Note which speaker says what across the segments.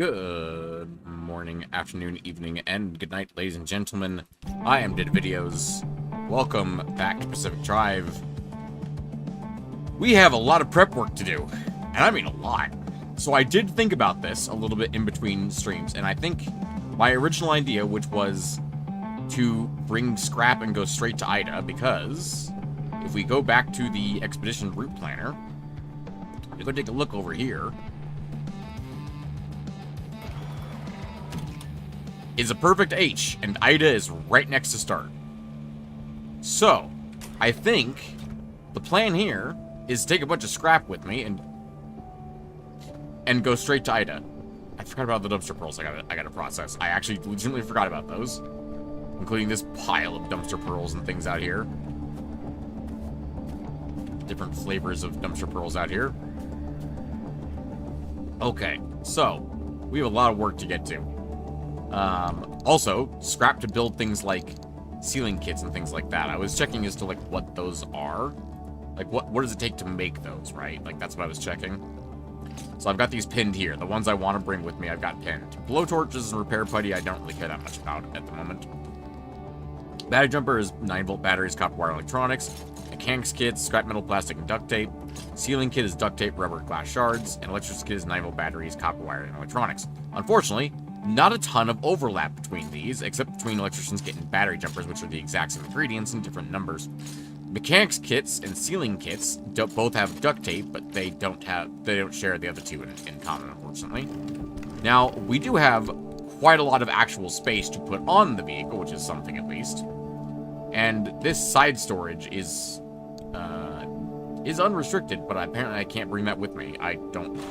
Speaker 1: Good morning, afternoon, evening, and good night, ladies and gentlemen. I am Did Videos. Welcome back to Pacific Drive. We have a lot of prep work to do, and I mean a lot. So I did think about this a little bit in between streams, and I think my original idea, which was to bring scrap and go straight to Ida, because if we go back to the expedition route planner, we're going to take a look over here. Is a perfect H, and Ida is right next to start. So, I think the plan here is to take a bunch of scrap with me and go straight to Ida. I forgot about the dumpster pearls I gotta process. I actually legitimately forgot about those, including this pile of dumpster pearls and things out here. Different flavors of dumpster pearls out here. Okay, so we have a lot of work to get to. Also, scrap to build things like ceiling kits and things like that. I was checking as to, like, what those are. Like, what does it take to make those, right? Like, that's what I was checking. So I've got these pinned here. The ones I want to bring with me, I've got pinned. Blowtorches and repair putty, I don't really care that much about at the moment. Battery jumper is 9-volt batteries, copper wire, electronics. Mechanics kit, scrap metal, plastic, and duct tape. Sealing kit is duct tape, rubber, glass shards. And electricians kit is 9-volt batteries, copper wire, and electronics. Unfortunately, not a ton of overlap between these, except between electricians kit and battery jumpers, which are the exact same ingredients in different numbers. Mechanics kits and sealing kits both have duct tape, but they don't share the other two in common, unfortunately. Now, we do have quite a lot of actual space to put on the vehicle, which is something at least. And this side storage is unrestricted, but apparently I can't bring that with me. I don't.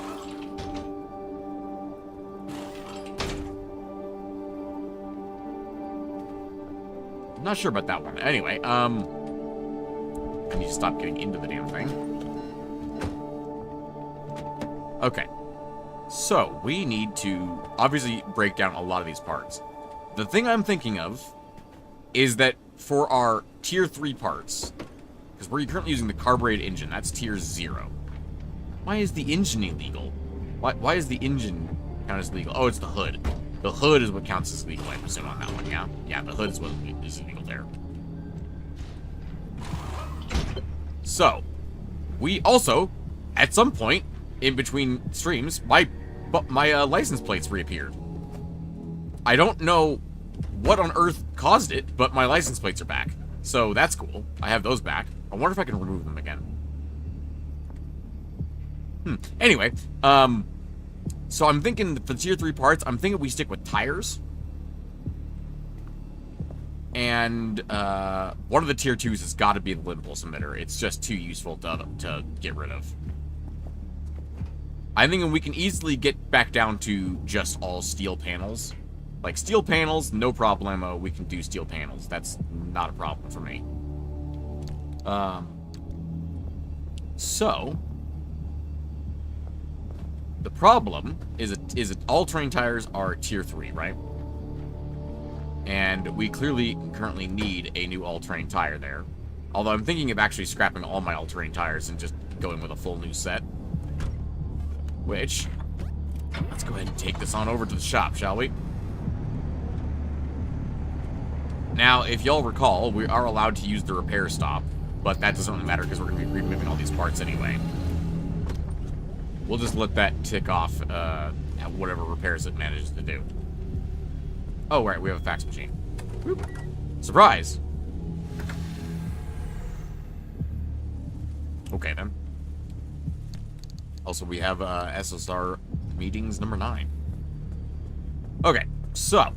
Speaker 1: I'm not sure about that one. Anyway, I need to stop getting into the damn thing. Okay. So, we need to obviously break down a lot of these parts. The thing I'm thinking of is that for our tier 3 parts, because we're currently using the carbureted engine, that's tier 0. Why is the engine illegal? Why is the engine count as legal? Oh, it's the hood. The hood is what counts as legal, I presume, on that one, yeah? Yeah, the hood is what is illegal there. So, we also, at some point, in between streams, my license plates reappeared. I don't know what on earth caused it, but my license plates are back. So, that's cool. I have those back. I wonder if I can remove them again. Anyway, so I'm thinking for tier 3 parts, I'm thinking we stick with tires. And one of the tier 2s has got to be the limb pulse emitter. It's just too useful to get rid of. I'm thinking we can easily get back down to just all steel panels. Like, steel panels, no problemo. We can do steel panels. That's not a problem for me. So the problem is that all-terrain tires are tier 3, right? And we clearly currently need a new all-terrain tire there. Although I'm thinking of actually scrapping all my all-terrain tires and just going with a full new set. Which, let's go ahead and take this on over to the shop, shall we? Now, if y'all recall, we are allowed to use the repair stop, but that doesn't really matter because we're going to be removing all these parts anyway. We'll just let that tick off whatever repairs it manages to do. Oh, right, we have a fax machine. Whoop. Surprise! Okay, then. Also, we have SSR meetings number 9. Okay, so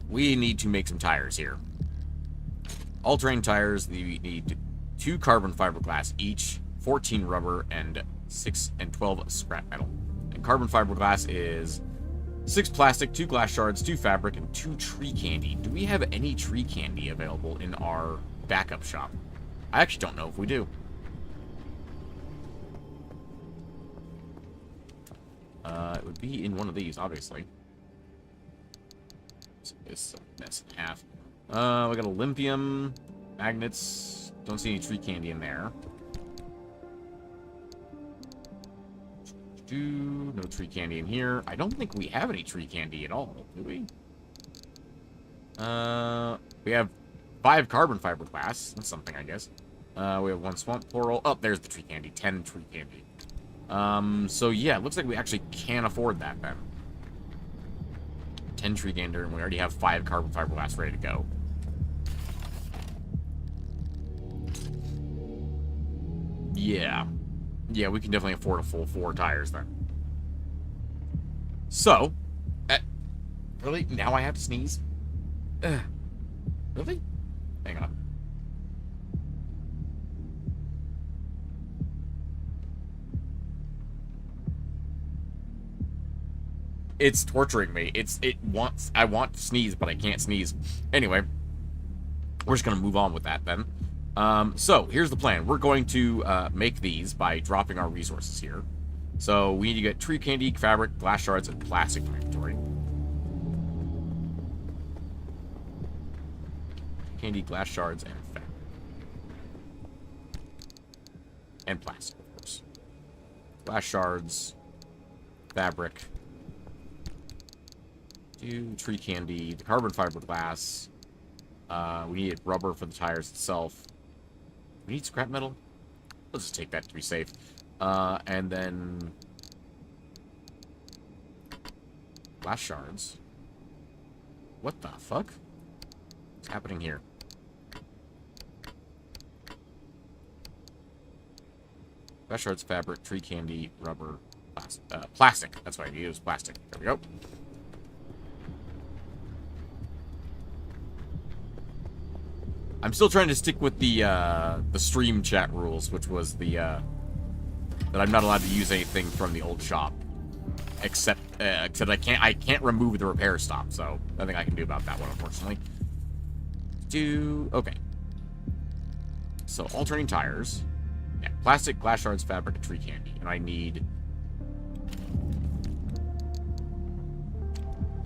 Speaker 1: we need to make some tires here. All-terrain tires, we need 2 carbon fiberglass each, 14 rubber, and 6 and 12 scrap metal. And carbon fiberglass is 6 plastic, 2 glass shards, 2 fabric, and 2 tree candy. Do we have any tree candy available in our backup shop? I actually don't know if we do. It would be in one of these, obviously. It's a mess in half. We got Olympium, magnets. Don't see any tree candy in there. No tree candy in here. I don't think we have any tree candy at all, do we? We have 5 carbon fiberglass. That's something, I guess. We have 1 swamp coral. Oh, there's the tree candy. 10 tree candy. So yeah, it looks like we actually can afford that then. 10 tree gander, and we already have 5 carbon fiberglass ready to go. Yeah. Yeah, we can definitely afford a full 4 tires then. So, really? Now I have to sneeze? Really? Hang on. It's torturing me. I want to sneeze, but I can't sneeze. Anyway, we're just gonna move on with that then. So here's the plan. We're going to make these by dropping our resources here. So we need to get tree candy, fabric, glass shards, and plastic inventory. Candy, glass shards, and fabric. And plastic, of course. Glass shards, fabric, tree candy, the carbon fiberglass. We need rubber for the tires itself. We need scrap metal. Let's just take that to be safe. And then glass shards. What the fuck? What's happening here? Glass shards, fabric, tree candy, rubber, plastic. That's what I use. Plastic. There we go. I'm still trying to stick with the stream chat rules, which was that I'm not allowed to use anything from the old shop, except I can't remove the repair stop. So nothing I can do about that one, unfortunately. Okay. So alternating tires, yeah, plastic, glass shards, fabric, and tree candy, and I need.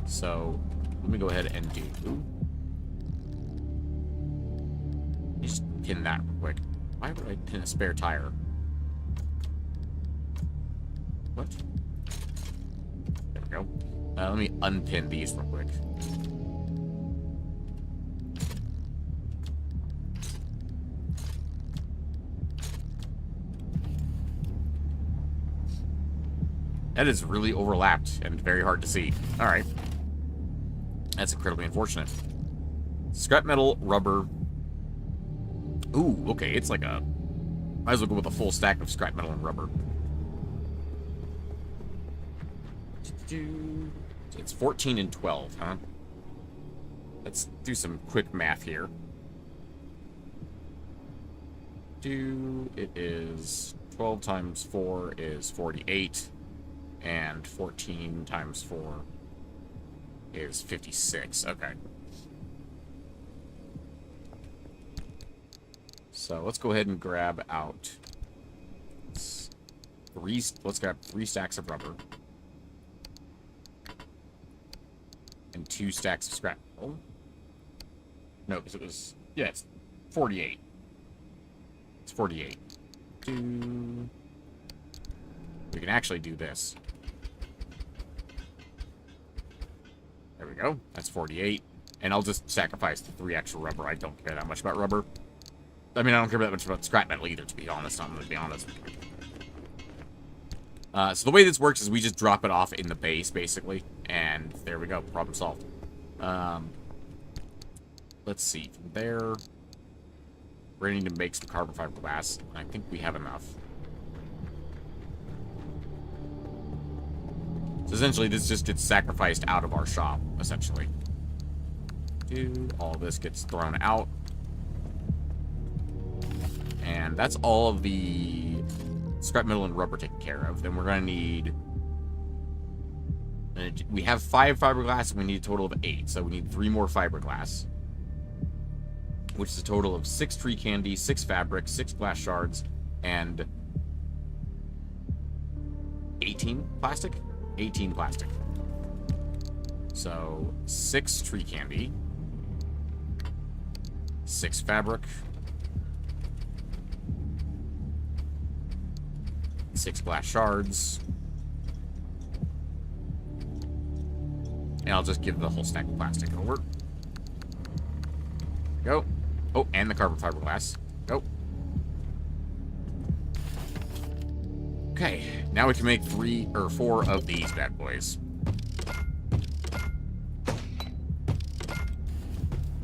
Speaker 1: So let me go ahead and do. Just pin that real quick. Why would I pin a spare tire? What? There we go. Let me unpin these real quick. That is really overlapped and very hard to see. Alright. That's incredibly unfortunate. Scrap metal, rubber. Ooh, okay, it's like a... Might as well go with a full stack of scrap metal and rubber. It's 14 and 12, huh? Let's do some quick math here. It is 12 times 4 is 48, and 14 times 4 is 56. Okay. So let's go ahead and grab out let's grab 3 stacks of rubber and 2 stacks of scrap metal. No, because it was, yeah, it's 48. It's 48. We can actually do this. There we go. That's 48. And I'll just sacrifice the 3 extra rubber. I don't care that much about rubber. I mean, I don't care that much about scrap metal either, to be honest. I'm going to be honest. So the way this works is we just drop it off in the base, basically. And there we go. Problem solved. Let's see. From there, we're going to need to make some carbon fiberglass. I think we have enough. So essentially, this just gets sacrificed out of our shop, essentially. All this gets thrown out. And that's all of the scrap metal and rubber taken care of. Then we're going to need... We have 5 fiberglass, and we need a total of 8. So we need 3 more fiberglass. Which is a total of 6 tree candy, 6 fabric, 6 glass shards, and 18 plastic? 18 plastic. So 6 tree candy, 6 fabric, 6 glass shards, And I'll just give the whole stack of plastic over. Go. Oh, and the carbon fiberglass. Go. Okay, now we can make 3 or 4 of these bad boys.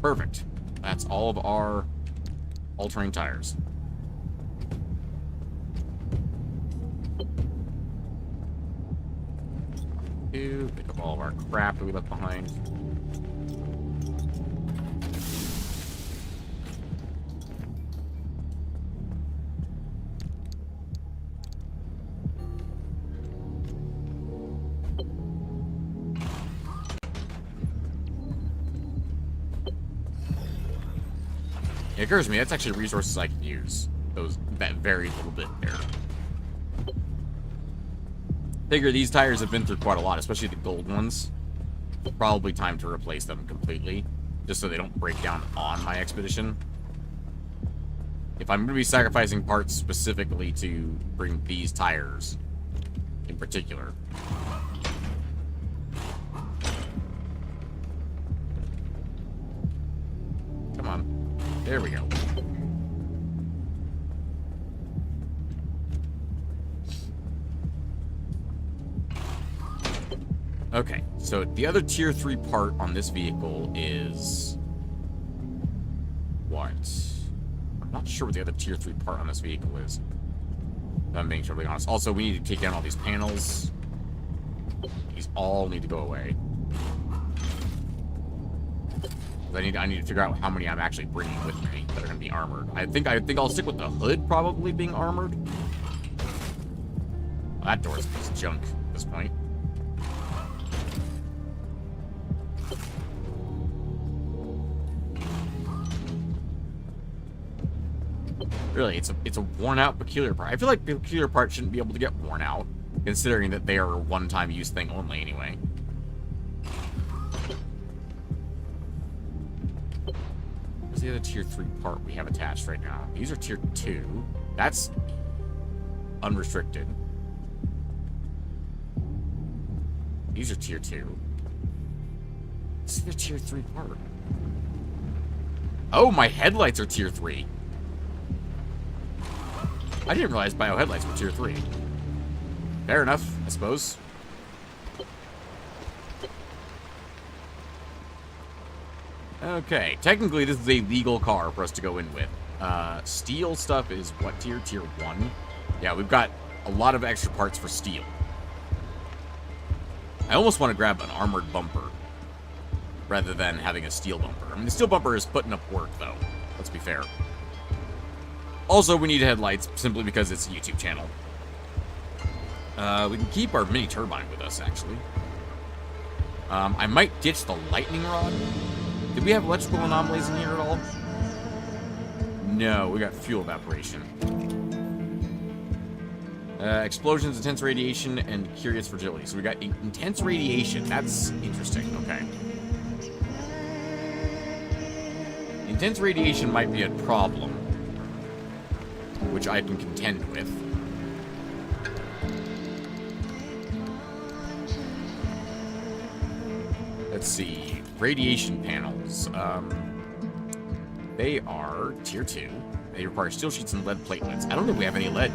Speaker 1: Perfect. That's all of our all-terrain tires. Pick up all of our crap that we left behind. It occurs to me, that's actually resources I can use. That very little bit there. Figure these tires have been through quite a lot, especially the gold ones. Probably time to replace them completely, just so they don't break down on my expedition. If I'm going to be sacrificing parts specifically to bring these tires in particular. Come on. There we go. Okay, so the other tier 3 part on this vehicle is... what? I'm not sure what the other tier 3 part on this vehicle is, if I'm being totally honest. Also, we need to take down all these panels. These all need to go away. I need to figure out how many I'm actually bringing with me that are going to be armored. I think I'll stick with the hood probably being armored. Well, that door is a piece of junk at this point. Really, it's a worn-out peculiar part. I feel like peculiar parts shouldn't be able to get worn out, considering that they are a one-time use thing only anyway. Where's the other tier 3 part we have attached right now? These are tier 2. That's unrestricted. These are tier 2. This is the tier 3 part. Oh, my headlights are tier 3. I didn't realize bio headlights were tier 3. Fair enough, I suppose. Okay, technically this is a legal car for us to go in with. Steel stuff is what tier? Tier 1? Yeah, we've got a lot of extra parts for steel. I almost want to grab an armored bumper rather than having a steel bumper. I mean, the steel bumper is putting up work, though. Let's be fair. Also, we need headlights simply because it's a YouTube channel. We can keep our mini turbine with us, actually. I might ditch the lightning rod. Did we have electrical anomalies in here at all? No, we got fuel evaporation. Explosions, intense radiation, and curious fragility. So we got intense radiation. That's interesting. Okay. Intense radiation might be a problem, which I can contend with. Let's see. Radiation panels. They are tier 2. They require steel sheets and lead platelets. I don't think we have any lead.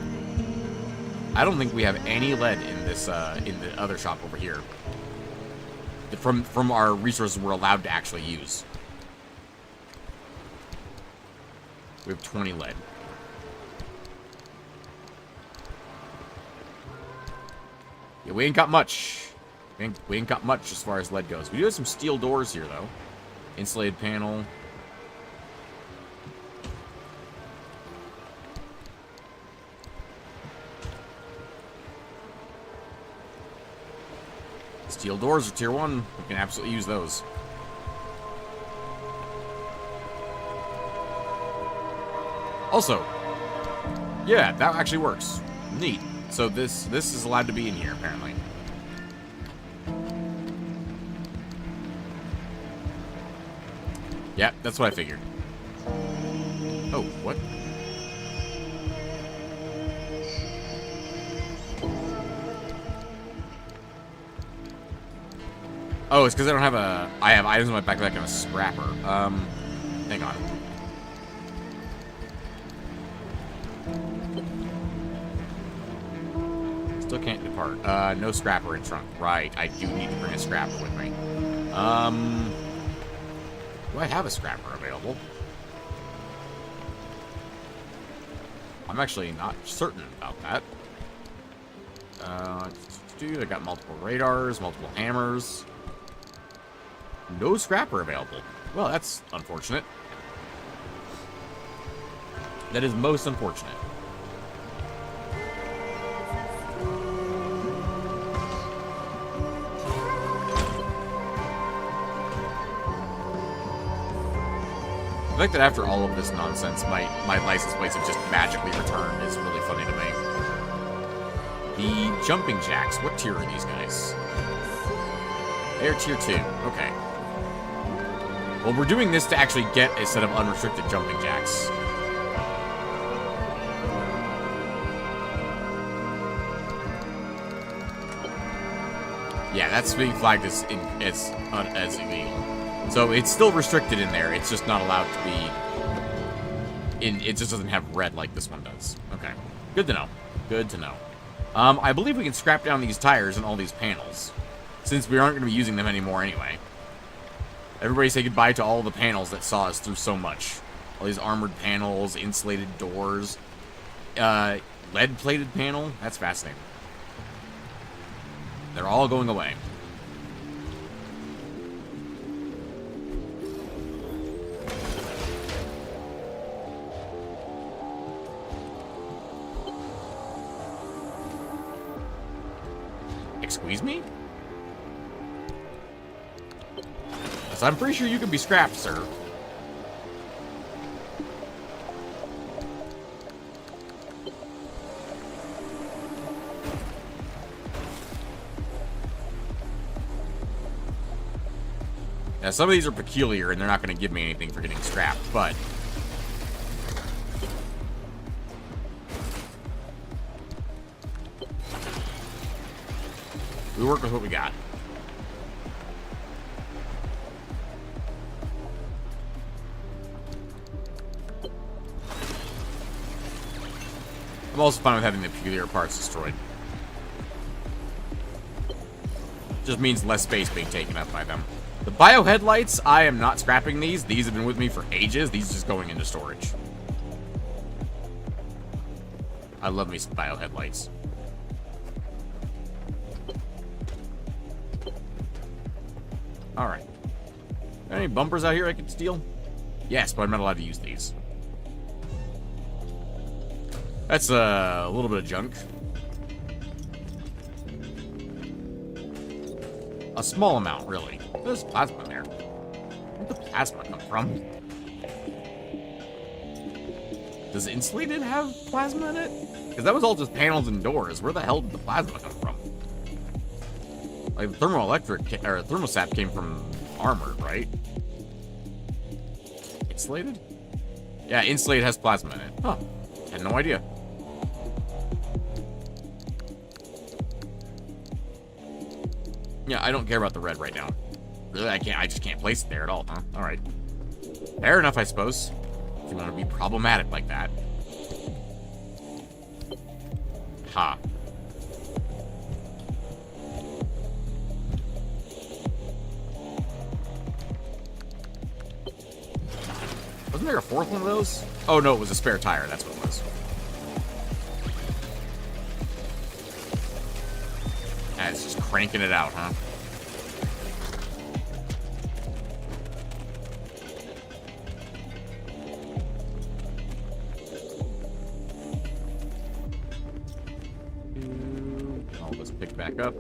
Speaker 1: I don't think we have any lead in this, in the other shop over here. From our resources we're allowed to actually use. We have 20 lead. Yeah, we ain't got much. We ain't got much as far as lead goes. We do have some steel doors here, though. Insulated panel. Steel doors are tier 1. We can absolutely use those. Also, yeah, that actually works. Neat. So this is allowed to be in here, apparently. Yeah, that's what I figured. Oh, what? Oh, it's because I don't have a... I have items in my backpack and a scrapper. Hang on. Still can't depart. No scrapper in trunk. Right, I do need to bring a scrapper with me. Do I have a scrapper available? I'm actually not certain about that. I got multiple radars, multiple hammers. No scrapper available. Well, that's unfortunate. That is most unfortunate. The fact that after all of this nonsense, my license plates have just magically returned is really funny to me. The jumping jacks. What tier are these guys? They're tier 2. Okay. Well, we're doing this to actually get a set of unrestricted jumping jacks. Yeah, that's being flagged as illegal. So it's still restricted in there. It's just not allowed to be in. It just doesn't have red like this one does. Okay, good to know. Good to know. I believe we can scrap down these tires and all these panels, since we aren't going to be using them anymore anyway. Everybody say goodbye to all the panels that saw us through so much. All these armored panels, insulated doors, lead-plated panel. That's fascinating. They're all going away. Squeeze me? So I'm pretty sure you can be scrapped, sir. Now, some of these are peculiar, and they're not going to give me anything for getting scrapped, but... we work with what we got. I'm also fine with having the peculiar parts destroyed. Just means less space being taken up by them. The bio headlights, I am not scrapping these. These have been with me for ages. These are just going into storage. I love me some bio headlights. Alright. Any bumpers out here I could steal? Yes, but I'm not allowed to use these. That's a little bit of junk. A small amount, really. There's plasma in there. Where'd the plasma come from? Does insulated have plasma in it? Because that was all just panels and doors. Where the hell did the plasma come from? Like, the thermoelectric, or thermostat came from armor, right? Insulated? Yeah, insulated has plasma in it. Huh. Had no idea. Yeah, I don't care about the red right now. Really, I just can't place it there at all, huh? Alright. Fair enough, I suppose. If you want to be problematic like that. Ha. Wasn't there a fourth one of those? Oh, no, it was a spare tire. That's what it was. Ah, it's just cranking it out, huh? All this pick back up.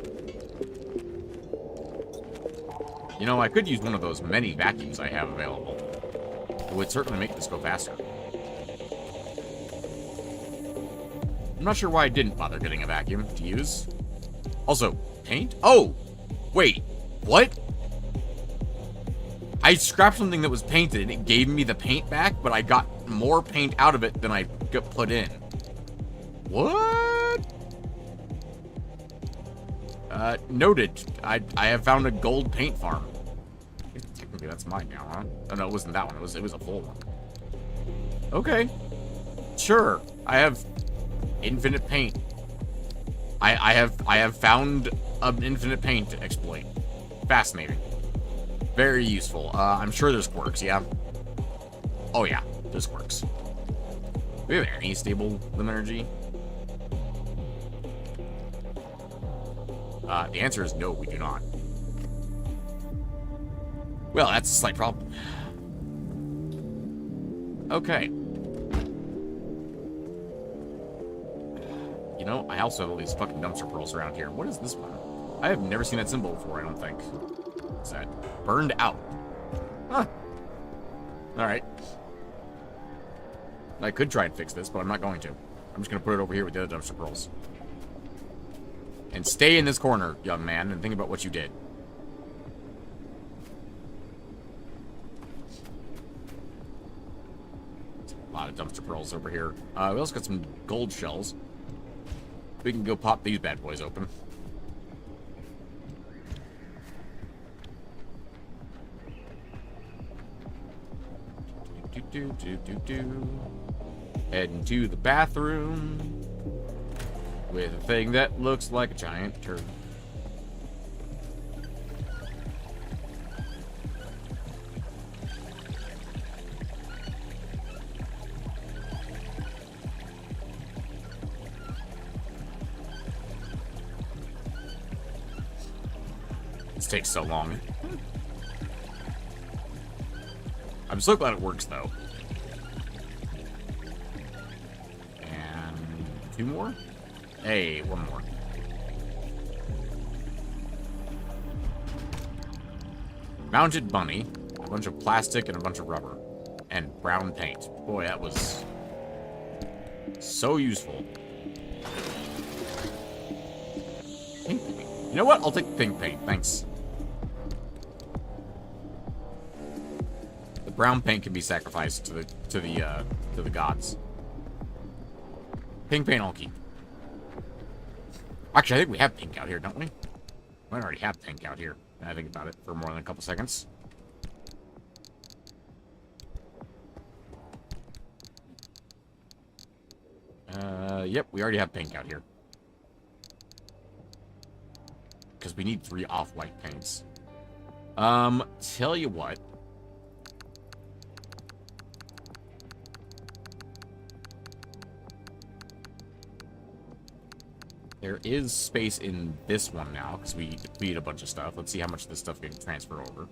Speaker 1: You know, I could use one of those many vacuums I have available. It would certainly make this go faster. I'm not sure why I didn't bother getting a vacuum to use. Also, paint? Oh! Wait, what? I scrapped something that was painted, and it gave me the paint back, but I got more paint out of it than I got put in. What? Noted. I have found a gold paint farm. Technically, that's mine now, huh? Oh, no, it wasn't that one. It was a full one. Okay. Sure. I have infinite paint. I have found an infinite paint exploit. Fascinating. Very useful. I'm sure there's quirks, yeah. Oh, yeah. There's quirks. Do we have any stable limb energy? The answer is no, we do not. Well, that's a slight problem. Okay. You know, I also have all these fucking dumpster pearls around here. What is this one? I have never seen that symbol before, I don't think. What's that? Burned out. Huh. Alright. I could try and fix this, but I'm not going to. I'm just going to put it over here with the other dumpster pearls. And stay in this corner, young man, and think about what you did. A lot of dumpster pearls over here. We also got some gold shells. We can go pop these bad boys open. Heading to the bathroom with a thing that looks like a giant turd. This takes so long. I'm so glad it works, though. And 2 more? Hey, 1 more. Mounted bunny, a bunch of plastic, and a bunch of rubber. And brown paint. Boy, that was so useful. Pink paint. You know what? I'll take pink paint. Thanks. Brown paint can be sacrificed to the gods. Pink paint I'll keep. Actually, I think we have pink out here, don't we? We might already have pink out here. I think about it for more than a couple seconds. Yep, we already have pink out here. Because we need 3 off-white paints. Tell you what. There is space in this one now, because we depleted a bunch of stuff. Let's see how much of this stuff can transfer over.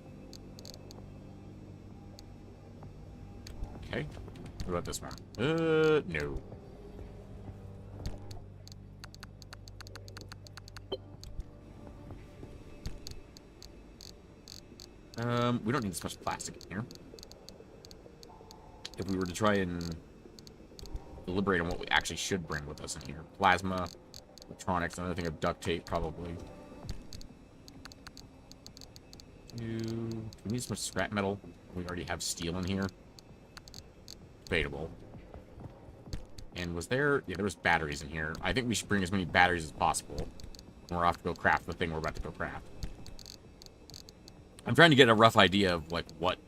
Speaker 1: Okay. What about this one? No. We don't need this much plastic in here. If we were to try and deliberate on what we actually should bring with us in here. Plasma, electronics, another thing of duct tape, probably. Do we need some scrap metal? We already have steel in here. Debatable. And was there... Yeah, there was batteries in here. I think we should bring as many batteries as possible. We're off to go craft the thing we're about to go craft. I'm trying to get a rough idea of, like, what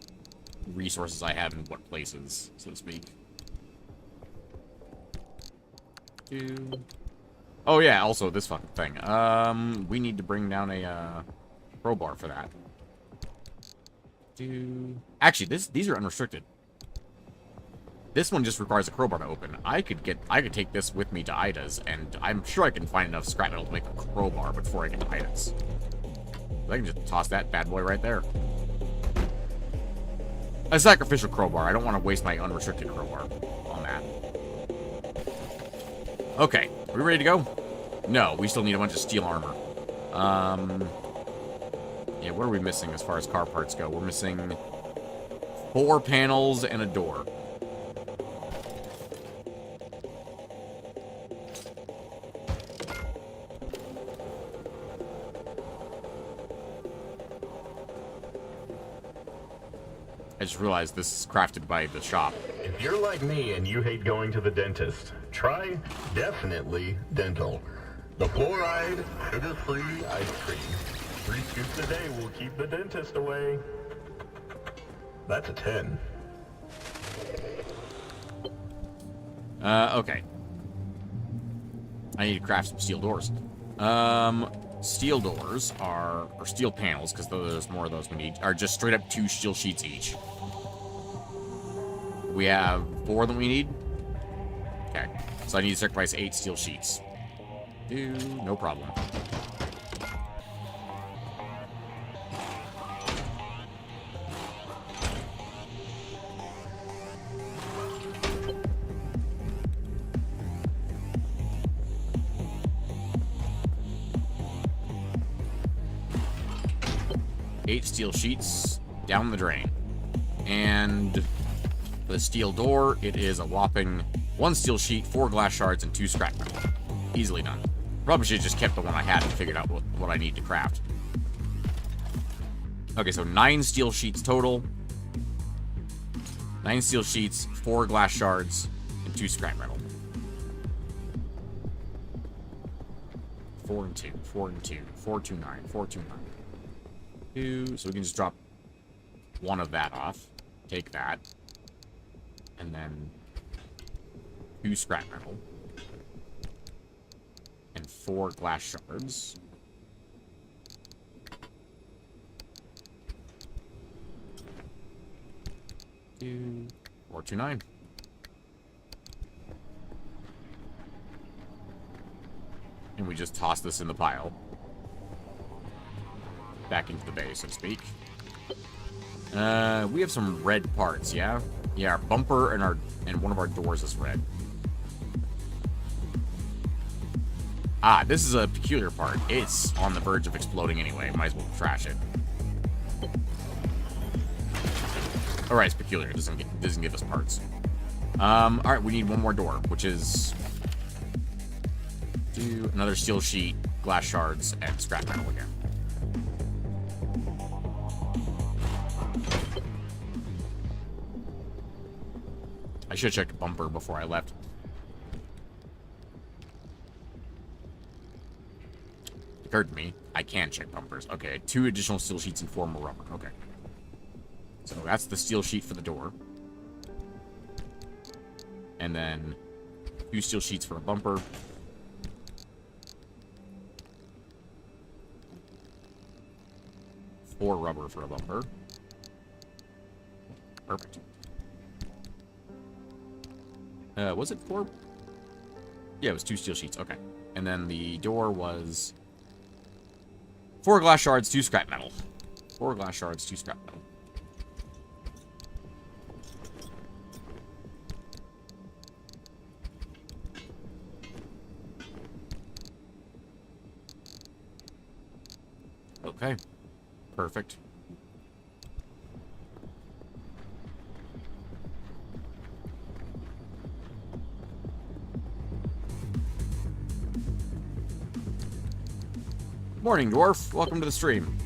Speaker 1: resources I have in what places, so to speak. Oh, yeah, also this fucking thing. We need to bring down a, crowbar for that. Actually, these are unrestricted. This one just requires a crowbar to open. I could take this with me to Ida's, and I'm sure I can find enough scrap metal to make a crowbar before I get to Ida's. I can just toss that bad boy right there. A sacrificial crowbar. I don't want to waste my unrestricted crowbar on that. Okay, are we ready to go? No, we still need a bunch of steel armor. Yeah, what are we missing as far as car parts go? We're missing 4 panels and a door. I just realized this is crafted by the shop.
Speaker 2: If you're like me and you hate going to the dentist, try Definitely Dental. The fluoride, sugar-free ice cream. 3 scoops a day will keep the dentist away. That's a 10.
Speaker 1: Okay. I need to craft some steel doors. Steel doors are, or steel panels, because there's more of those we need, are just straight up 2 steel sheets each. We have 4 that we need. Okay. So I need to sacrifice 8 steel sheets. No problem. Eight steel sheets down the drain. And the steel door, it is a whopping 1 steel sheet, 4 glass shards, and 2 scrap metal. Easily done. Probably should have just kept the one I had and figured out what I need to craft. Okay, so 9 steel sheets total. 9 steel sheets, 4 glass shards, and 2 scrap metal. 4 and 2, 4 and 2, 4, 2, 9, 4, 2, 9. 2, so we can just drop 1 of that off. Take that. And then 2 scrap metal. And 4 glass shards. 2, 4, 2, 9. And we just toss this in the pile. Back into the bay, so to speak. We have some red parts, yeah? Yeah, our bumper and one of our doors is red. Ah, this is a peculiar part. It's on the verge of exploding anyway. Might as well trash it. Alright, it's peculiar. It doesn't give us parts. Alright, we need 1 more door, which is another steel sheet, glass shards, and scrap metal again. I should check the bumper before I left. It occurred to me, I can check bumpers. Okay, 2 additional steel sheets and 4 more rubber. Okay. So that's the steel sheet for the door. And then 2 steel sheets for a bumper. Four rubber for a bumper. Perfect. Was it 4? Yeah, it was 2 steel sheets. Okay. And then the door was 4 glass shards, 2 scrap metal. 4 glass shards, 2 scrap metal. Okay. Perfect. Morning, dwarf. Welcome to the stream.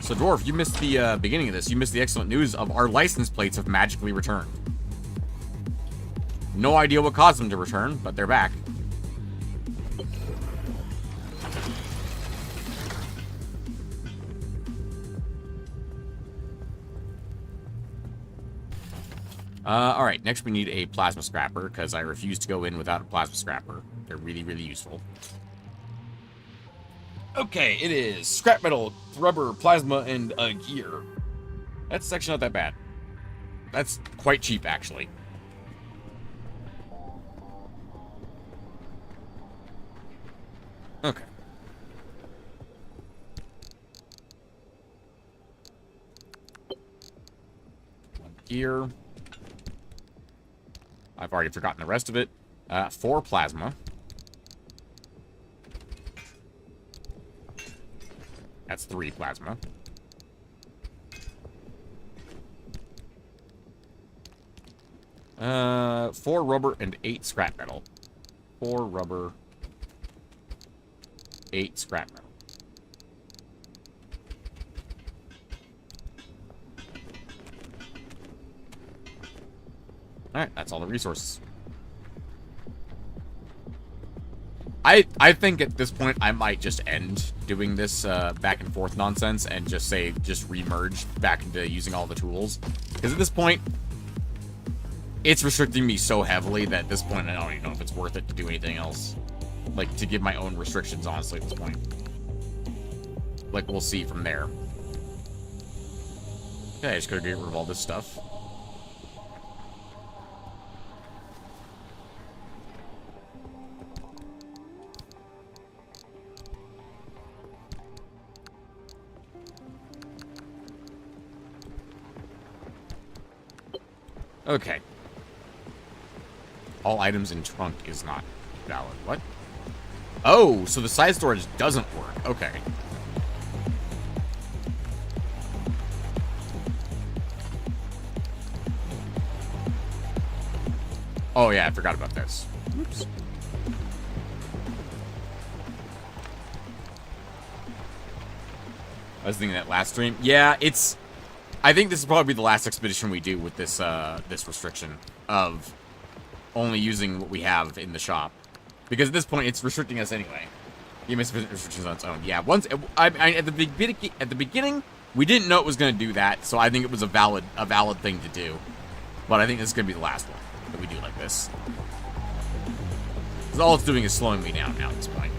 Speaker 1: So, dwarf, you missed the beginning of this. You missed the excellent news of our license plates have magically returned. No idea what caused them to return, but they're back. Alright, next we need a plasma scrapper, because I refuse to go in without a plasma scrapper. They're really, really useful. Okay, it is scrap metal, rubber, plasma, and a gear. That's actually not that bad. That's quite cheap, actually. Okay. One gear. I've already forgotten the rest of it. 4 plasma. That's 3 plasma. Uh, 4 rubber and 8 scrap metal. 4 rubber, 8 scrap metal. Alright, that's all the resources. I think at this point I might just end doing this back and forth nonsense and just re-merge back into using all the tools. Because at this point, it's restricting me so heavily that at this point I don't even know if it's worth it to do anything else. Like, to give my own restrictions, honestly, at this point. Like, we'll see from there. Okay, I just gotta get rid of all this stuff. Okay. All items in trunk is not valid. What? Oh, so the side storage doesn't work. Okay. Oh, yeah, I forgot about this. Oops. I was thinking that last stream. Yeah, it's... I think this will probably be the last expedition we do with this this restriction of only using what we have in the shop, because at this point it's restricting us anyway. Game has restrictions on its own. Yeah, once at the beginning we didn't know it was going to do that, so I think it was a valid thing to do. But I think this is going to be the last one that we do like this, because all it's doing is slowing me down now at this point.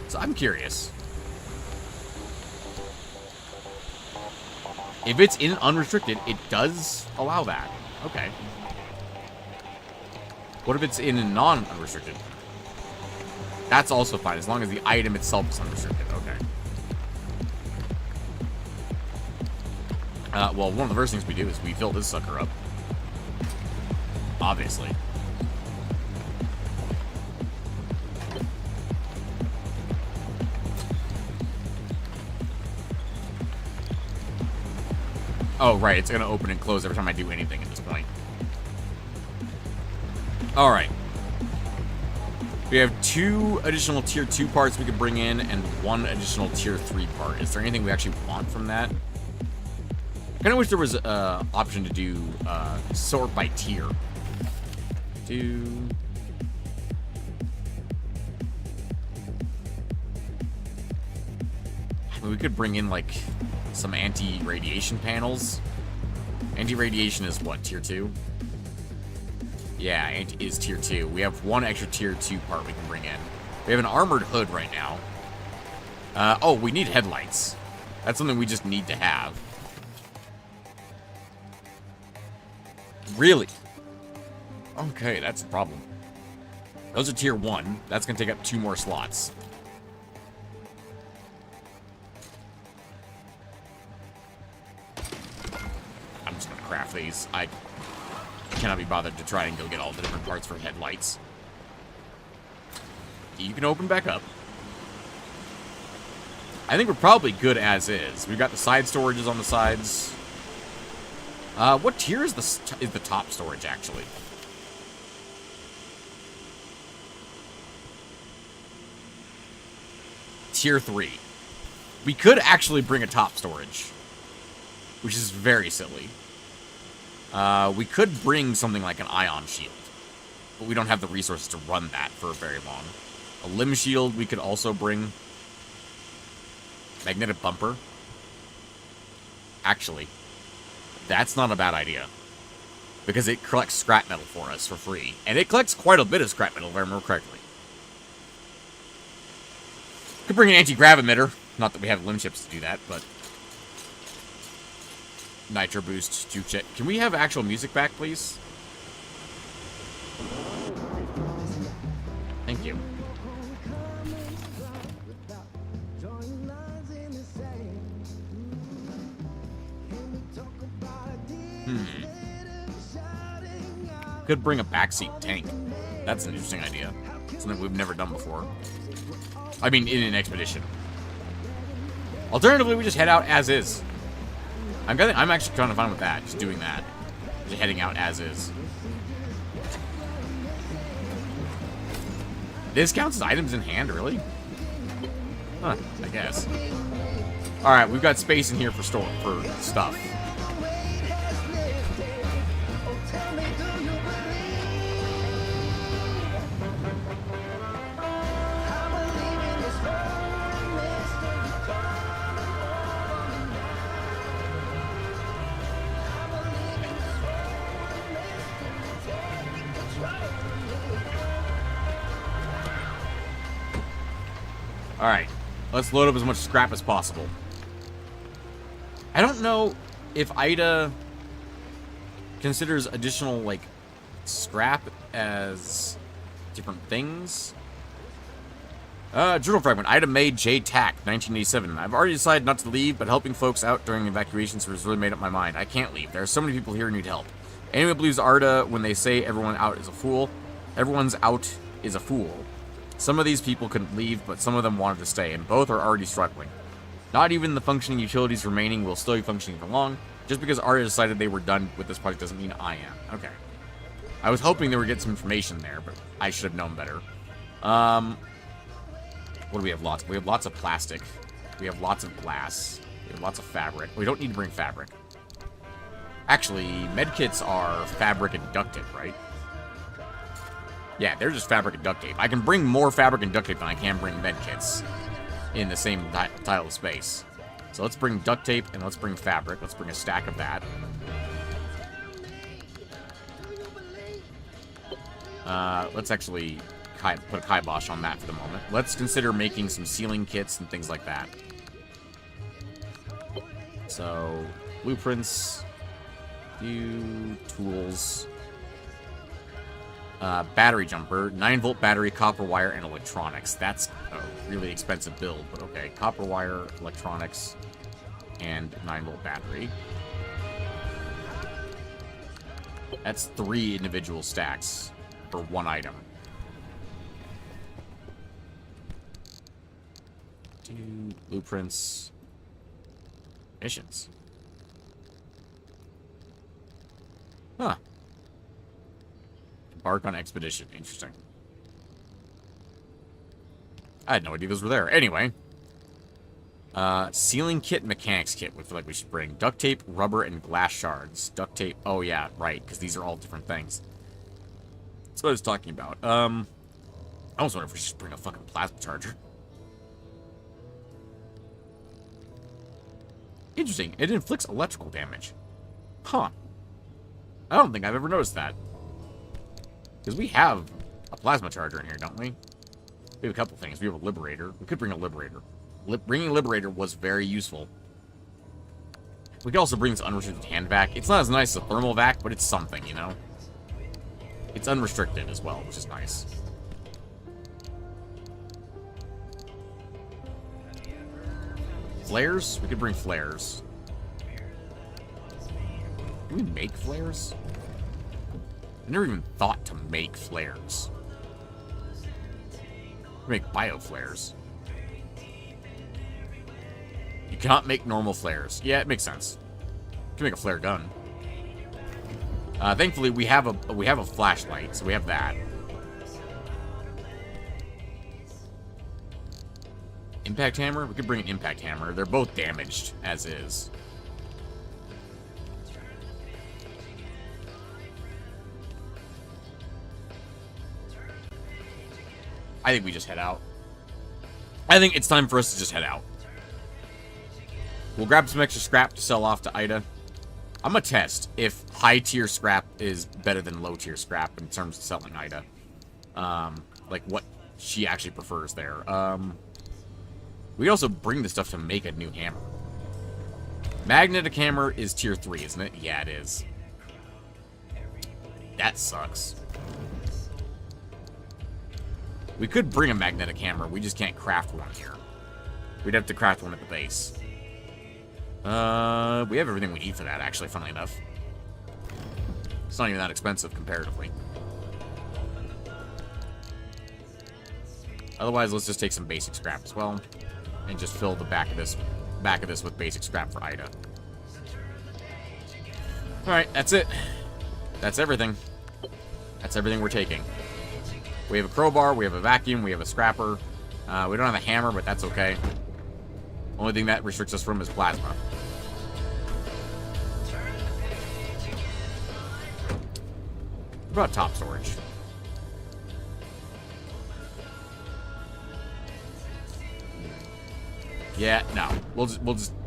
Speaker 1: So I'm curious. If it's in unrestricted, it does allow that. Okay. What if it's in non-unrestricted? That's also fine, as long as the item itself is unrestricted. Okay. Well, one of the first things we do is we fill this sucker up. Obviously. Oh, right. It's going to open and close every time I do anything at this point. Alright. We have 2 additional tier 2 parts we could bring in and 1 additional tier 3 part. Is there anything we actually want from that? I kind of wish there was an option to do sort by tier. We could bring in, like, some anti-radiation panels. Anti-radiation is what, tier 2? Yeah, is tier 2. We have 1 extra tier 2 part we can bring in. We have an armored hood right now. Oh, we need headlights. That's something we just need to have. Really? Okay, that's a problem. Those are tier 1. That's going to take up 2 more slots. I'm just going to craft these. I cannot be bothered to try and go get all the different parts for headlights. You can open back up. I think we're probably good as is. We've got the side storages on the sides. What tier is the top storage, actually? Tier 3. We could actually bring a top storage, which is very silly. We could bring something like an ion shield, but we don't have the resources to run that for very long. A limb shield we could also bring. Magnetic bumper. Actually, that's not a bad idea, because it collects scrap metal for us for free, and it collects quite a bit of scrap metal, if I remember correctly. Could bring an anti-grav emitter. Not that we have limb chips to do that, but... Nitro boost, juke jet. Can we have actual music back, please? Thank you. Could bring a backseat tank. That's an interesting idea. Something we've never done before. I mean, in an expedition. Alternatively, we just head out as is. I'm actually kind of fine with that. Just doing that. Just heading out as is. This counts as items in hand, really? Huh, I guess. Alright, we've got space in here for stuff. Alright. Let's load up as much scrap as possible. I don't know if Ida considers additional, like, scrap as different things. Journal fragment. Ida May J. Tack, 1987. I've already decided not to leave, but helping folks out during evacuations has really made up my mind. I can't leave. There are so many people here who need help. Anyone believes Arda when they say everyone out is a fool. Everyone's out is a fool. Some of these people couldn't leave, but some of them wanted to stay, and both are already struggling. Not even the functioning utilities remaining will still be functioning for long. Just because Arda decided they were done with this project doesn't mean I am. Okay. I was hoping they would get some information there, but I should have known better. What do we have lots? We have lots of plastic. We have lots of glass. We have lots of fabric. We don't need to bring fabric. Actually, medkits are fabric and duct tape, right? Yeah, they're just fabric and duct tape. I can bring more fabric and duct tape than I can bring medkits in the same tile of space. So let's bring duct tape and let's bring fabric. Let's bring a stack of that. Let's actually put a kibosh on that for the moment. Let's consider making some ceiling kits and things like that. So, blueprints, few tools, battery jumper, 9-volt battery, copper wire, and electronics. That's a really expensive build, but okay. Copper wire, electronics, and 9-volt battery. That's 3 individual stacks for 1 item. Blueprints. Missions. Huh. Embark on expedition. Interesting. I had no idea those were there. Anyway. Sealing kit, mechanics kit. We feel like we should bring duct tape, rubber, and glass shards. Duct tape. Oh, yeah, right. Because these are all different things. That's what I was talking about. I almost wonder if we should bring a fucking plasma charger. Interesting. It inflicts electrical damage. Huh. I don't think I've ever noticed that. Because we have a plasma charger in here, don't we? We have a couple things. We have a liberator. We could bring a liberator. Bringing a liberator was very useful. We could also bring this unrestricted hand vac. It's not as nice as a thermal vac, but it's something, you know? It's unrestricted as well, which is nice. Flares? We could bring flares. Do we make flares? I never even thought to make flares. We make bio flares. You cannot make normal flares. Yeah, it makes sense. You can make a flare gun. Thankfully, we have a flashlight, so we have that. Impact hammer? We could bring an impact hammer. They're both damaged, as is. I think we just head out. I think it's time for us to just head out. We'll grab some extra scrap to sell off to Ida. I'm gonna test if high-tier scrap is better than low-tier scrap in terms of selling Ida. Like, what she actually prefers there. We also bring the stuff to make a new hammer. Magnetic hammer is tier 3, isn't it? Yeah, it is. That sucks. We could bring a magnetic hammer, we just can't craft one here. We'd have to craft one at the base. We have everything we need for that, actually, funnily enough. It's not even that expensive, comparatively. Otherwise, let's just take some basic scrap as well. And just fill the back of this with basic scrap for Ida. Alright, that's it. That's everything. That's everything we're taking. We have a crowbar, we have a vacuum, we have a scrapper. We don't have a hammer, but that's okay. Only thing that restricts us from is plasma. What about top storage? Yeah, no. We'll just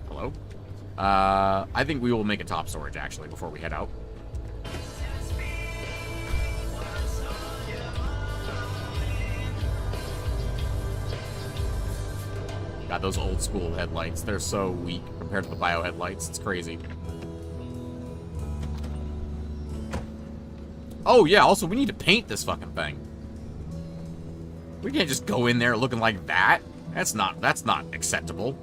Speaker 1: hello? I think we will make a top storage actually before we head out. God, those old school headlights, they're so weak compared to the bio headlights. It's crazy. Oh, yeah, also, we need to paint this fucking thing. We can't just go in there looking like that. That's not acceptable.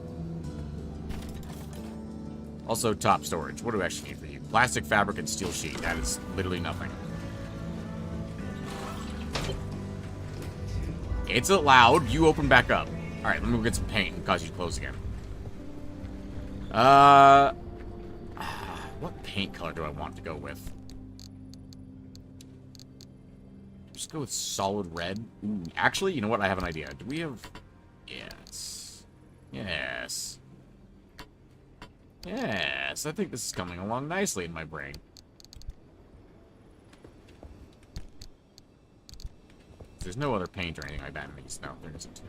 Speaker 1: Also, top storage. What do we actually need for you? Plastic, fabric, and steel sheet. That is literally nothing. It's allowed. You open back up. Alright, let me go get some paint and cause you to close again. What paint color do I want to go with? Just go with solid red. Ooh, actually, you know what? I have an idea. Do we have... Yes. Yes. Yes. I think this is coming along nicely in my brain. There's no other paint or anything like that in these. No, there isn't.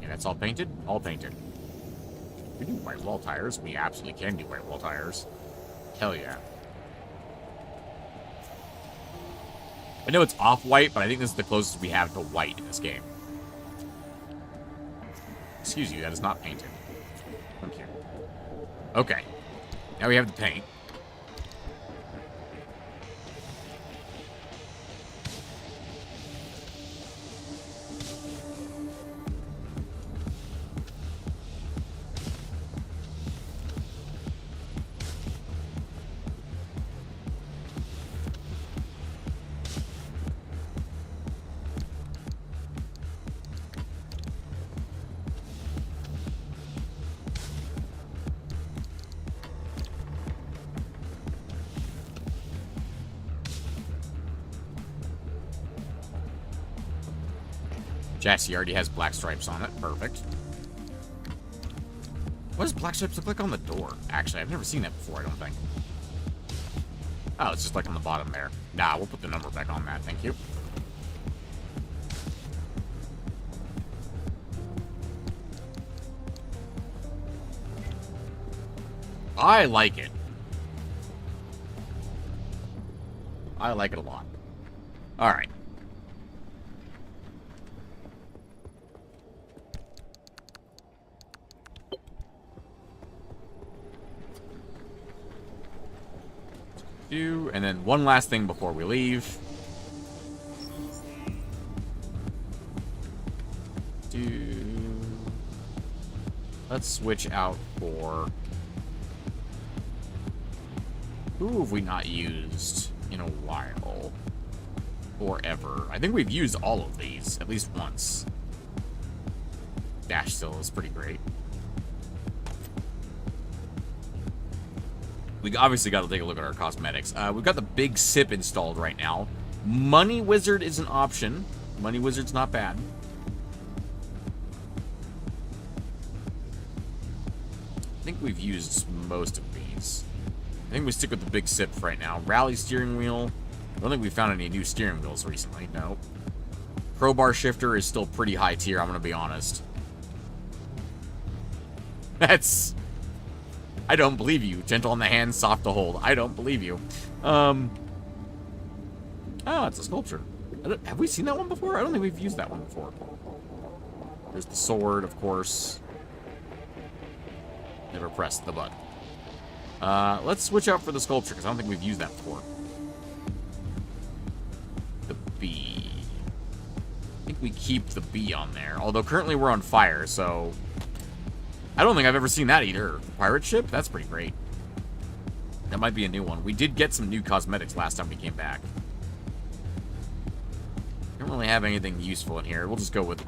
Speaker 1: That's all painted? All painted. We do white wall tires. We absolutely can do white wall tires. Hell yeah. I know it's off-white, but I think this is the closest we have to white in this game. Excuse you, that is not painted. Thank you. Okay. Now we have the paint. Chassis already has black stripes on it. Perfect. What does black stripes look like on the door? Actually, I've never seen that before, I don't think. Oh, it's just like on the bottom there. Nah, we'll put the number back on that. Thank you. I like it. I like it a lot. Alright. And then one last thing before we leave. Let's switch out for... Who have we not used in a while? Forever. I think we've used all of these, at least once. Dash still is pretty great. We obviously got to take a look at our cosmetics. We've got the big sip installed right now. Money Wizard is an option. Money Wizard's not bad. I think we've used most of these. I think we stick with the big sip for right now. Rally steering wheel. I don't think we found any new steering wheels recently. No. Crowbar shifter is still pretty high tier, I'm going to be honest. That's... I don't believe you. Gentle on the hand, soft to hold. I don't believe you. Oh, it's a sculpture. Have we seen that one before? I don't think we've used that one before. There's the sword, of course. Never pressed the button. Let's switch out for the sculpture, because I don't think we've used that before. The bee. I think we keep the bee on there. Although currently we're on fire, so... I don't think I've ever seen that either. Pirate ship? That's pretty great. That might be a new one. We did get some new cosmetics last time we came back. Don't really have anything useful in here. We'll just go with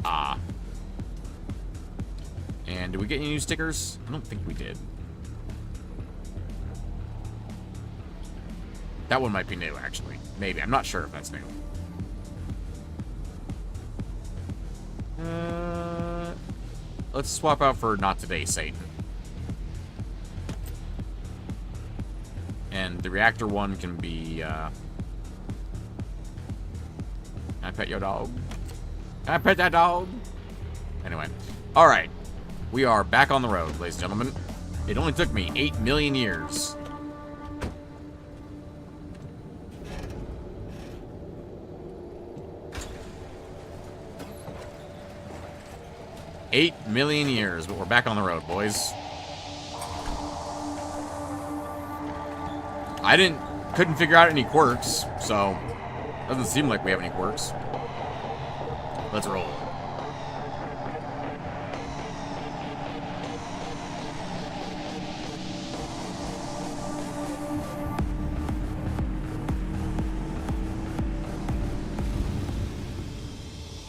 Speaker 1: And did we get any new stickers? I don't think we did. That one might be new, actually. Maybe. I'm not sure if that's new. Let's swap out for Not Today, Satan. And the reactor one can be, Can I pet your dog? Can I pet that dog? Anyway. Alright. We are back on the road, ladies and gentlemen. It only took me 8 million years. $8 million years, but we're back on the road, boys. Couldn't figure out any quirks, so doesn't seem like we have any quirks. Let's roll.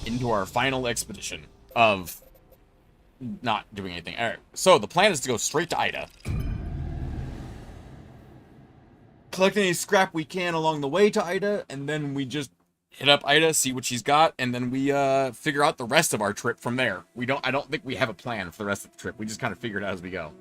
Speaker 1: Into our final expedition of not doing anything. All right, so the plan is to go straight to Ida. Collect any scrap we can along the way to Ida, and then we just hit up Ida, see what she's got, and then we figure out the rest of our trip from there. I don't think we have a plan for the rest of the trip. We just kind of figure it out as we go.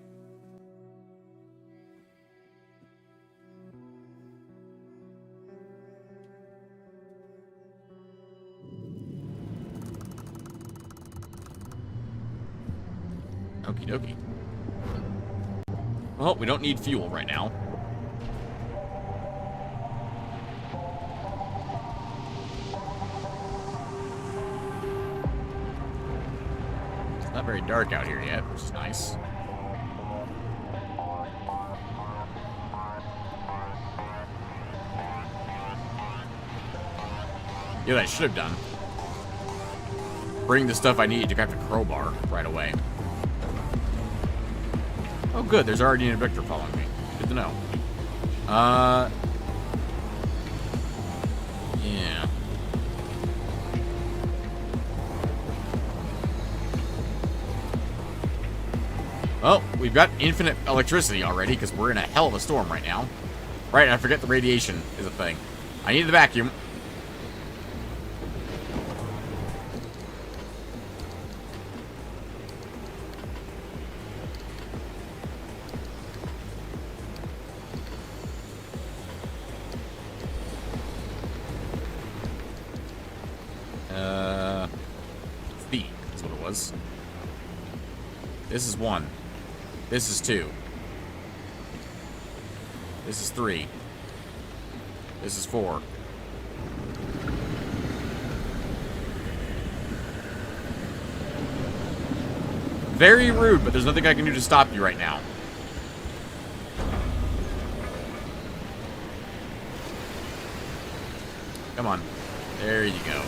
Speaker 1: Okie dokie. Well, we don't need fuel right now. It's not very dark out here yet, which is nice. Yeah, what I should have done. Bring the stuff I need to craft a crowbar right away. Oh, good. There's already an Invictor following me. Good to know. Yeah. Well, we've got infinite electricity already because we're in a hell of a storm right now. Right, I forget the radiation is a thing. I need the vacuum. This is 1. This is 2. This is 3. This is 4. Very rude, but there's nothing I can do to stop you right now. Come on. There you go.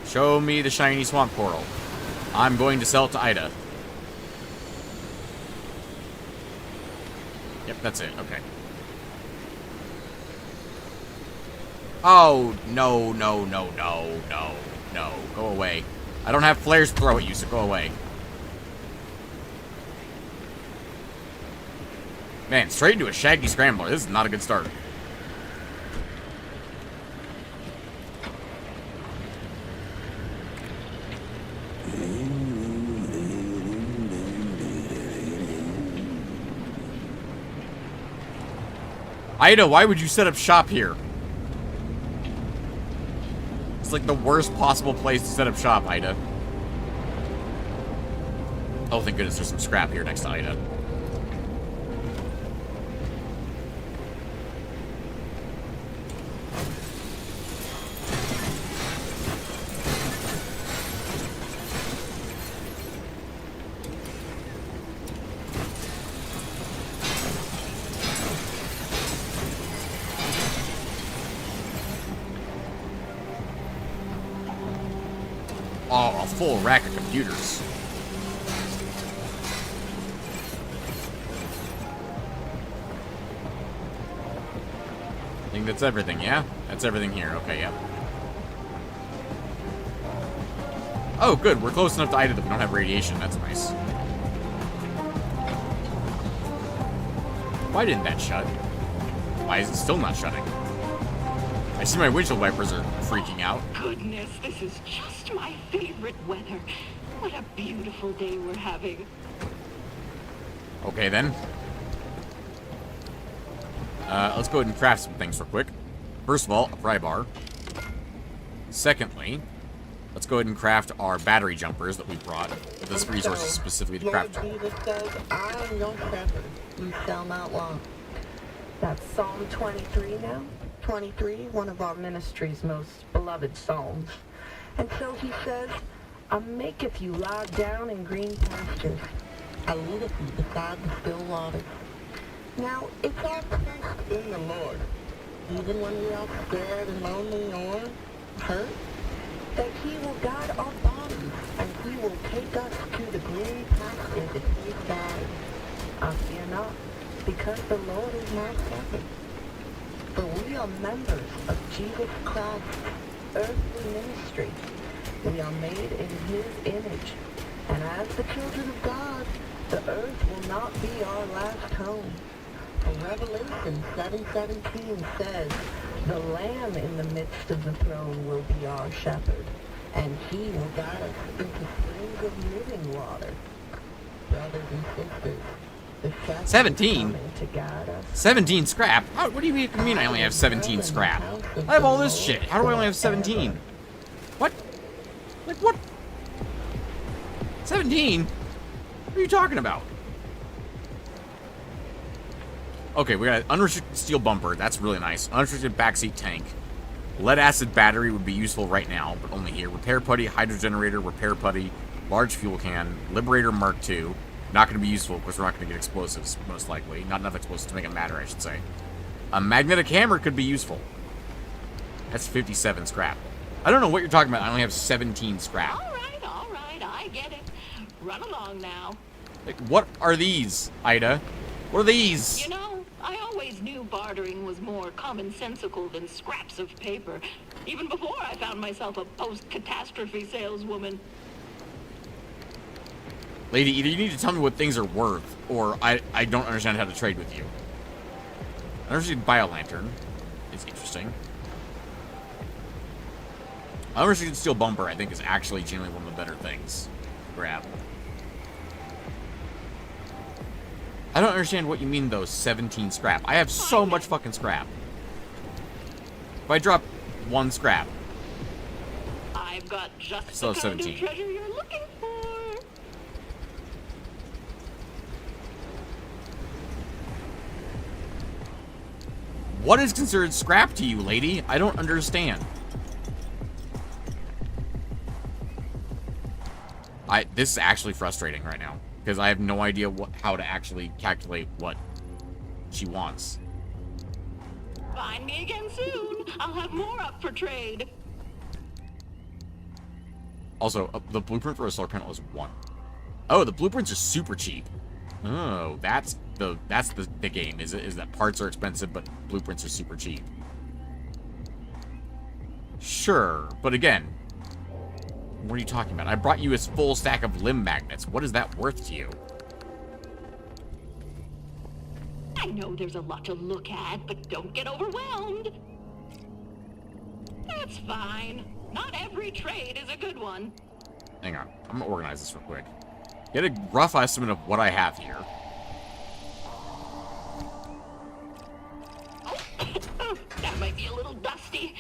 Speaker 1: Show me the shiny swamp coral. I'm going to sell it to Ida. Yep, that's it. Okay. Oh, no, no, no, no, no, no. Go away. I don't have flares to throw at you, so go away. Man, straight into a shaggy scrambler. This is not a good start. Ida, why would you set up shop here? It's like the worst possible place to set up shop, Ida. Oh, thank goodness there's some scrap here next to Ida. Oh, a full rack of computers. I think that's everything, yeah? That's everything here. Okay, yeah. Oh, good. We're close enough to Ida that we don't have radiation. That's nice. Why didn't that shut? Why is it still not shutting? I see my windshield wipers are freaking out.
Speaker 3: Goodness, this is just my favorite weather. What a beautiful day we're having.
Speaker 1: Okay, then. Let's go ahead and craft some things real quick. First of all, a pry bar. Secondly, let's go ahead and craft our battery jumpers that we brought with this resources specifically to craft.
Speaker 4: Lord Jesus says, I am your shepherd. You shall not want. That's Psalm 23 now. 23, one of our ministry's most beloved psalms. And so he says, I maketh you lie down in green pastures. I leadeth you beside the still waters. Now, it's our trust in the Lord, even when we are scared and lonely or hurt, that he will guide our bodies and he will take us to the green pastures that he guides. I fear not, because the Lord is my shepherd. For we are members of Jesus Christ's earthly ministry. We are made in his image. And as the children of God, the earth will not be our last home. For Revelation 7:17 says, the Lamb in the midst of the throne will be our shepherd, and he will guide us into springs of living water. Brothers and sisters, the shepherd
Speaker 1: 17?
Speaker 4: is coming to guide us.
Speaker 1: 17 scrap? What do you mean I only have 17 scrap? I have all this shit. How do I only have 17? What? Like, what? 17? What are you talking about? Okay, we got an unrestricted steel bumper. That's really nice. Unrestricted backseat tank. Lead acid battery would be useful right now, but only here. Repair putty, hydro generator, repair putty, large fuel can, Liberator Mark II. Not going to be useful because we're not going to get explosives, most likely. Not enough explosives to make it matter, I should say. A magnetic hammer could be useful. That's 57 scrap. I don't know what you're talking about. I only have 17 scrap.
Speaker 3: All right, I get it. Run along now.
Speaker 1: Like, what are these, Ida? What are these?
Speaker 3: You know, I always knew bartering was more commonsensical than scraps of paper, even before I found myself a post-catastrophe saleswoman.
Speaker 1: Lady, either you need to tell me what things are worth, or I don't understand how to trade with you. Unrestricted bio-lantern. It's interesting. Unrestricted steel bumper, I think, is actually genuinely one of the better things to grab. I don't understand what you mean, though, 17 scrap. I have so much fucking scrap. If I drop 1 scrap,
Speaker 3: I've got just
Speaker 1: still
Speaker 3: the
Speaker 1: have
Speaker 3: kind
Speaker 1: 17.
Speaker 3: of treasure you're looking for.
Speaker 1: What is considered scrap to you, lady? I don't understand. This is actually frustrating right now, because I have no idea how to actually calculate what she wants.
Speaker 3: Find me again soon. I'll have more up for trade.
Speaker 1: Also, the blueprint for a solar panel is 1. Oh, the blueprints are super cheap. Oh, that's the game, is it? Is that parts are expensive, but blueprints are super cheap. Sure, but again, what are you talking about? I brought you a full stack of limb magnets. What is that worth to you?
Speaker 3: I know there's a lot to look at, but don't get overwhelmed. That's fine. Not every trade is a good one.
Speaker 1: Hang on. I'm gonna organize this real quick. Get a rough estimate of what I have here.
Speaker 3: Oh, that might be a little dusty.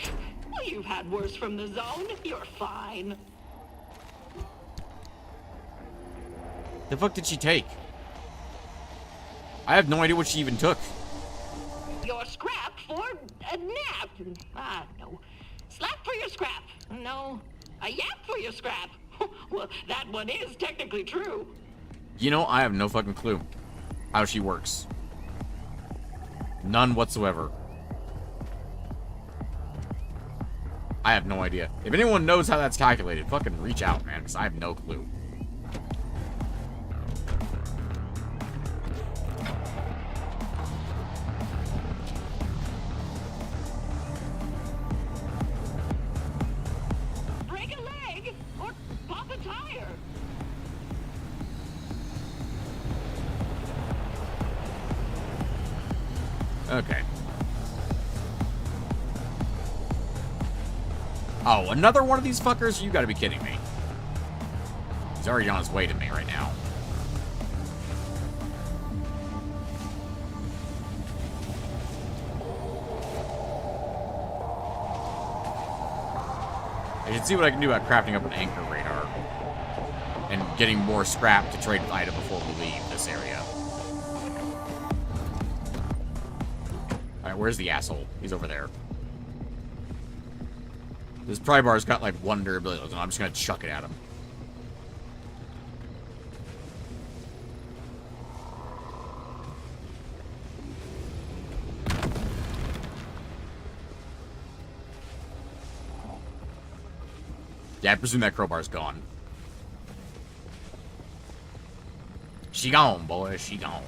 Speaker 3: Well, you've had worse from the zone. You're fine.
Speaker 1: The fuck did she take? I have no idea what she even took.
Speaker 3: Your scrap for a nap. No. Slap for your scrap. No. A yap for your scrap. Well, that one is technically true.
Speaker 1: You know, I have no fucking clue how she works. None whatsoever. I have no idea. If anyone knows how that's calculated, fucking reach out, man, because I have no clue.
Speaker 3: Break a leg or pop a
Speaker 1: Okay. Oh, another one of these fuckers? You gotta be kidding me. He's already on his way to me right now. I should see what I can do about crafting up an anchor radar. And getting more scrap to trade with Ida before we leave this area. Alright, where's the asshole? He's over there. This pry bar's got like one durability, and I'm just gonna chuck it at him. Yeah, I presume that crowbar's gone. She gone, boy. She gone.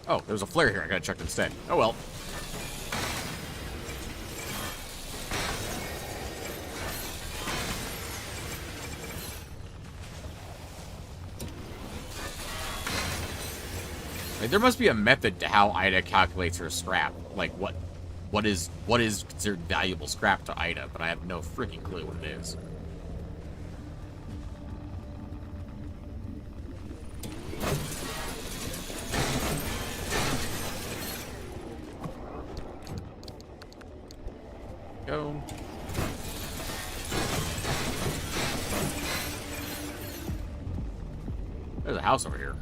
Speaker 1: Oh, there's a flare here. I gotta check instead. Oh, well. Like, there must be a method to how Ida calculates her scrap. Like, what is considered valuable scrap to Ida, but I have no freaking clue what it is. Go. There's a house over here.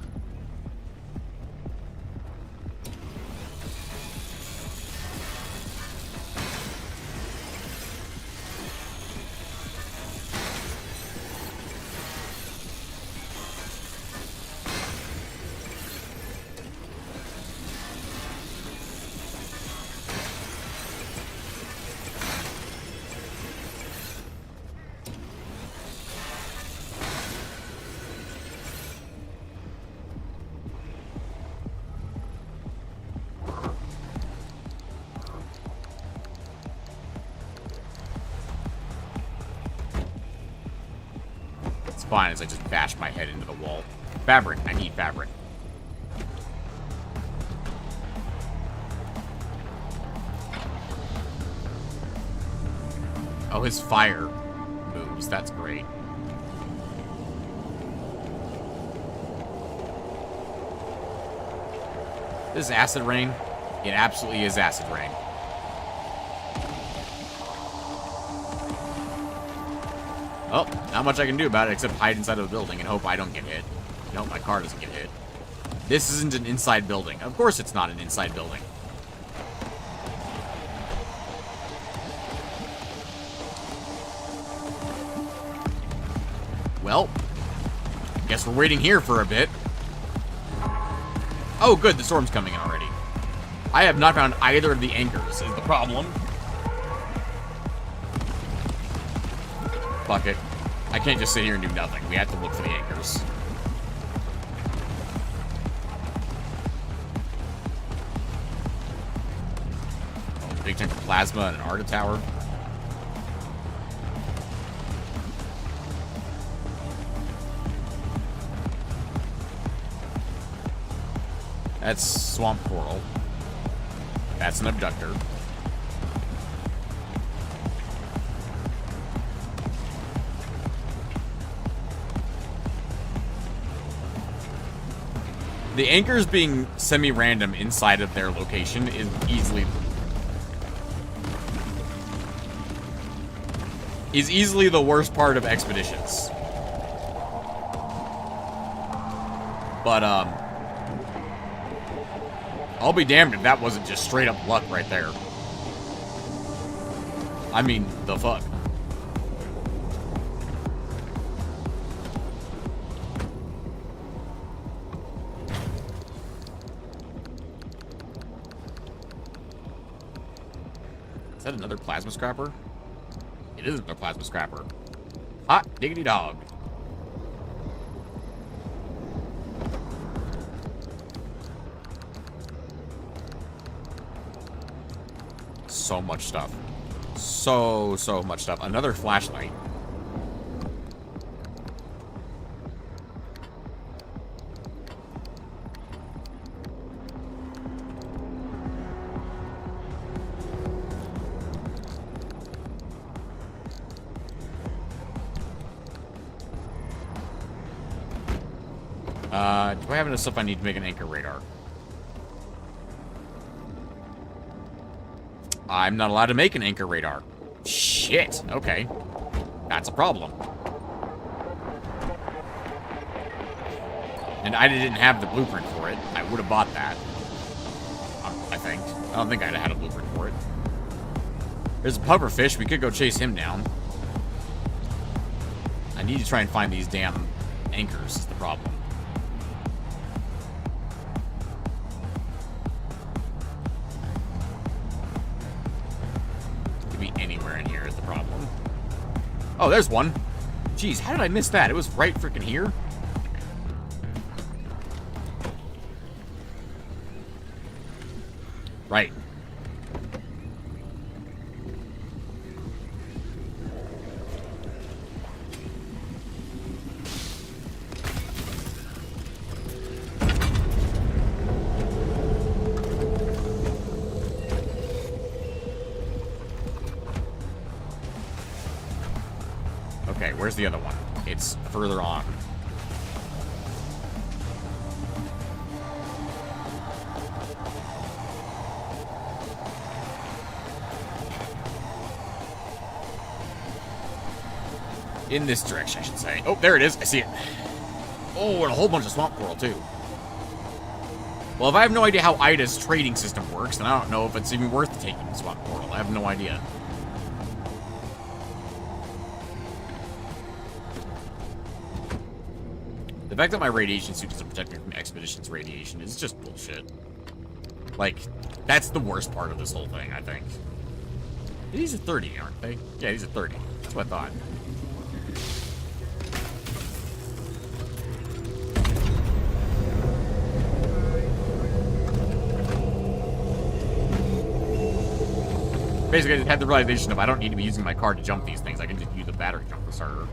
Speaker 1: Fine as I just bash my head into the wall. Fabric. I need fabric. Oh, his fire moves. That's great. This is acid rain. It absolutely is acid rain. Oh, not much I can do about it except hide inside of a building and hope I don't get hit. And hope my car doesn't get hit. This isn't an inside building. Of course it's not an inside building. Well, guess we're waiting here for a bit. Oh, good, the storm's coming in already. I have not found either of the anchors, is the problem. Fuck it. I can't just sit here and do nothing. We have to look for the anchors. Oh, big tank of plasma and an Arda tower. That's swamp coral. That's an abductor. The anchors being semi-random inside of their location is easily the worst part of expeditions. But, I'll be damned if that wasn't just straight up luck right there. I mean, the fuck. Is that another plasma scrapper? It is another plasma scrapper. Hot diggity dog. So much stuff. So much stuff. Another flashlight. Do I have enough stuff I need to make an anchor radar? I'm not allowed to make an anchor radar. Shit. Okay. That's a problem. And I didn't have the blueprint for it. I would have bought that. I think. I don't think I'd have had a blueprint for it. There's a pufferfish. We could go chase him down. I need to try and find these damn anchors is the problem. Could be anywhere in here is the problem. Oh, there's one. Jeez, how did I miss that? It was right freaking here. Right. Okay, where's the other one? It's further on. In this direction, I should say. Oh, there it is. I see it. Oh, and a whole bunch of swamp coral, too. Well, if I have no idea how Ida's trading system works, then I don't know if it's even worth taking the swamp coral. I have no idea. The fact that my radiation suit doesn't protect me from Expedition's radiation is just bullshit. Like, that's the worst part of this whole thing, I think. These are 30, aren't they? Yeah, these are 30. That's what I thought. Basically, I just had the realization of I don't need to be using my car to jump these things. I can just use the battery jump for starter.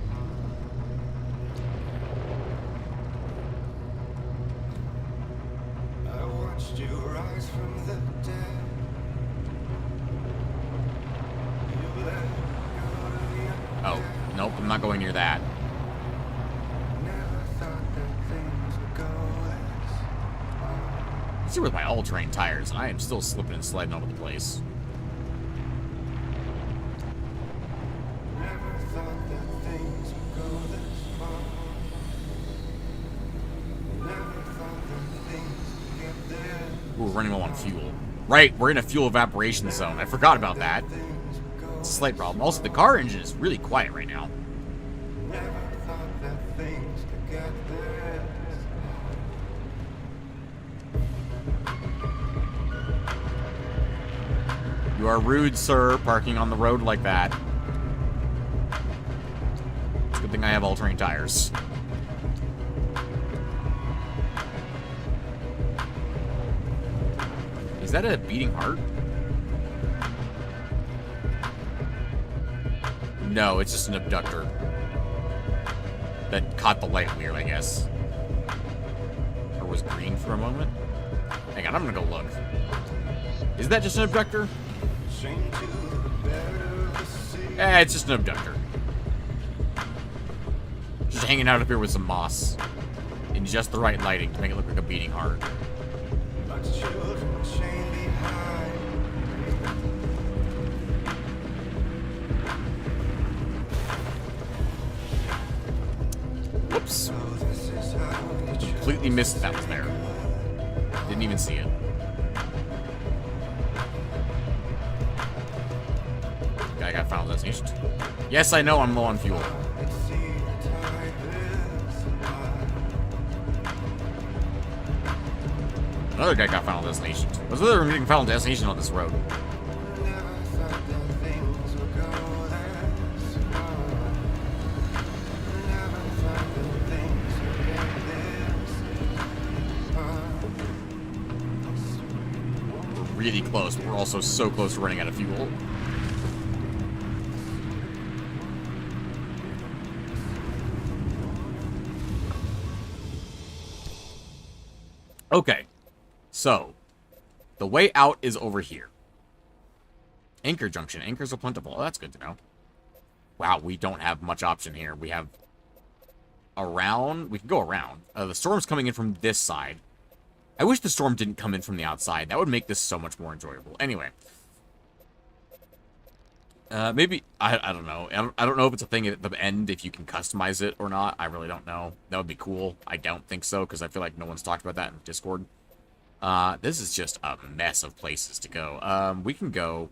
Speaker 5: I watched you rise from the dead. You let go of the
Speaker 1: Oh, nope, I'm not going near that.
Speaker 5: never thought that things would go this far.
Speaker 1: Let's see with my all-terrain tires, and I am still slipping and sliding all over the place.
Speaker 5: Never thought that things would go this far. Never thought that things would get there.
Speaker 1: Ooh, we're running low on fuel. Right, we're in a fuel evaporation zone. I forgot about that.
Speaker 5: Things would go.
Speaker 1: It's a slight problem. Also, the car engine is really quiet right now.
Speaker 5: Never thought that things could get there.
Speaker 1: You are rude, sir, parking on the road like that. It's a good thing I have all-terrain tires. Is that a beating heart? No, it's just an abductor. That caught the light weird, I guess. Or was green for a moment? Hang on, I'm gonna go look. Is that just an abductor?
Speaker 5: Sing to the bed of the sea.
Speaker 1: It's just an abductor. Just hanging out up here with some moss. In just the right lighting to make it look like a beating heart.
Speaker 5: Like children chained behind.
Speaker 1: Whoops.
Speaker 5: So this is how we
Speaker 1: Completely missed that was there. Didn't even see it. Guy got final destination. Yes, I know I'm low on fuel.
Speaker 5: see the tide this high.
Speaker 1: Another guy got final destination. Was there a getting final destination on this road?
Speaker 5: Never thought that things would go this far. Never thought that things would get this far.
Speaker 1: We're really close, but we're also so close to running out of fuel. Okay, so the way out is over here. Anchor junction. Anchors are plentiful. Oh, that's good to know. Wow, we don't have much option here. We have around. We can go around. The storm's coming in from this side. I wish the storm didn't come in from the outside. That would make this so much more enjoyable. Anyway. Maybe, I don't know. I don't know if it's a thing at the end, if you can customize it or not. I really don't know. That would be cool. I don't think so, because I feel like no one's talked about that in Discord. This is just a mess of places to go. We can go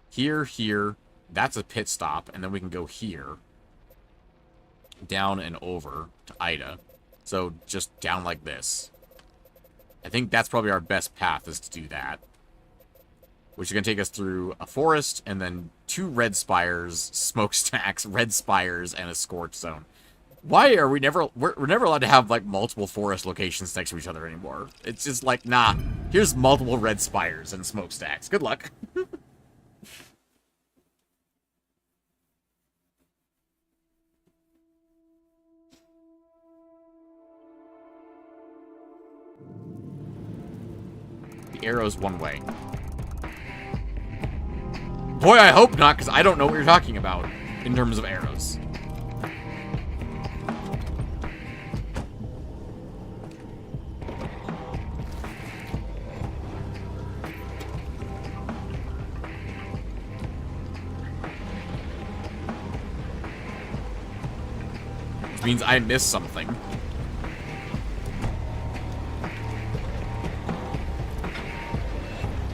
Speaker 1: here, here. That's a pit stop, and then we can go here. Down and over to Ida. So, just down like this. I think that's probably our best path, is to do that. Which is going to take us through a forest, and then 2 red spires, smokestacks, red spires, and a scorch zone. Why are we never... We're never allowed to have, like, multiple forest locations next to each other anymore. It's just like, nah, here's multiple red spires and smokestacks. Good luck. The arrow's one way. Boy, I hope not, because I don't know what you're talking about in terms of arrows. Which means I missed something.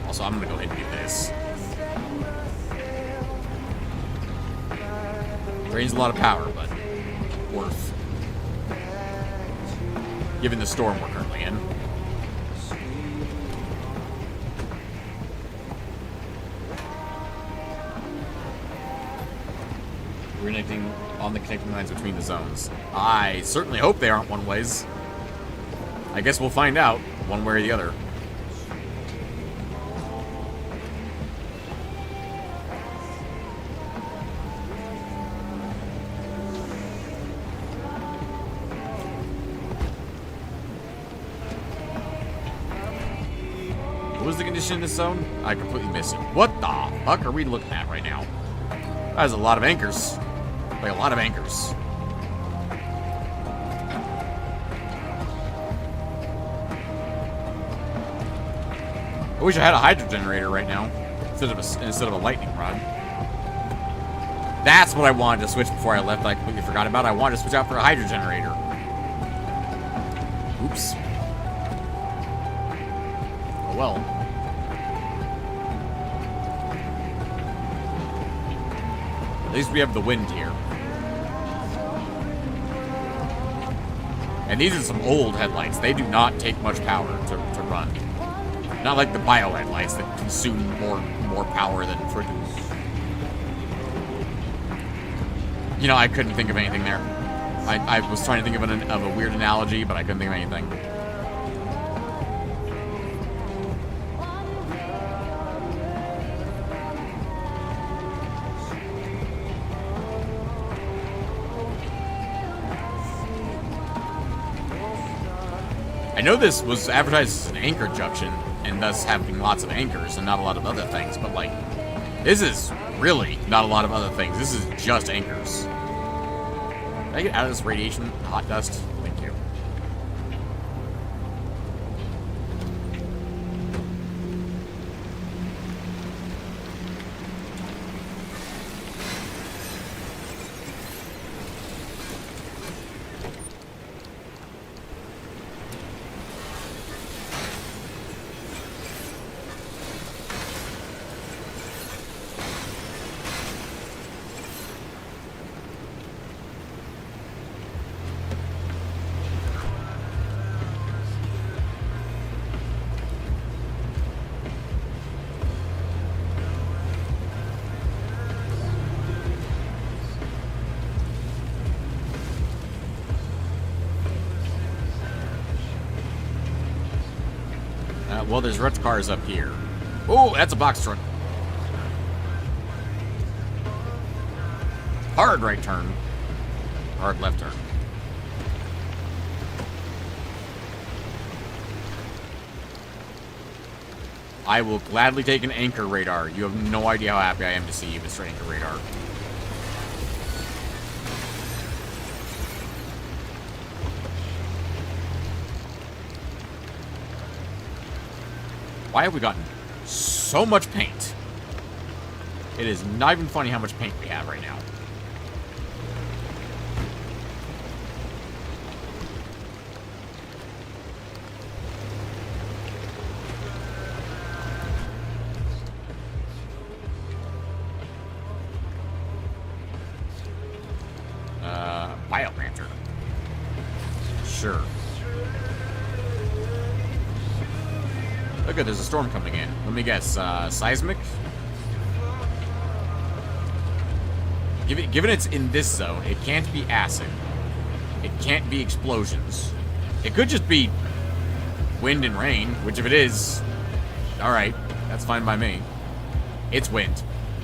Speaker 1: Also, I'm gonna go ahead and do this. Drains a lot of power, but worth. Given the storm we're currently in. We're connecting on the connecting lines between the zones. I certainly hope they aren't one-ways. I guess we'll find out, one way or the other. What was the condition in this zone? I completely missed it. What the fuck are we looking at right now? That is a lot of anchors. Like, a lot of anchors. I wish I had a hydro generator right now instead of a lightning rod. That's what I wanted to switch before I left. I completely forgot about it. I wanted to switch out for a hydro generator. Oops. Oh well. At least we have the wind here. And these are some old headlights. They do not take much power to run. Not like the bio headlights that consume more power than freaking... You know, I couldn't think of anything there. I was trying to think of a weird analogy, but I couldn't think of anything. I know this was advertised as an anchor junction, and thus having lots of anchors and not a lot of other things, but like, this is really not a lot of other things. This is just anchors. Can I get out of this radiation hot dust? Thank you. Well, there's red cars up here. Oh, that's a box truck. Hard right turn. Hard left turn. I will gladly take an anchor radar. You have no idea how happy I am to see you, Mr. Anchor Radar. Why have we gotten so much paint? It is not even funny how much paint we have right now. Biorancer. Sure. Look at, there's a storm coming in. Let me guess, seismic? Given it's in this zone, it can't be acid. It can't be explosions. It could just be wind and rain, which if it is, alright, that's fine by me. It's wind.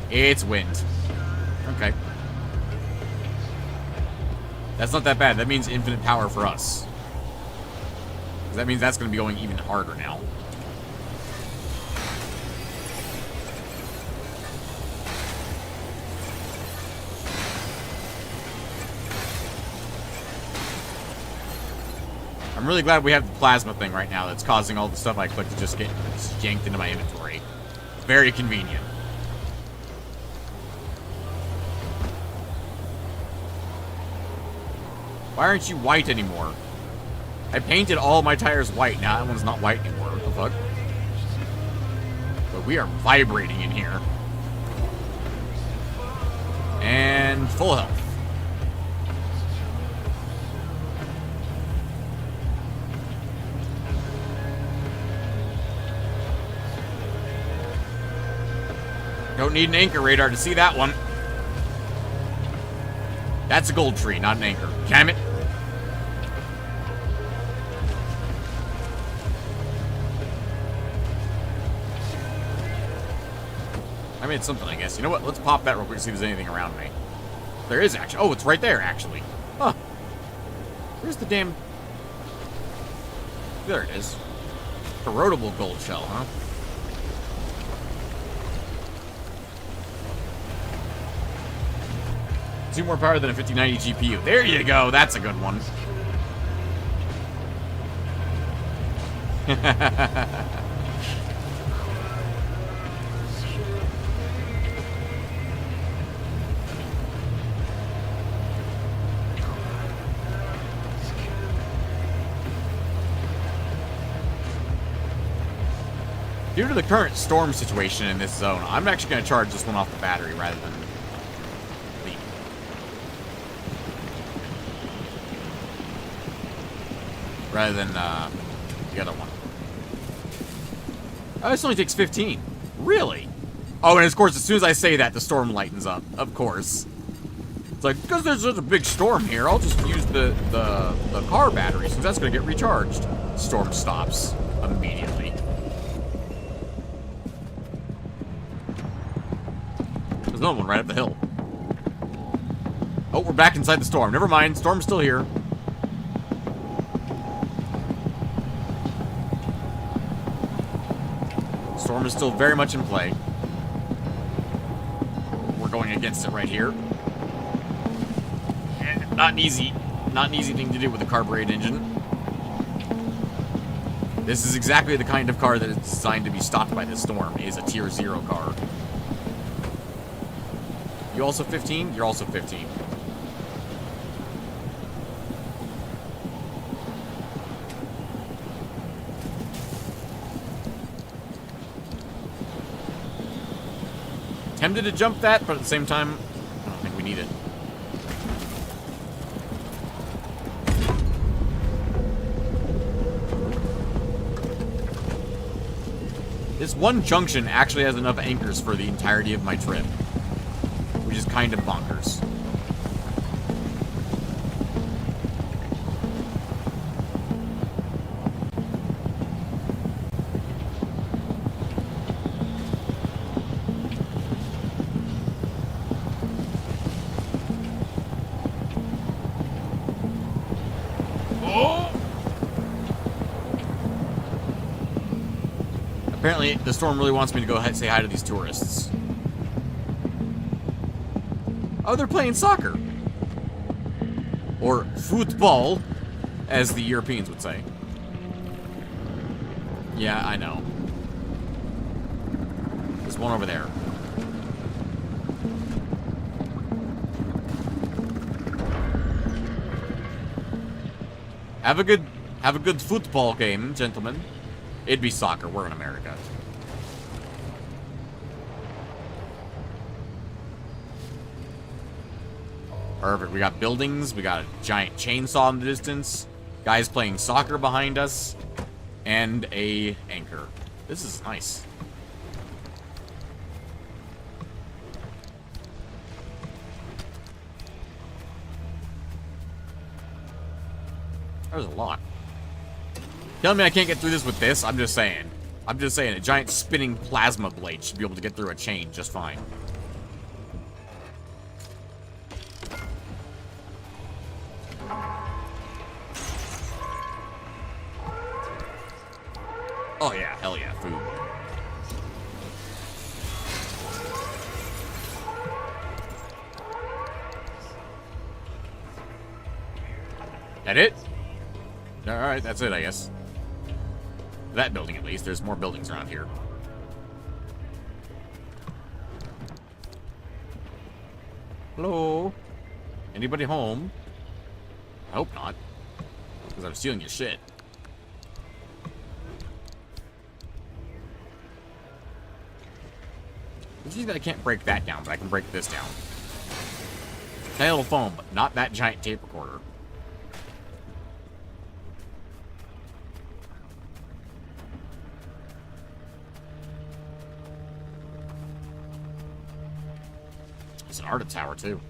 Speaker 1: It's wind. Okay. That's not that bad. That means infinite power for us. 'Cause that means that's going to be going even harder now. I'm really glad we have the plasma thing right now that's causing all the stuff I click to just get yanked into my inventory. Very convenient. Why aren't you white anymore? I painted all my tires white. Now that one's not white anymore. What the fuck? But we are vibrating in here. And full health. Don't need an anchor radar to see that one. That's a gold tree, not an anchor. Damn it. I made something, I guess. You know what? Let's pop that real quick, see if there's anything around me. There is actually. Oh, it's right there, actually. Huh. Where's the damn... There it is. Corrodable gold shell, huh? Two more power than a 5090 GPU. There you go. That's a good one. Due to the current storm situation in this zone, I'm actually going to charge this one off the battery rather than leave. Rather than the other one. Oh, this only takes 15. Really? Oh, and of course, as soon as I say that, the storm lightens up. Of course. It's like, because there's such a big storm here, I'll just use the car battery, since that's going to get recharged. Storm stops immediately. There's another one right up the hill. Oh, we're back inside the storm. Never mind, storm's still here. Storm is still very much in play. We're going against it right here. Not an easy thing to do with a carbureted engine. This is exactly the kind of car that is designed to be stopped by this storm. It is a tier 0 car. You also 15? You're also 15. Tempted to jump that, but at the same time, I don't think we need it. This one junction actually has enough anchors for the entirety of my trip, which is kind of bonkers. Apparently, the storm really wants me to go ahead and say hi to these tourists. Oh, they're playing soccer. Or football, as the Europeans would say. Yeah, I know. There's one over there. Have a good football game, gentlemen. It'd be soccer. We're in America. Perfect. We got buildings. We got a giant chainsaw in the distance. Guys playing soccer behind us. And a anchor. This is nice. There's a lot. Tell me I can't get through this with this? I'm just saying. I'm just saying, a giant spinning plasma blade should be able to get through a chain just fine. Oh yeah, hell yeah, food. That it? Alright, that's it, I guess. That building, at least. There's more buildings around here. Hello? Anybody home? I hope not. Because I'm stealing your shit. You see that I can't break that down, but I can break this down. Tiny little phone, but not that giant tape recorder. It's an Arda tower, too.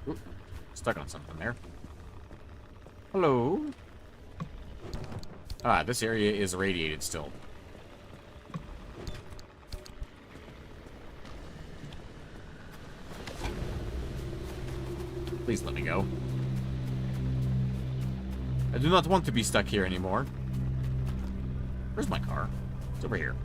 Speaker 1: Oop, stuck on something there. Hello? Ah, this area is irradiated still. Please let me go. I do not want to be stuck here anymore. Where's my car? It's over here.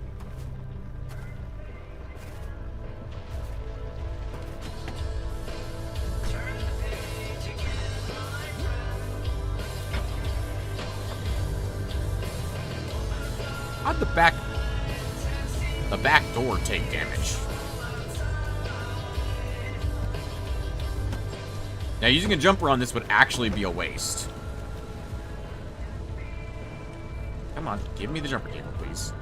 Speaker 1: How'd the back door take damage? Now, using a jumper on this would actually be a waste. Come on, give me the jumper cable, please.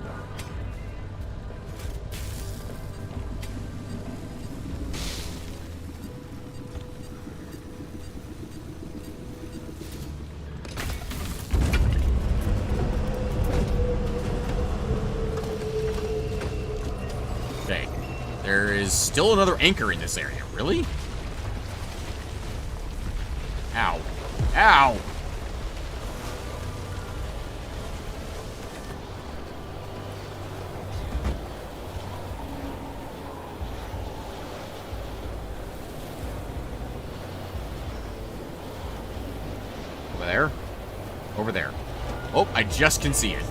Speaker 1: Okay. There is still another anchor in this area. Really? Ow. Ow! Over there? Over there. Oh, I just can see it.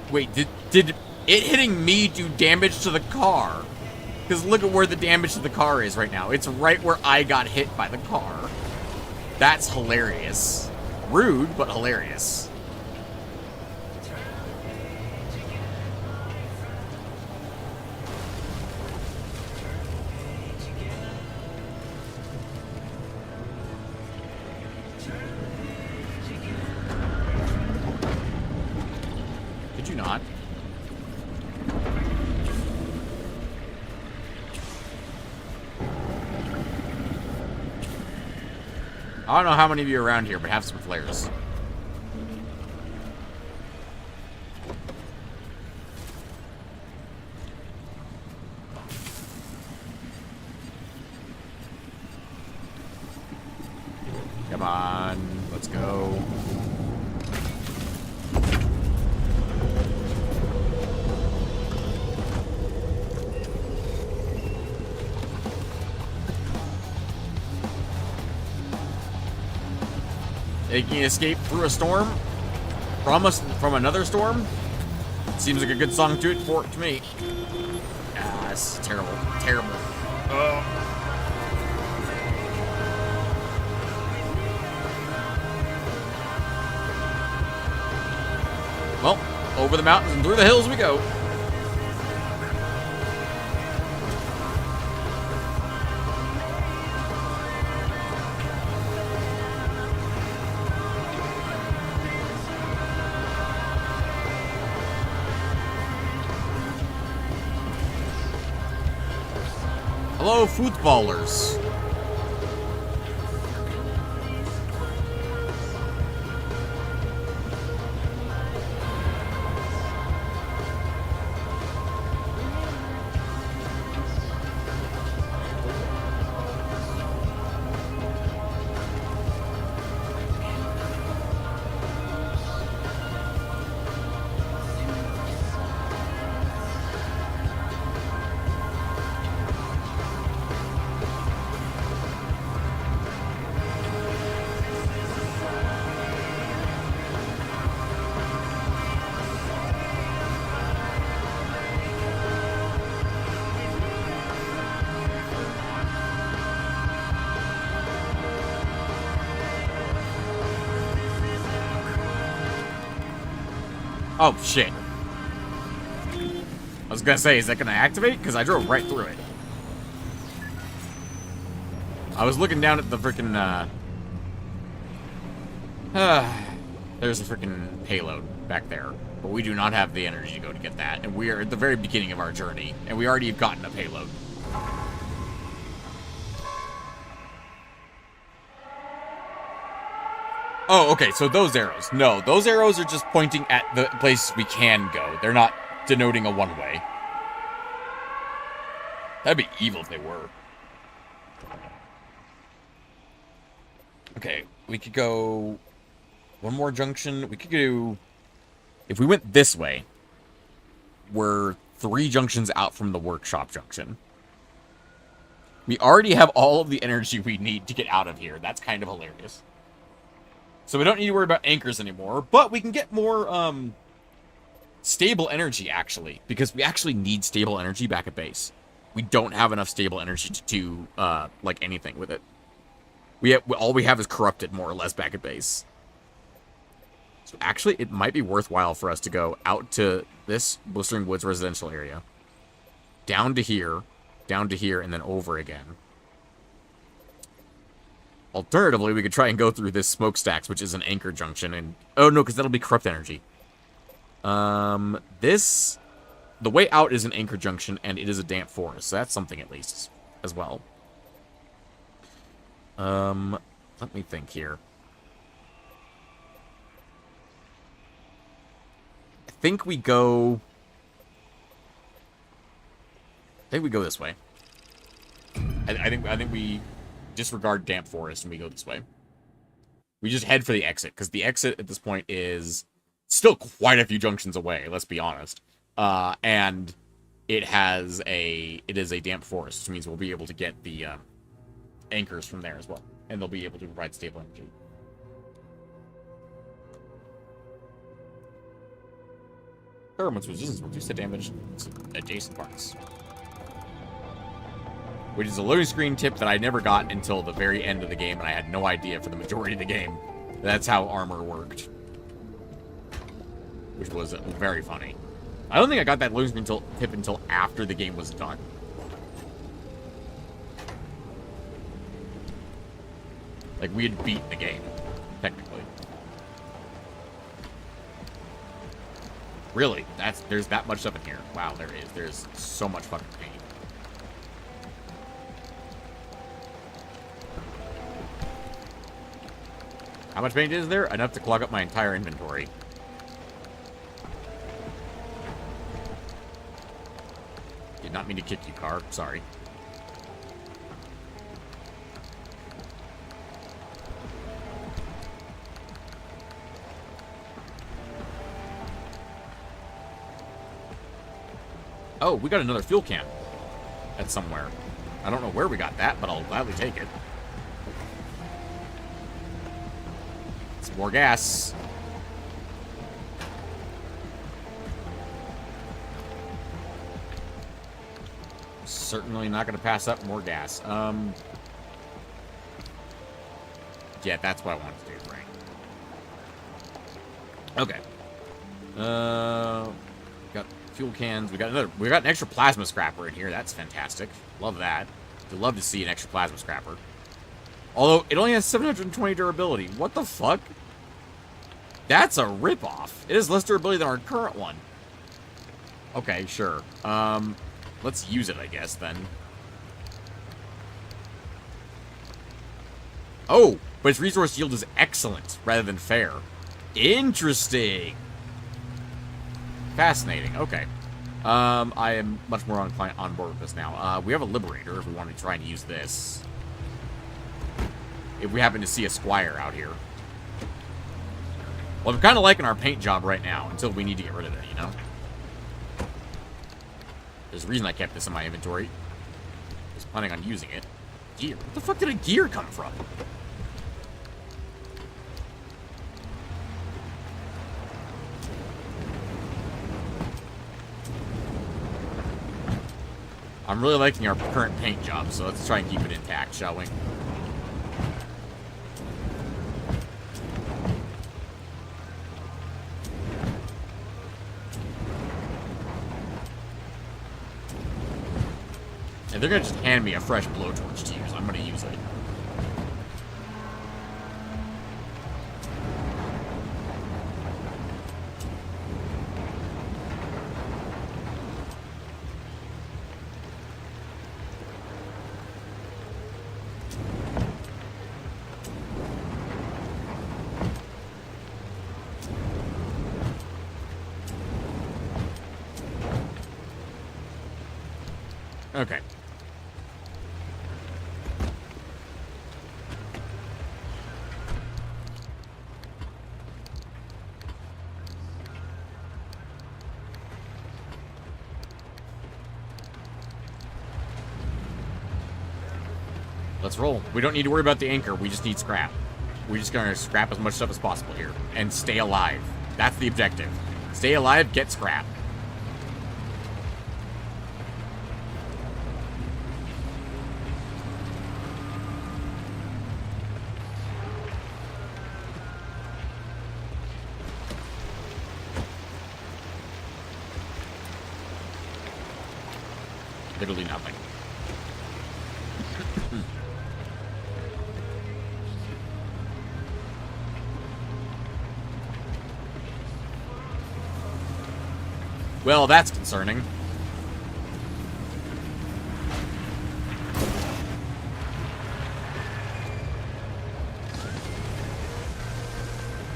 Speaker 1: Wait, did it hitting me do damage to the car? Because look at where the damage to the car is right now. It's right where I got hit by the car. That's hilarious. Rude, but hilarious. Did you not? I don't know how many of you are around here, but have some flares. Come on, let's go. Taking escape through a storm? From another storm? Seems like a good song to me. Ah, this is terrible. Terrible. Well, over the mountains and through the hills we go. Hello, footballers. Oh, shit. I was gonna say, is that gonna activate? Because I drove right through it. I was looking down at the freaking, there's a freaking payload back there. But we do not have the energy to go to get that. And we are at the very beginning of our journey. And we already have gotten a payload. Oh, okay, so those arrows. No, those arrows are just pointing at the place we can go. They're not denoting a one-way. That'd be evil if they were. Okay, we could go one more junction. We could go... If we went this way, we're 3 junctions out from the workshop junction. We already have all of the energy we need to get out of here. That's kind of hilarious. So we don't need to worry about anchors anymore, but we can get more, stable energy, actually, because we actually need stable energy back at base. We don't have enough stable energy to do, like, anything with it. All we have is corrupted, more or less, back at base. So actually, it might be worthwhile for us to go out to this Blistering Woods residential area, down to here, and then over again. Alternatively, we could try and go through this smokestacks, which is an anchor junction, and... Oh, no, because that'll be corrupt energy. The way out is an anchor junction, and it is a damp forest, so that's something at least, as well. Let me think here. I think we go this way. I think we disregard damp forest and we go this way. We just head for the exit, because the exit at this point is still quite a few junctions away, let's be honest. And it is a damp forest, which means we'll be able to get the anchors from there as well. And they'll be able to provide stable energy. Pheromone's resistance will reduce the damage to adjacent parts. Which is a loading screen tip that I never got until the very end of the game, and I had no idea for the majority of the game. That's how armor worked. Which was very funny. I don't think I got that loading screen tip until after the game was done. Like, we had beat the game, technically. Really? There's that much stuff in here. Wow, there is. There's so much fucking pain. How much paint is there? Enough to clog up my entire inventory. Did not mean to kick you, car. Sorry. Oh, we got another fuel can. That's somewhere. I don't know where we got that, but I'll gladly take it. Some more gas. Certainly not going to pass up more gas. Yeah, that's what I wanted to do, right? Okay. Got fuel cans. We got an extra plasma scrapper in here. That's fantastic. Love that. I'd love to see an extra plasma scrapper. Although it only has 720 durability. What the fuck? That's a ripoff. It has less durability than our current one. Okay, sure. Let's use it, I guess, then. Oh, but its resource yield is excellent rather than fair. Interesting. Fascinating. Okay. I am much more on board with this now. We have a Liberator if we want to try and use this. If we happen to see a Squire out here. Well, I'm kind of liking our paint job right now until we need to get rid of it, you know? There's a reason I kept this in my inventory. I was planning on using it. Gear. Where the fuck did a gear come from? I'm really liking our current paint job, so let's try and keep it intact, shall we? If they're gonna just hand me a fresh blowtorch to use, I'm gonna use it. Okay. Let's roll. We don't need to worry about the anchor. We just need scrap. We're just going to scrap as much stuff as possible here. And stay alive. That's the objective. Stay alive, get scrap. Literally nothing. Well, that's concerning.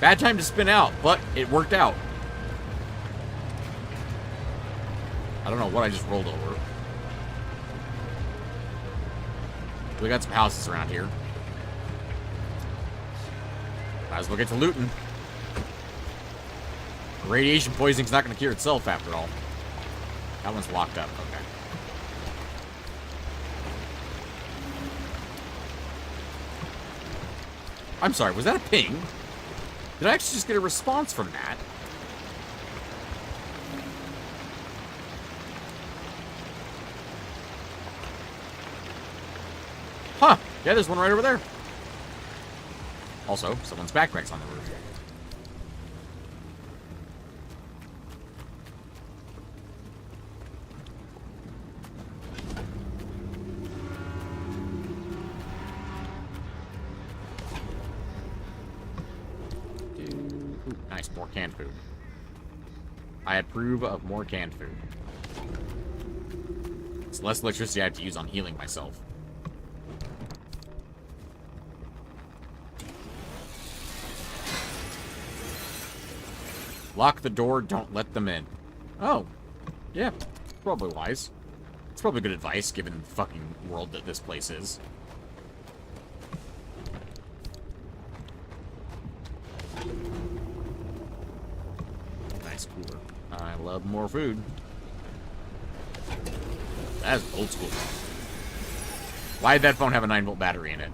Speaker 1: Bad time to spin out, but it worked out. I don't know what I just rolled over. We got some houses around here. Might as well get to looting. Radiation poisoning's not going to cure itself after all. That one's locked up. Okay. I'm sorry, was that a ping? Did I actually just get a response from that? Huh. Yeah, there's one right over there. Also, someone's backpack's on the roof. Ooh, nice, more canned food. I approve of more canned food. It's less electricity I have to use on healing myself. Lock the door, don't let them in. Oh. Yeah, probably wise. It's probably good advice, given the fucking world that this place is. Nice cooler. I love more food. That's old school. Why did that phone have a 9-volt battery in it?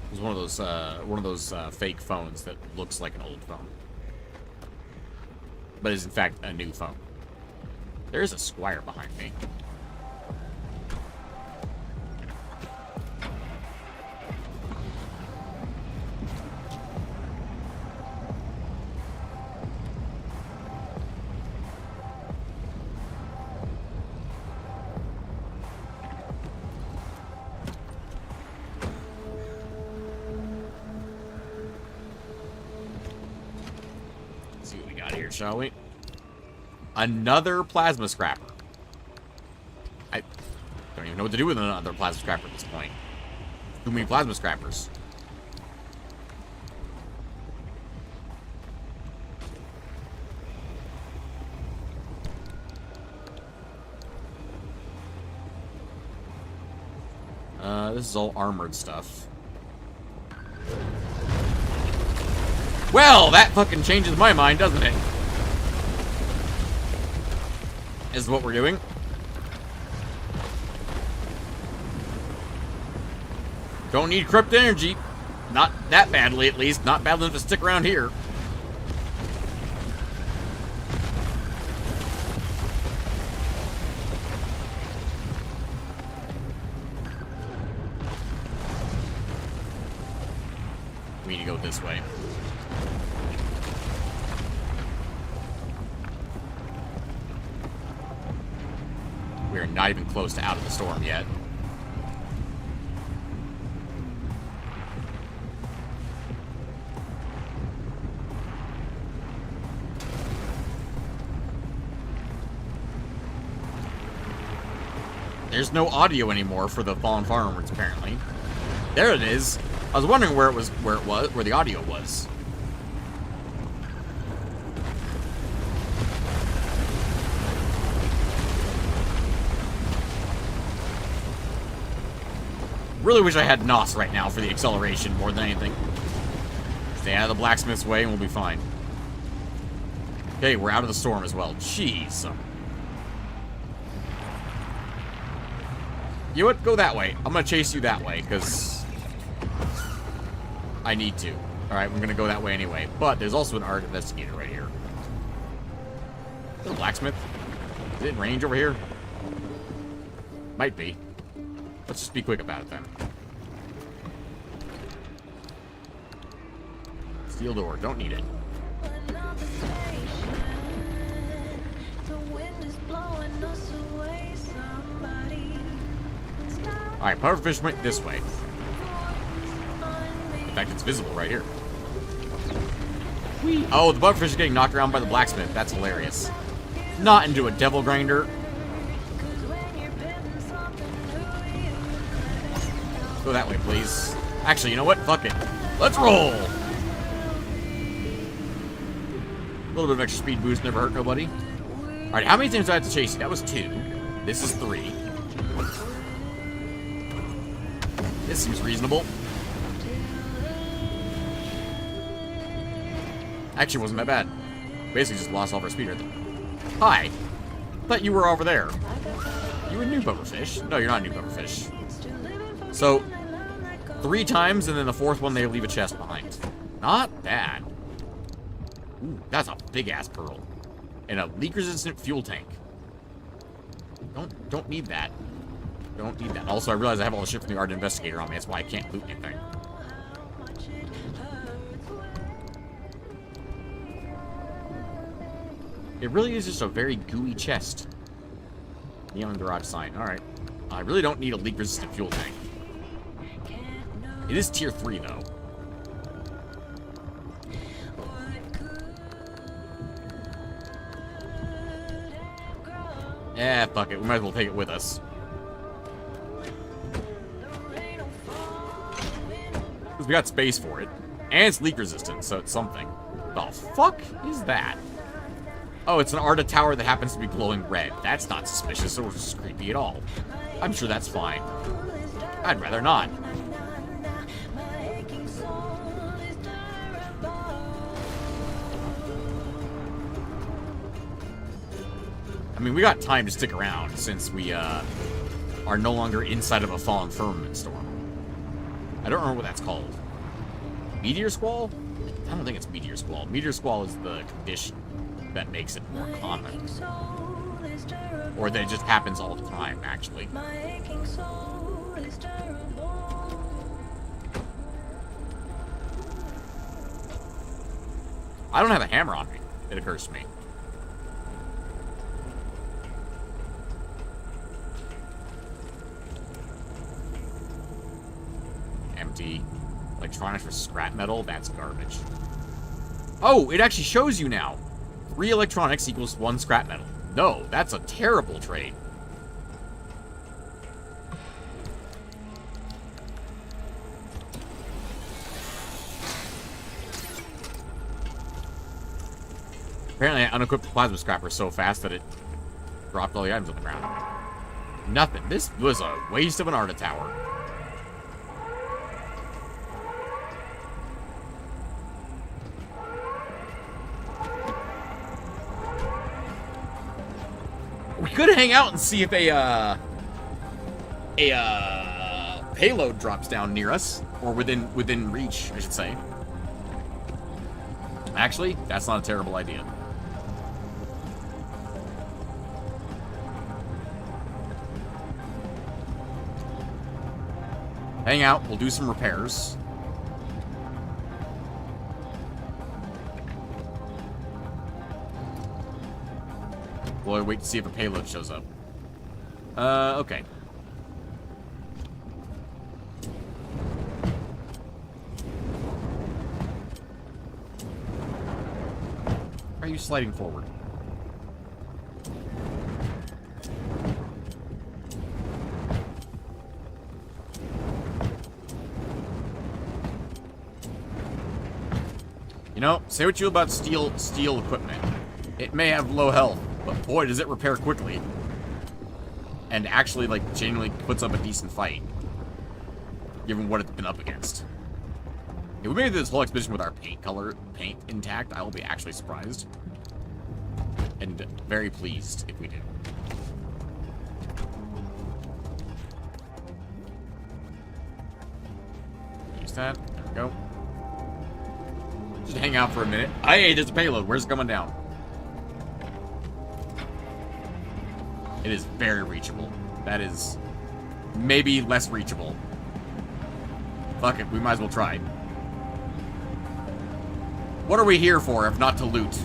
Speaker 1: It was one of those fake phones that looks like an old phone, but is in fact a new phone. There is a Squire behind me. Shall we? Another plasma scrapper. I don't even know what to do with another plasma scrapper at this point. Too many plasma scrappers. This is all armored stuff. Well, that fucking changes my mind, doesn't it? Is what we're doing. Don't need crypt energy. Not that badly, at least. Not bad enough to stick around here. We need to go this way. We are not even close to out of the storm yet. There's no audio anymore for the fallen farmers, apparently. There it is. I was wondering where the audio was. Really wish I had NOS right now for the acceleration more than anything. Stay out of the blacksmith's way and we'll be fine. Okay, we're out of the storm as well. Jeez. You know what? Go that way. I'm gonna chase you that way, because I need to. Alright, we're gonna go that way anyway. But there's also an art investigator right here. The blacksmith? Is it in range over here? Might be. Let's just be quick about it then. Steel door, don't need it. Alright, pufferfish went this way. In fact, it's visible right here. Oh, the pufferfish is getting knocked around by the blacksmith. That's hilarious. Not into a devil grinder. Go that way, please. Actually, you know what? Fuck it. Let's roll! A little bit of extra speed boost never hurt nobody. Alright, how many times do I have to chase you? That was 2. This is 3. This seems reasonable. Actually, wasn't that bad. Basically just lost all of our speed right there. Hi. Thought you were over there. You a new pufferfish? No, you're not a new pufferfish. So, 3 times, and then the 4th one they leave a chest behind. Not bad. Ooh, that's a big-ass pearl. And a leak-resistant fuel tank. Don't need that. Don't need that. Also, I realize I have all the shit from the Art Investigator on me. That's why I can't loot anything. It really is just a very gooey chest. Neon garage sign. Alright. I really don't need a leak-resistant fuel tank. It is tier 3, though. Yeah, fuck it. We might as well take it with us. Because we got space for it. And it's leak resistant, so it's something. The fuck is that? Oh, it's an Arda tower that happens to be glowing red. That's not suspicious or creepy at all. I'm sure that's fine. I'd rather not. I mean, we got time to stick around since we are no longer inside of a fallen firmament storm. I don't remember what that's called. Meteor squall? I don't think it's meteor squall. Meteor squall is the condition that makes it more common. Or that it just happens all the time, actually. I don't have a hammer on me, it occurs to me. Empty. Electronics for scrap metal? That's garbage. Oh, it actually shows you now. 3 electronics equals 1 scrap metal. No, that's a terrible trade. Apparently I unequipped the plasma scrapper so fast that it dropped all the items on the ground. Nothing. This was a waste of an Arta tower. We could hang out and see if a payload drops down near us, or within reach, I should say. Actually, that's not a terrible idea. Hang out, we'll do some repairs. We'll wait to see if a payload shows up. Okay. Are you sliding forward? You know, say what you will about steel equipment. It may have low health, but boy, does it repair quickly. And actually, like, genuinely puts up a decent fight. Given what it's been up against. If we made this whole expedition with our paint intact, I will be actually surprised. And very pleased if we did. Use that. There we go. Just hang out for a minute. Hey, there's a payload. Where's it coming down? It is very reachable. That is maybe less reachable. Fuck it, we might as well try. What are we here for if not to loot?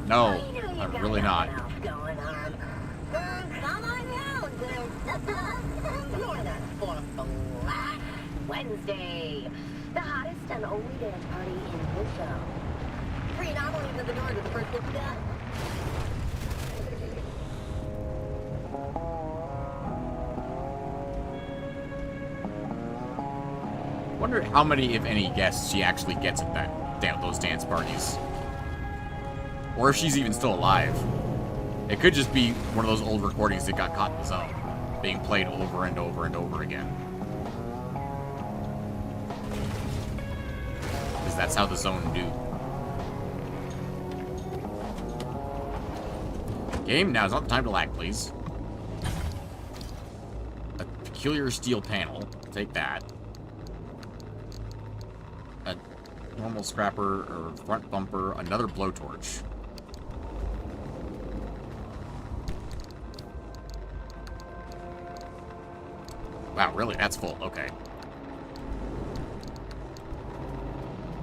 Speaker 1: No, I'm really not.
Speaker 4: Wednesday, the hottest and only dance party in the show. Free anomalies at the door to the first look you got.
Speaker 1: Wonder how many, if any, guests she actually gets at those dance parties. Or if she's even still alive. It could just be one of those old recordings that got caught in the zone, being played over and over and over again. Because that's how the zone do. Game, now is not the time to lag, please. A peculiar steel panel. Take that. A normal scrapper or front bumper. Another blowtorch. Wow, really? That's full. Okay.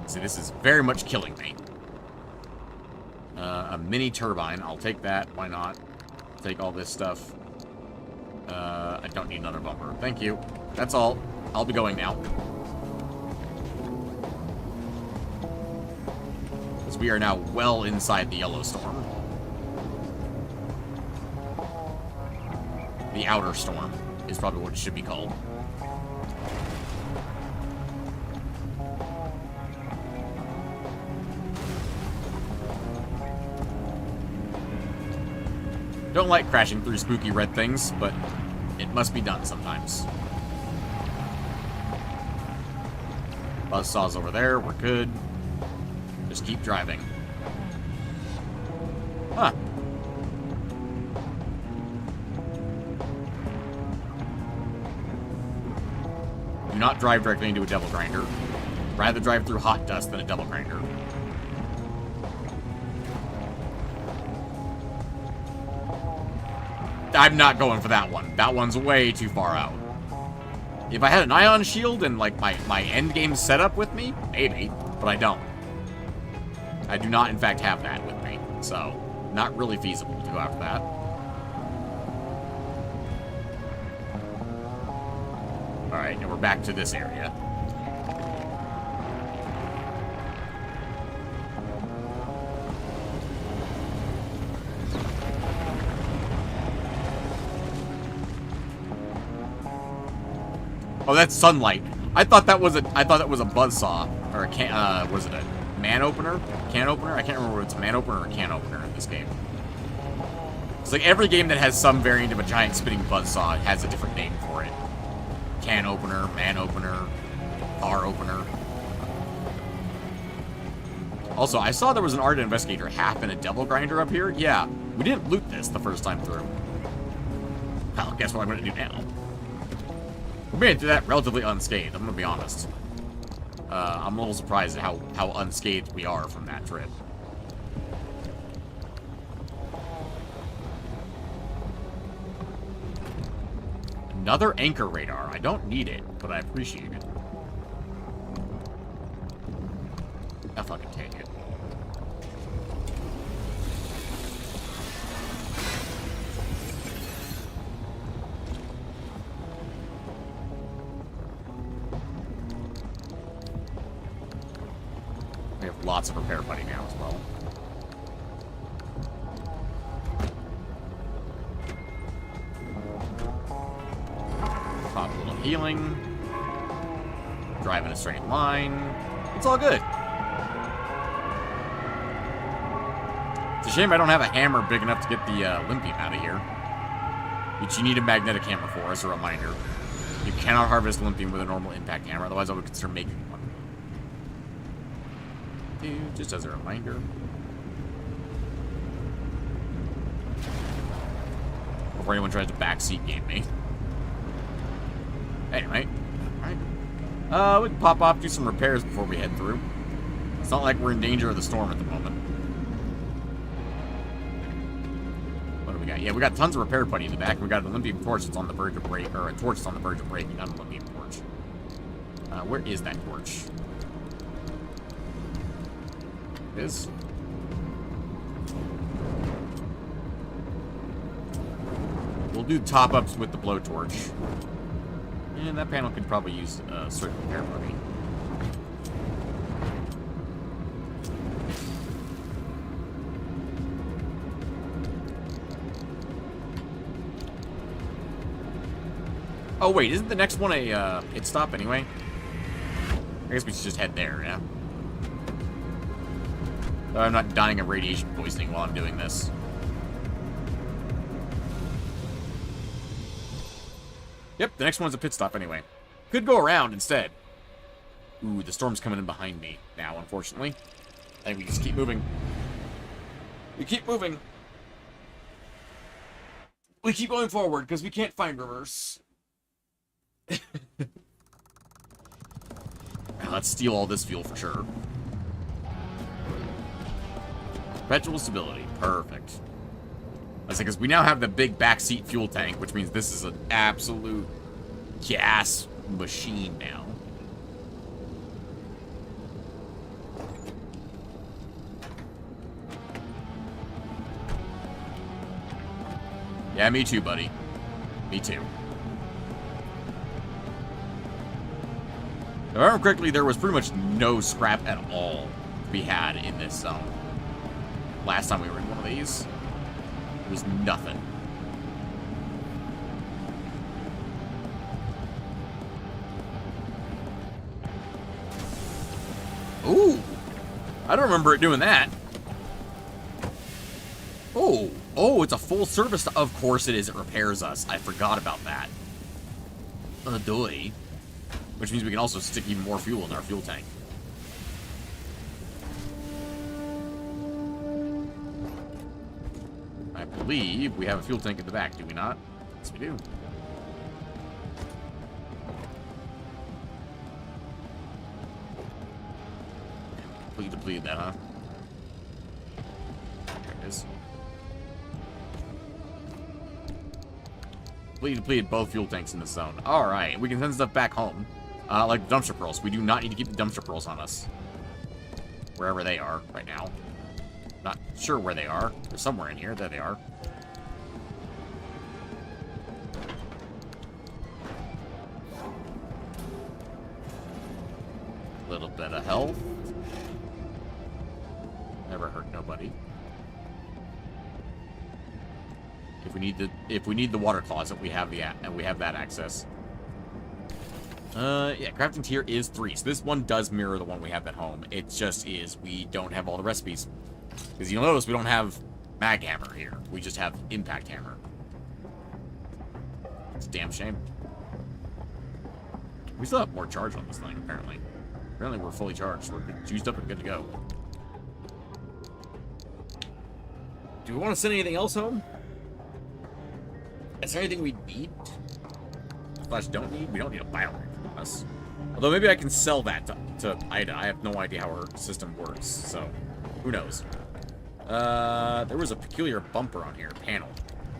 Speaker 1: See, this is very much killing me. A mini turbine. I'll take that. Why not? Take all this stuff. I don't need another bumper. Thank you. That's all. I'll be going now. Because we are now well inside the yellow storm. The outer storm is probably what it should be called. Don't like crashing through spooky red things, but it must be done sometimes. Buzzsaw's over there. We're good. Just keep driving. Huh. Do not drive directly into a devil grinder. Rather drive through hot dust than a devil grinder. I'm not going for that one. That one's way too far out. If I had an ion shield and, like, my end game setup with me, maybe. But I don't. I do not, in fact, have that with me. So, not really feasible to go after that. Alright, and we're back to this area. Oh, that's sunlight. I thought that was a buzzsaw or a was it a man opener? Can opener? I can't remember if it's a man opener or a can opener in this game. It's like every game that has some variant of a giant spinning buzzsaw has a different name for it. Can opener, man opener, car opener. Also, I saw there was an Ardent Investigator half and a devil grinder up here. Yeah, we didn't loot this the first time through. Well, guess what I'm going to do now? We made it through that relatively unscathed, I'm going to be honest. I'm a little surprised at how unscathed we are from that trip. Another anchor radar. I don't need it, but I appreciate it. I'll fucking take it. We have lots of repair buddy now as well. Pop a little healing. Drive in a straight line. It's all good. It's a shame I don't have a hammer big enough to get the Limpium out of here. Which you need a magnetic hammer for, as a reminder. You cannot harvest Limpium with a normal impact hammer, otherwise I would consider making one. Just as a reminder. Before anyone tries to backseat game me. Anyway. Alright. We can pop off, do some repairs before we head through. It's not like we're in danger of the storm at the moment. What do we got? Yeah, we got tons of repair putty in the back. We got an Olympian torch that's on the verge of break, or a torch that's on the verge of breaking, not an Olympian torch. Where is that torch? Is. We'll do top-ups with the blowtorch. And that panel could probably use a certain repair buddy. Oh wait, isn't the next one a pit stop anyway? I guess we should just head there, yeah? So I'm not dying of radiation poisoning while I'm doing this. Yep, the next one's a pit stop anyway. Could go around instead. Ooh, the storm's coming in behind me now, unfortunately. I think we just keep moving. We keep moving. We keep going forward, because we can't find reverse. Now, let's steal all this fuel for sure. Perpetual stability. Perfect. I was like, because we now have the big backseat fuel tank, which means this is an absolute gas machine now. Yeah, me too, buddy. Me too. If I remember correctly, there was pretty much no scrap at all to be had in this zone. Last time we were in one of these, there was nothing. Ooh! I don't remember it doing that. Oh! Oh, it's a full service. Of course it is. It repairs us. I forgot about that. Adoy. Which means we can also stick even more fuel in our fuel tank. I believe we have a fuel tank in the back, do we not? Yes, we do. We depleted that, huh? There it is. We depleted both fuel tanks in this zone. Alright, we can send stuff back home. Like dumpster pearls. We do not need to keep the dumpster pearls on us. Wherever they are right now. Not sure where they are. They're somewhere in here. There they are. Little bit of health. Never hurt nobody. If we need the water closet, we have that access. Yeah, crafting tier is 3, so this one does mirror the one we have at home. It just is we don't have all the recipes. Because you'll notice we don't have mag hammer here. We just have impact hammer. It's a damn shame. We still have more charge on this thing, apparently. Apparently we're fully charged. We're juiced up and good to go. Do we want to send anything else home? Is there anything we need? Slash don't need? We don't need a bioreactor from us. Although maybe I can sell that to Ida. I have no idea how her system works, so who knows. There was a peculiar bumper on here. Panel.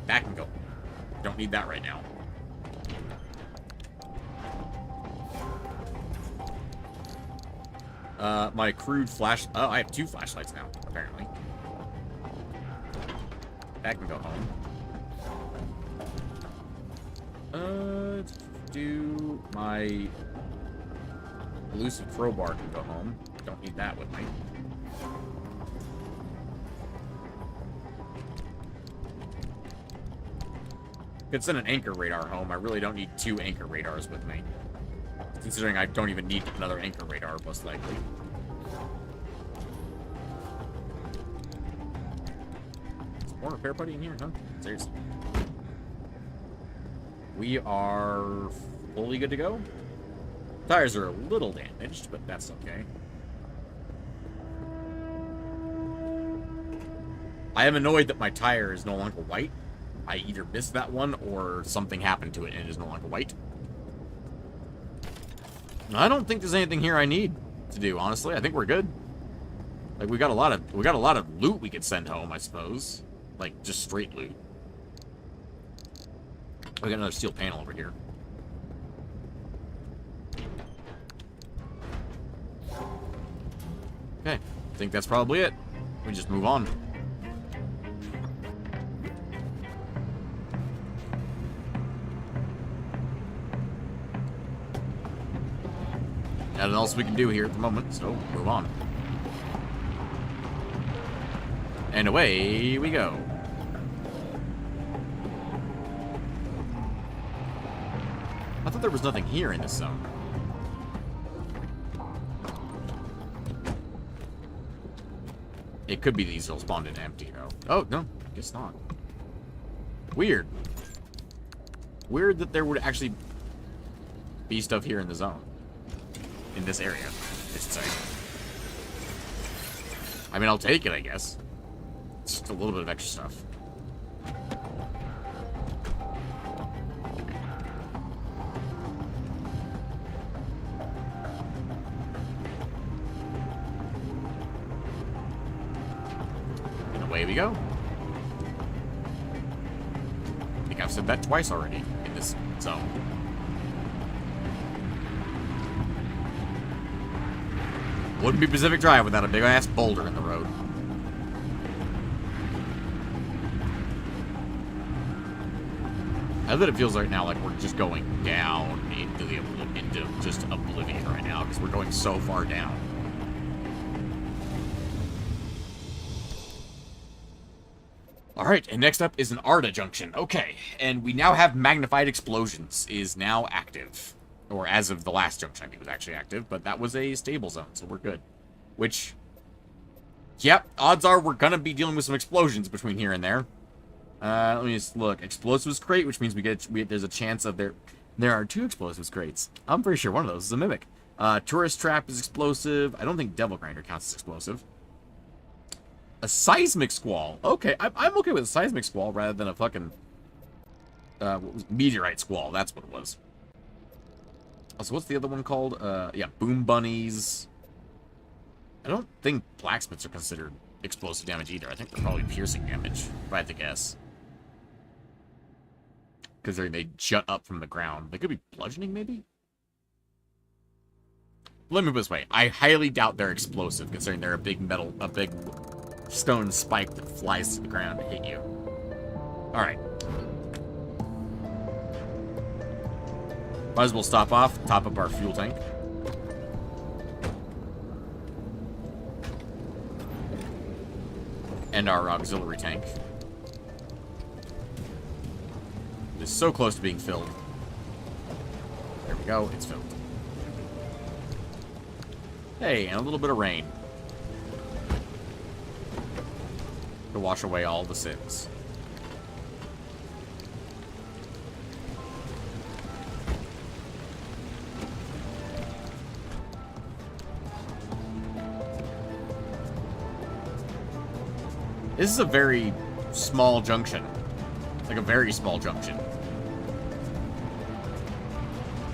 Speaker 1: That can go. Don't need that right now. My crude flash... Oh, I have 2 flashlights now, apparently. That can go home. Do my elusive crowbar can go home. Don't need that with me. Could send an anchor radar home. I really don't need 2 anchor radars with me. Considering I don't even need another anchor radar, most likely. Is more repair putty in here, huh? Seriously. We are fully good to go. Tires are a little damaged, but that's okay. I am annoyed that my tire is no longer white. I either missed that one or something happened to it and it is no longer white. I don't think there's anything here I need to do, honestly. I think we're good. Like we got a lot of loot we could send home, I suppose. Like just straight loot. We got another steel panel over here. Okay, I think that's probably it. We just move on. Nothing else we can do here at the moment, so move on. And away we go. I thought there was nothing here in this zone. It could be these will spawn in empty, though. Oh, no. Guess not. Weird. Weird that there would actually be stuff here in the zone. In this area, I should say. I mean, I'll take it, I guess. It's just a little bit of extra stuff. Away we go. I think I've said that twice already in this zone. Wouldn't be Pacific Drive without a big-ass boulder in the road. love that it feels right now like we're just going down into just oblivion right now, because we're going so far down. Alright, and next up is an ARDA junction. Okay, and we now have magnified explosions is now active. Or as of the last junction, I think it was actually active, but that was a stable zone, so we're good. Which, yep, odds are we're gonna be dealing with some explosions between here and there. Let me just look. Explosives crate, which means there's a chance of there are 2 explosives crates. I'm pretty sure one of those is a mimic. Tourist trap is explosive. I don't think Devil Grinder counts as explosive. A seismic squall. Okay, I'm okay with a seismic squall rather than a fucking what was meteorite squall. That's what it was. So what's the other one called? Yeah, boom bunnies. I don't think blacksmiths are considered explosive damage either. I think they're probably piercing damage, if I had to guess. Because they jut up from the ground. They could be bludgeoning, maybe? Let me put it this way. I highly doubt they're explosive, considering they're a big stone spike that flies to the ground to hit you. Alright. Might as well stop off, top up our fuel tank. And our auxiliary tank. It is so close to being filled. There we go, it's filled. Hey, and a little bit of rain. To wash away all the sins. This is a very small junction. Like a very small junction.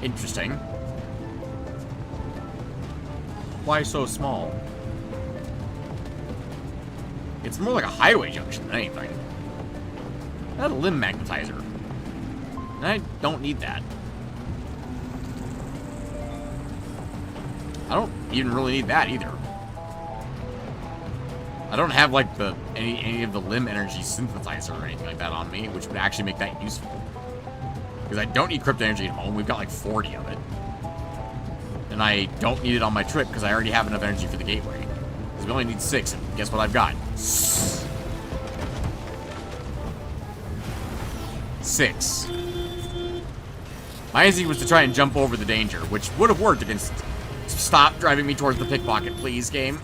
Speaker 1: Interesting. Why so small? It's more like a highway junction than anything. I have a limb magnetizer. And I don't need that. I don't even really need that either. I don't have like any of the limb energy synthesizer or anything like that on me, which would actually make that useful. Because I don't need crypto energy at home. We've got like 40 of it. And I don't need it on my trip because I already have enough energy for the gateway. Because we only need 6, and guess what I've got? 6. My instinct was to try and jump over the danger, which would have worked against... Stop driving me towards the pickpocket, please, game.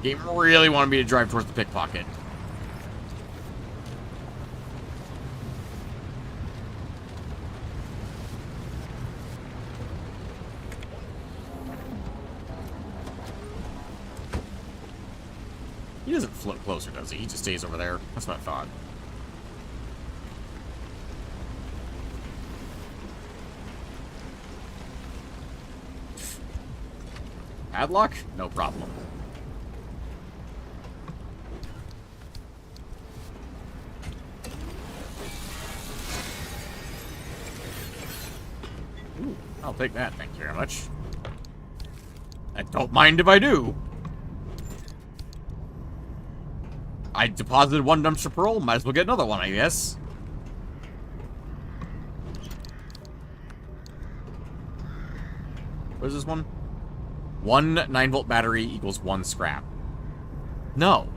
Speaker 1: Game really wanted me to drive towards the pickpocket. He doesn't float closer, does he? He just stays over there. That's what I thought. Padlock? No problem. Ooh, I'll take that, thank you very much. I don't mind if I do. I deposited 1 dumpster pearl, might as well get another one, I guess. What is this one? 1 9-volt battery equals 1 scrap. No.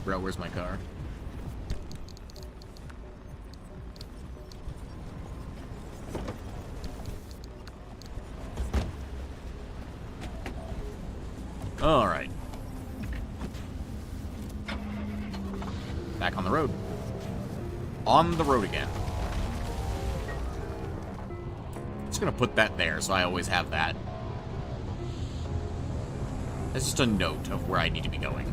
Speaker 1: Bro, where's my car? All right. Back on the road. On the road again. Just gonna put that there so I always have that. That's just a note of where I need to be going.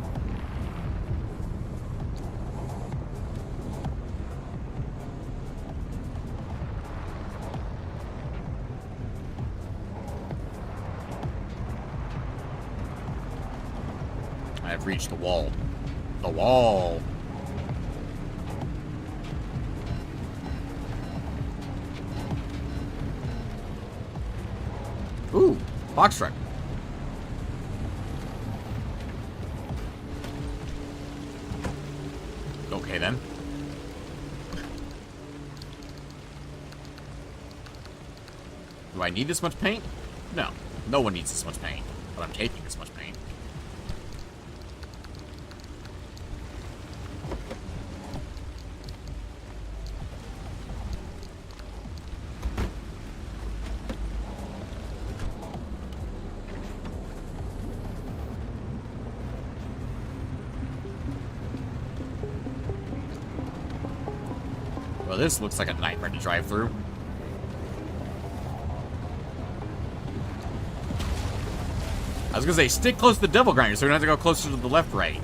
Speaker 1: I've reached the wall. The wall! Box truck. Okay, then. Do I need this much paint? No. No one needs this much paint. But I'm taking this much paint. Well, this looks like a nightmare to drive through. I was gonna say, stick close to the devil grinder so we don't have to go closer to the left, right.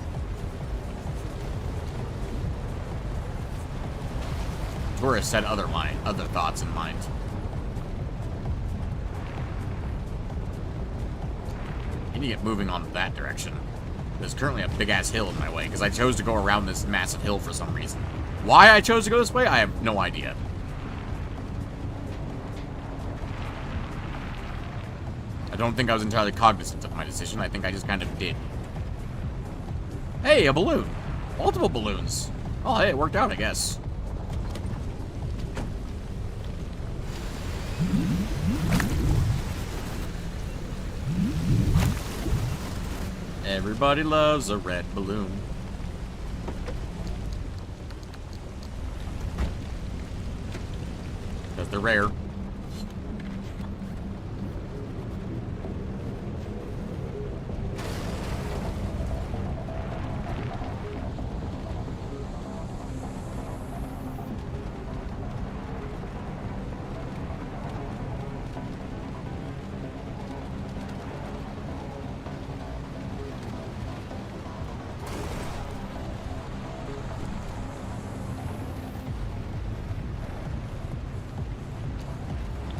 Speaker 1: Tourist had other thoughts in mind. I need to get moving on that direction. There's currently a big-ass hill in my way, because I chose to go around this massive hill for some reason. Why I chose to go this way, I have no idea. I don't think I was entirely cognizant of my decision. I think I just kind of did. Hey, a balloon. Multiple balloons. Oh, hey, it worked out, I guess. Everybody loves a red balloon. Because they're rare.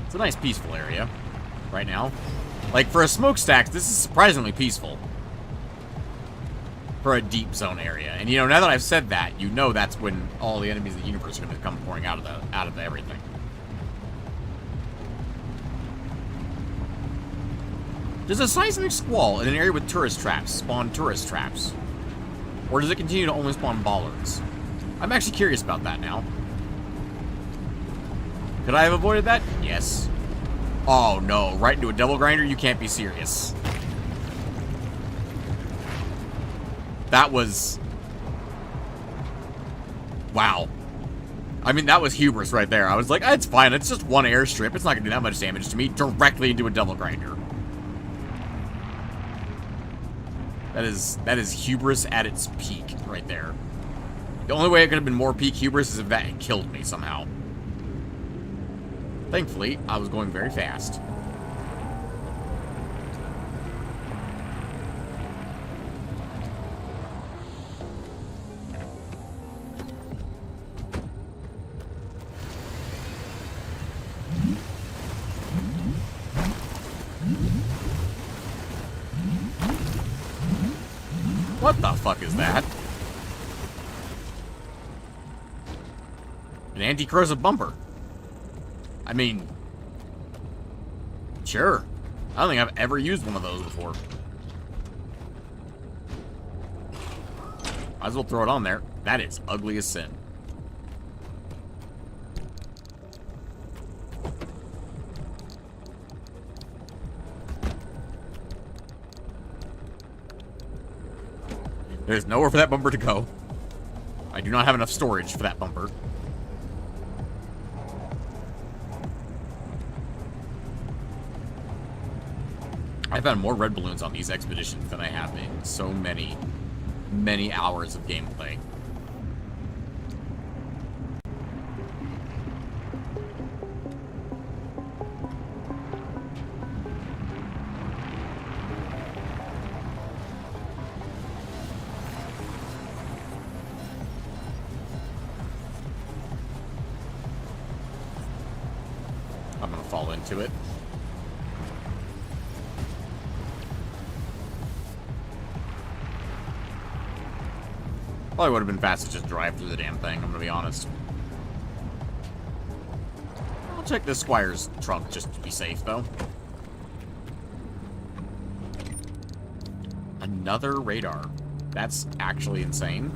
Speaker 1: It's a nice peaceful area right now. Like, for a smokestack, this is surprisingly peaceful. For a deep zone area. And, you know, now that I've said that, you know that's when all the enemies of the universe are going to come pouring out of the everything. Does a seismic squall in an area with tourist traps spawn tourist traps? Or does it continue to only spawn bollards? I'm actually curious about that now. Could I have avoided that? Yes. Oh no, right into a double grinder? You can't be serious. That was... Wow. I mean, that was hubris right there. I was like, it's fine, it's just one airstrip. It's not gonna do that much damage to me. Directly into a double grinder. That is hubris at its peak right there. The only way it could have been more peak hubris is if that had killed me somehow. Thankfully, I was going very fast. What the fuck is that? An anti-corrosive bumper. I mean, sure. I don't think I've ever used one of those before. Might as well throw it on there. That is ugly as sin. There's nowhere for that bumper to go. I do not have enough storage for that bumper. I found more red balloons on these expeditions than I have in so many, many hours of gameplay. I'm gonna fall into it. Probably would have been fast to just drive through the damn thing, I'm gonna be honest. I'll check this Squire's trunk just to be safe, though. another radar. That's actually insane.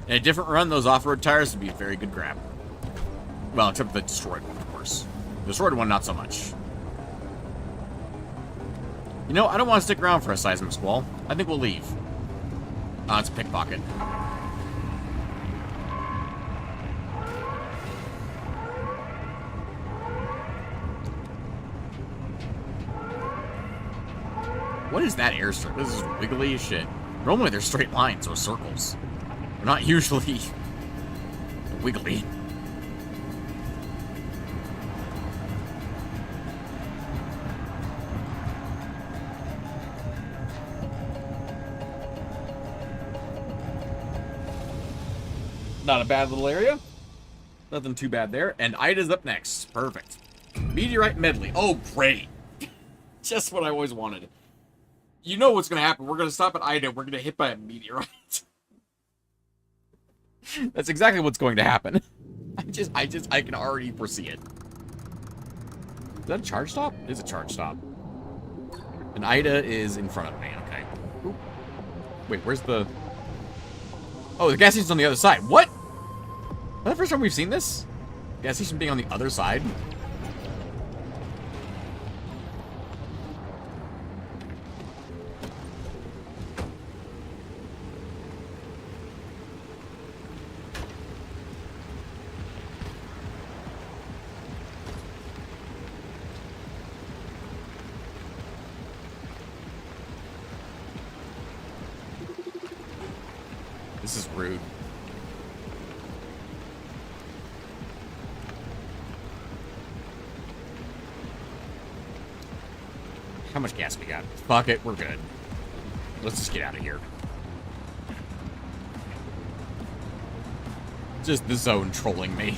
Speaker 1: In a different run, those off-road tires would be a very good grab. Well, except for the destroyed one, of course. The destroyed one, not so much. You know, I don't want to stick around for a seismic squall. I think we'll leave. It's a pickpocket. What is that airstrip? This is wiggly as shit. Normally they're straight lines or circles. They're not usually wiggly. Not a bad little area. Nothing too bad there. And Ida's up next. Perfect. Meteorite medley. Oh, great. Just what I always wanted. You know what's going to happen. We're going to stop at Ida. We're going to get hit by a meteorite. That's exactly what's going to happen. I can already foresee it. Is that a charge stop? It is a charge stop. And Ida is in front of me. Okay. Ooh. Wait, where's the... Oh, the gas station's on the other side. What? Is that the first time we've seen this? Gas station being on the other side? This is rude. How much gas we got? Fuck it, we're good. Let's just get out of here. Just the zone trolling me.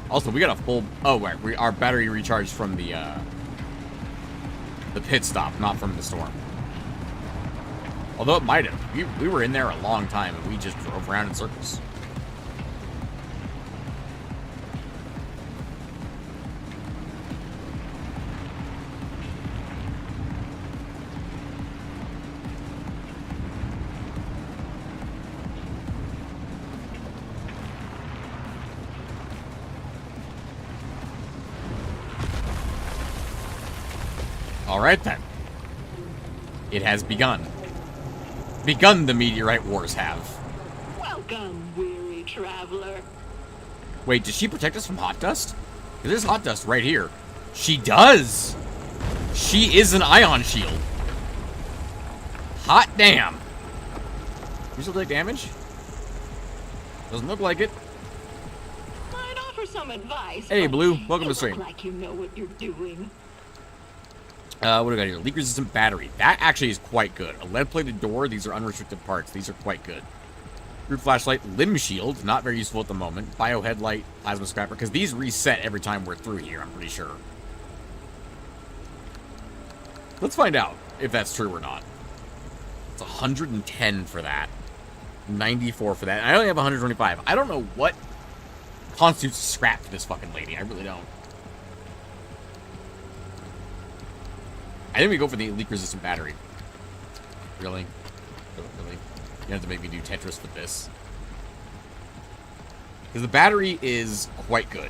Speaker 1: Also, we got a full... Oh, right. Our battery recharged from the pit stop, not from the storm. Although it might have. We were in there a long time, and we just drove around in circles. All right, then. It has begun. Begun, the meteorite wars have.
Speaker 3: Welcome, weary traveler.
Speaker 1: Wait, does she protect us from hot dust? Because there's hot dust right here. She does! She is an ion shield. Hot damn. You still take damage? Doesn't look like it.
Speaker 3: I'd offer some advice.
Speaker 1: Hey,
Speaker 3: but
Speaker 1: Blue. Welcome to
Speaker 3: you
Speaker 1: the stream.
Speaker 3: look like you know what you're doing.
Speaker 1: What do we got here? Leak-resistant battery. That actually is quite good. A lead-plated door. These are unrestricted parts. These are quite good. Root flashlight. Limb shield. Not very useful at the moment. Bio headlight. Plasma scrapper. Because these reset every time we're through here, I'm pretty sure. Let's find out if that's true or not. It's 110 for that. 94 for that. And I only have 125. I don't know what constitutes scrap for this fucking lady. I really don't. I think we go for the leak-resistant battery. Really? Really? You have to make me do Tetris with this. Because the battery is quite good.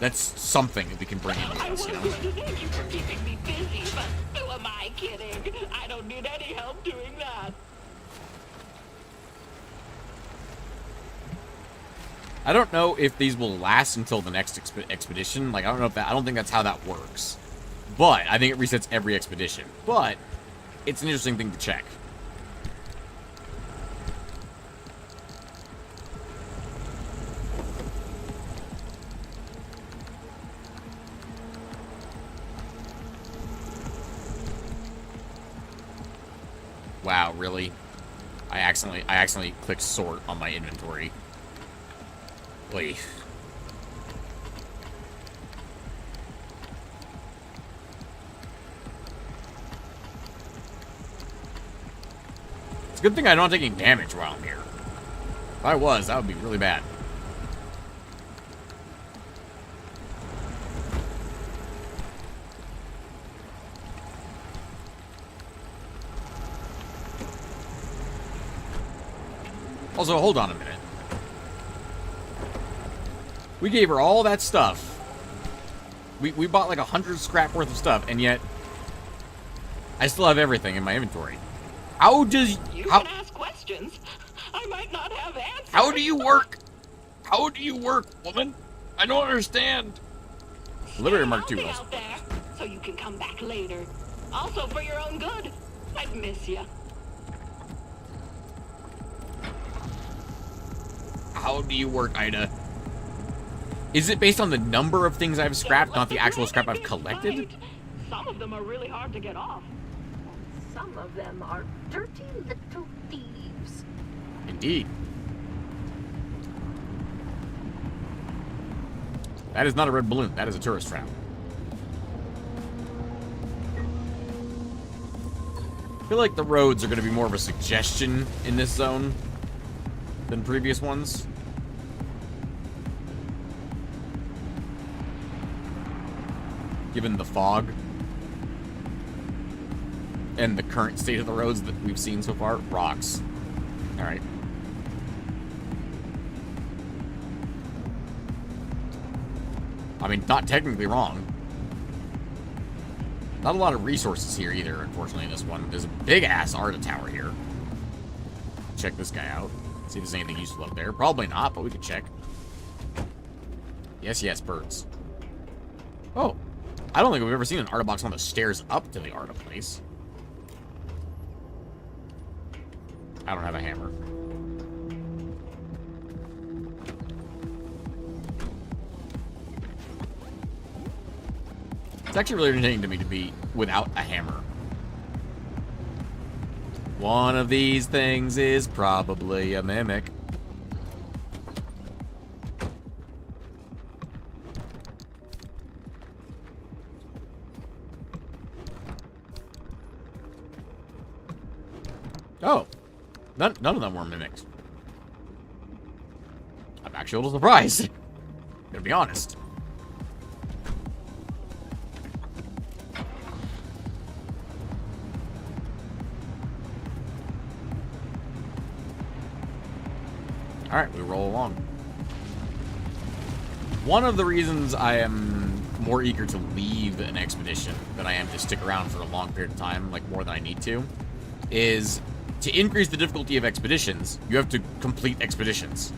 Speaker 1: That's something that we can bring in with
Speaker 3: I
Speaker 1: us,
Speaker 3: was
Speaker 1: you know?
Speaker 3: going to thank you for keeping me busy, but who am I kidding? I don't need any help doing that.
Speaker 1: I don't know if these will last until the next expedition. Like, I don't know if that... I don't think that's how that works. But I think it resets every expedition. But it's an interesting thing to check. Wow, really? I accidentally clicked sort on my inventory. Wait. It's a good thing I'm not taking damage while I'm here. If I was, that would be really bad. Also, hold on a minute. We gave her all that stuff. We bought like 100 scrap worth of stuff, and yet I still have everything in my inventory. How does...
Speaker 3: You
Speaker 1: how,
Speaker 3: can ask questions. I might not have answers.
Speaker 1: how do you work? How do you work, woman? I don't understand. Liberator Mark II.
Speaker 3: I'll be out there, so you can come back later. Also for your own good. I'd miss you.
Speaker 1: How do you work, Ida? Is it based on the number of things I've scrapped, not the actual scrap I've collected?
Speaker 3: Right. Some of them are really hard to get off.
Speaker 4: Some of them are dirty little thieves.
Speaker 1: Indeed. That is not a red balloon. That is a tourist trap. I feel like the roads are going to be more of a suggestion in this zone than previous ones. Given the fog and the current state of the roads that we've seen so far. Rocks. Alright. I mean, not technically wrong. Not a lot of resources here either, unfortunately, in this one. There's a big-ass Arda tower here. Check this guy out. See if there's anything useful up there. Probably not, but we could check. Yes, yes, birds. Oh. I don't think we've ever seen an Arda box on the stairs up to the Arda place. I don't have a hammer. It's actually really irritating to me to be without a hammer. One of these things is probably a mimic. Oh. None of them were mimics. I'm actually a little surprised. Gonna be honest. Alright, we roll along. One of the reasons I am more eager to leave an expedition than I am to stick around for a long period of time, like more than I need to, is to increase the difficulty of expeditions, you have to complete expeditions.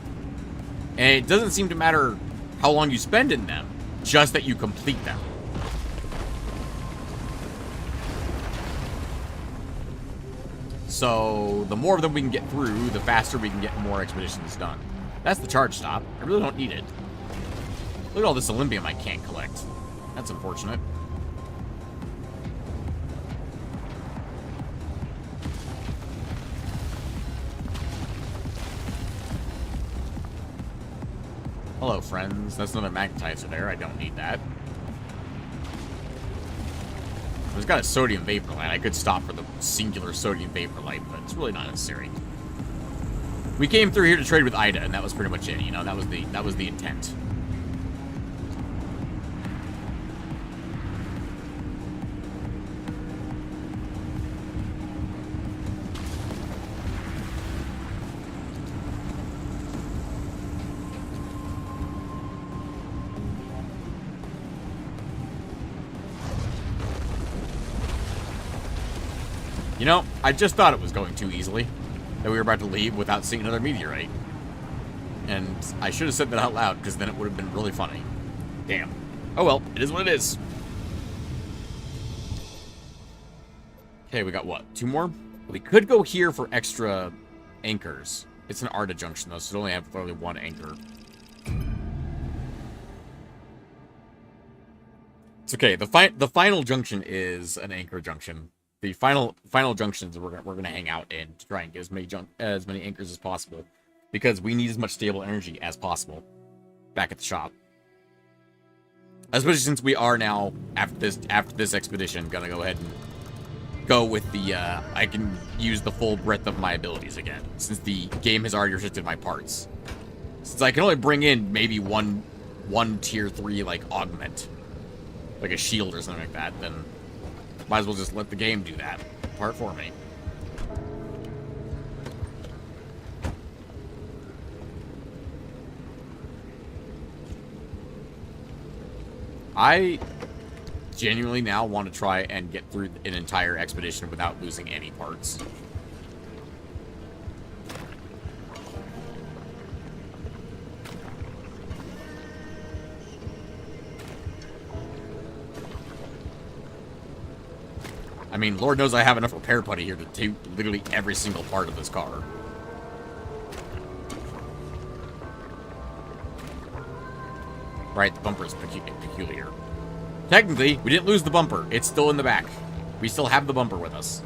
Speaker 1: And it doesn't seem to matter how long you spend in them, just that you complete them. So, the more of them we can get through, the faster we can get more expeditions done. That's the charge stop. I really don't need it. Look at all this Olympium I can't collect. That's unfortunate. Hello, friends. That's another magnetizer there. I don't need that. There's got a sodium vapor light. I could stop for the singular sodium vapor light, but it's really not necessary. We came through here to trade with Ida, and that was pretty much it. You know, that was the intent. You know, I just thought it was going too easily. That we were about to leave without seeing another meteorite. And I should have said that out loud, because then it would have been really funny. Damn. Oh well, it is what it is. Okay, we got what? 2 more? We could go here for extra anchors. It's an Arda junction, though, so it only have only 1 anchor. It's okay. The final junction is an anchor junction. The final junctions we're gonna hang out in to try and get as many anchors as possible, because we need as much stable energy as possible back at the shop. Especially since we are now after this expedition gonna go ahead and go with the, I can use the full breadth of my abilities again, since the game has already restricted my parts. Since I can only bring in maybe one tier 3, like, augment. Like a shield or something like that, then might as well just let the game do that part for me. I genuinely now want to try and get through an entire expedition without losing any parts. I mean, Lord knows I have enough repair putty here to do literally every single part of this car. Right, the bumper is peculiar. Technically, we didn't lose the bumper. It's still in the back. We still have the bumper with us.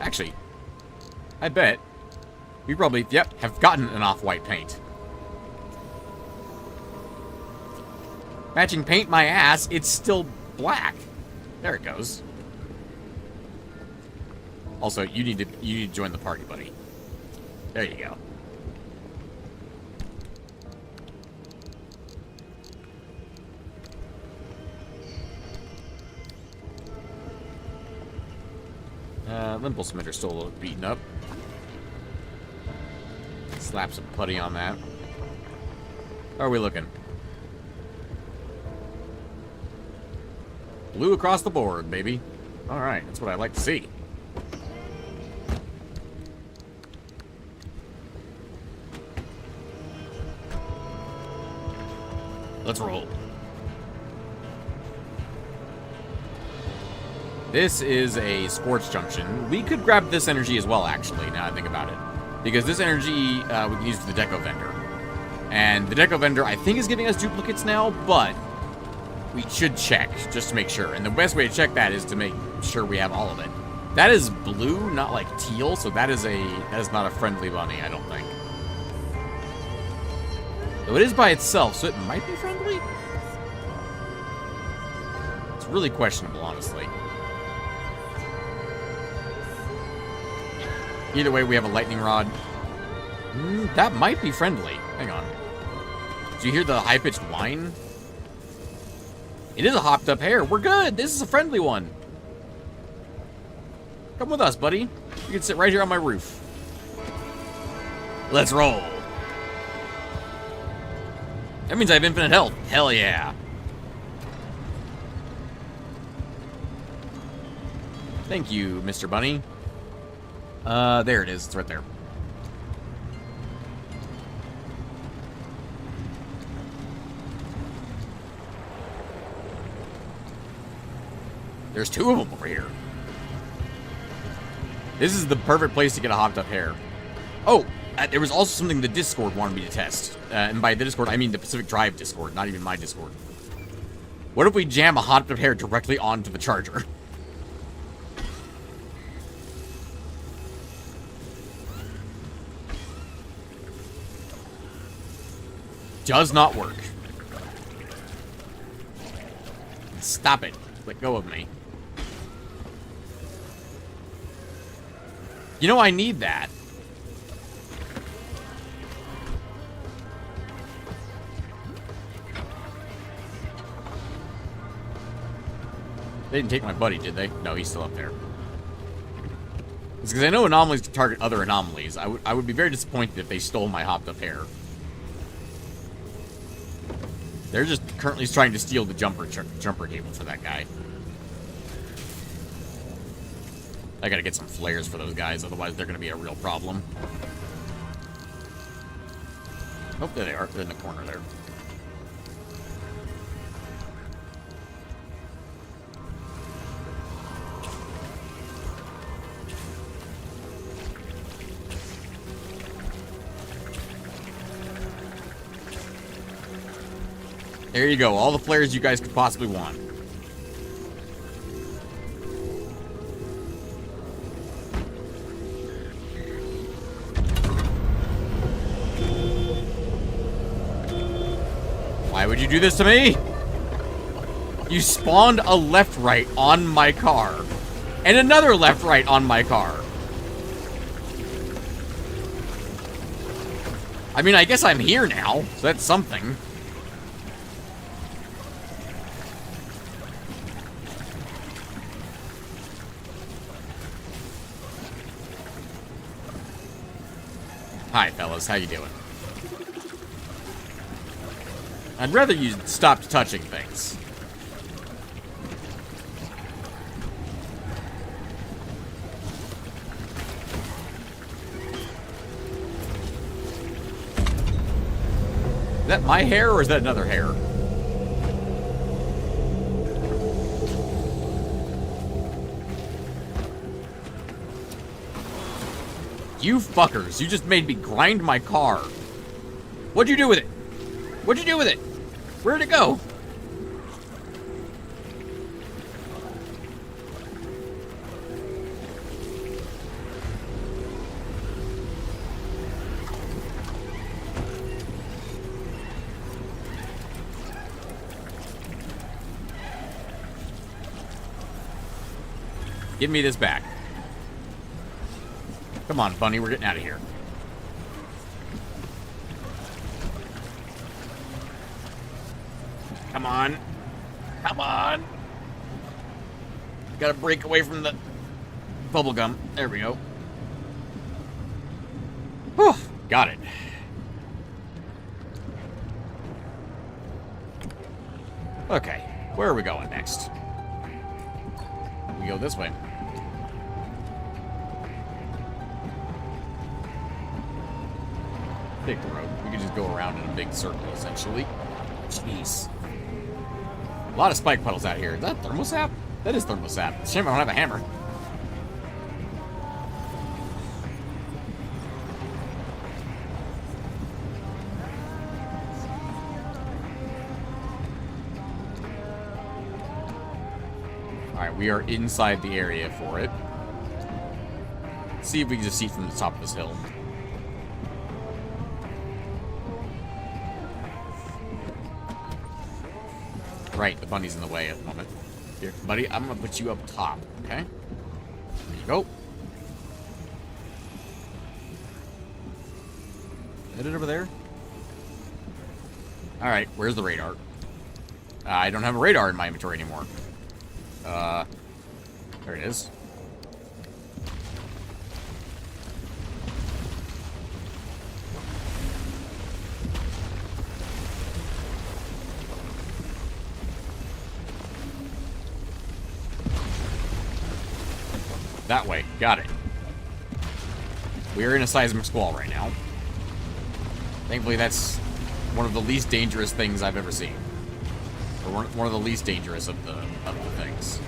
Speaker 1: Actually, I bet we probably, yep, have gotten an off-white paint. Matching paint my ass, it's still black. There it goes. Also, you need to join the party, buddy. There you go. Limple Cementer's still a little beaten up. Slap some putty on that. How are we looking? Blue across the board, baby. Alright, that's what I like to see. Let's roll. This is a Scorch Junction. We could grab this energy as well, actually, now I think about it. Because this energy we can use for the Deco Vendor. And the Deco Vendor, I think, is giving us duplicates now, but we should check, just to make sure. And the best way to check that is to make sure we have all of it. That is blue, not like teal, so that is not a friendly bunny, I don't think. Though it is by itself, so it might be friendly? It's really questionable, honestly. Either way, we have a lightning rod. That might be friendly. Hang on. Do you hear the high-pitched whine? It is a hopped-up hare. We're good. This is a friendly one. Come with us, buddy. You can sit right here on my roof. Let's roll. That means I have infinite health. Hell yeah. Thank you, Mr. Bunny. There it is. It's right there. There's two of them over here. This is the perfect place to get a hopped up hare. Oh, there was also something the Discord wanted me to test. And by the Discord, I mean the Pacific Drive Discord, not even my Discord. What if we jam a hopped up hare directly onto the charger? Does not work. Stop it. Let go of me. You know, I need that. They didn't take my buddy, did they? No, he's still up there. It's because I know anomalies can target other anomalies. I would be very disappointed if they stole my hopped up hare. They're just currently trying to steal the jumper cable for that guy. I gotta get some flares for those guys, otherwise they're gonna be a real problem. Oh, there they are. They're in the corner there. There you go. All the flares you guys could possibly want. you do this to me? You spawned a left-right on my car. And another left-right on my car. I mean, I guess I'm here now, so that's something. Hi, fellas. How you doing? I'd rather you stopped touching things. Is that my hair, or is that another hair? You fuckers, you just made me grind my car. What'd you do with it? What'd you do with it? Where'd it go? Give me this back. Come on, Bunny, we're getting out of here. Come on. Come on. Gotta break away from the bubble gum. There we go. Whew, got it. Okay, where are we going next? We go this way. Take the road. We can just go around in a big circle, essentially. Jeez. A lot of spike puddles out here. Is that thermosap? That is thermosap. It's a shame I don't have a hammer. Alright, we are inside the area for it. Let's see if we can just see from the top of this hill. Right, the bunny's in the way at the moment. Here, buddy, I'm gonna put you up top, okay? There you go. Is it over there? Alright, where's the radar? I don't have a radar in my inventory anymore. There it is. That way. Got it. We are in a seismic squall right now. Thankfully, that's one of the least dangerous things I've ever seen. Or one of the least dangerous of the things.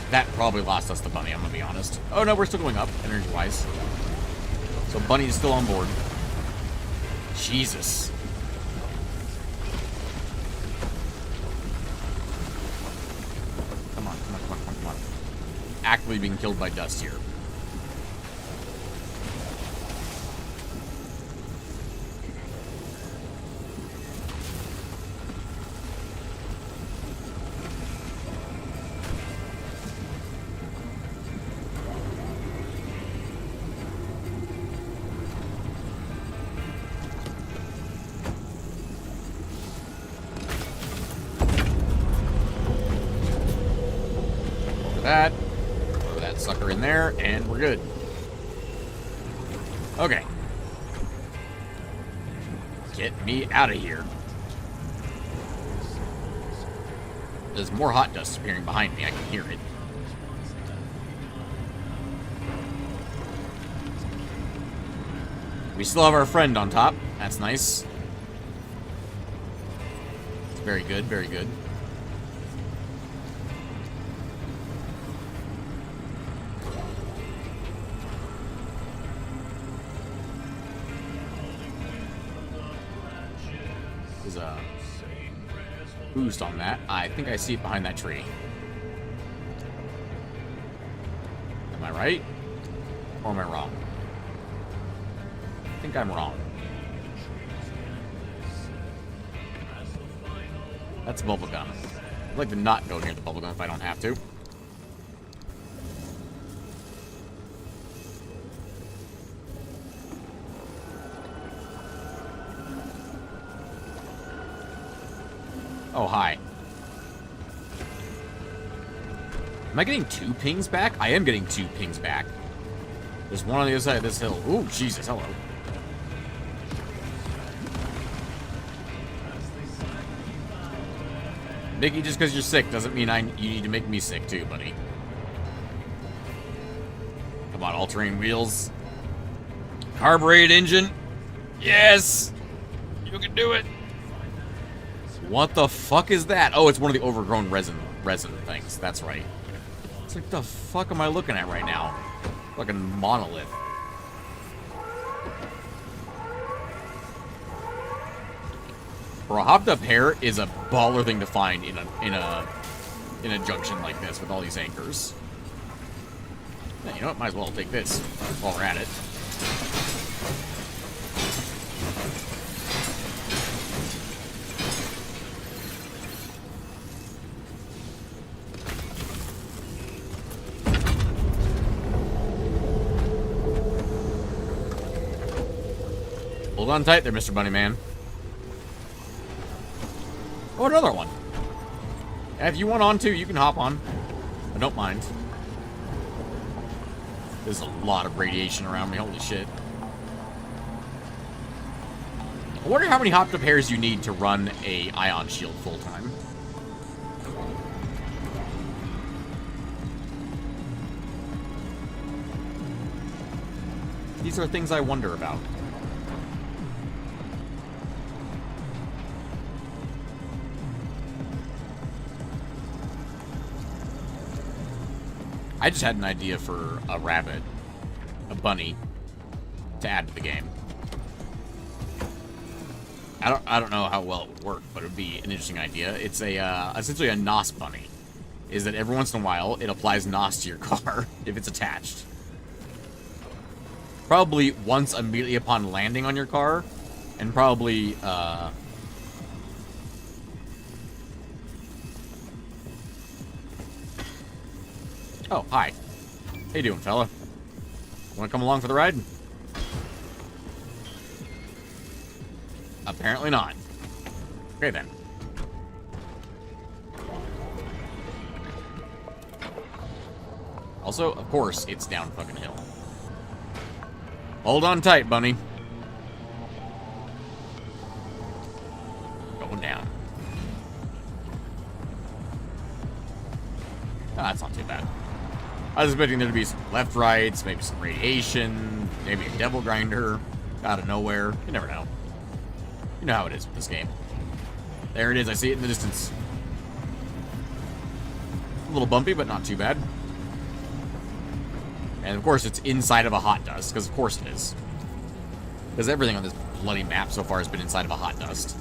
Speaker 1: That probably lost us the bunny, I'm gonna be honest. Oh no, we're still going up, energy-wise. So bunny is still on board. Jesus. Come on. Actively being killed by dust here. That. Throw that sucker in there, and we're good. Okay. Get me out of here. There's more hot dust appearing behind me. I can hear it. We still have our friend on top. That's nice. It's very good, very good. There's a boost on that. I think I see it behind that tree. Am I right? Or am I wrong? I think I'm wrong. That's bubblegum. I'd like to not go near the bubblegum if I don't have to. Oh, hi. Am I getting 2 pings back? I am getting 2 pings back. There's one on the other side of this hill. Ooh, Jesus, hello. Mickey, just because you're sick doesn't mean you need to make me sick too, buddy. Come on, all-terrain wheels. Carbureted engine. Yes! You can do it! What the fuck is that? Oh, it's one of the overgrown resin things. That's right. It's like, the fuck am I looking at right now? Fucking monolith. Bro, hopped up hair is a baller thing to find in a junction like this with all these anchors. Yeah, you know what? Might as well take this while we're at it. Hold on tight there, Mr. Bunny Man. Oh, another one. Yeah, if you want on to, you can hop on. I don't mind. There's a lot of radiation around me. Holy shit. I wonder how many hopped up hairs you need to run a ion shield full time. These are things I wonder about. I just had an idea for a rabbit, a bunny, to add to the game. I don't know how well it would work, but it would be an interesting idea. It's a essentially a NOS bunny. Is that every once in a while it applies NOS to your car if it's attached. Probably once immediately upon landing on your car, and probably oh, hi. How you doing, fella? Want to come along for the ride? Apparently not. Okay, then. Also, of course, it's down fucking hill. Hold on tight, bunny. Going down. Oh, that's not too bad. I was expecting there to be some left rights, maybe some radiation, maybe a devil grinder out of nowhere. You never know. You know how it is with this game. There it is. I see it in the distance. A little bumpy, but not too bad. And of course, it's inside of a hot dust, because of course it is. Because everything on this bloody map so far has been inside of a hot dust.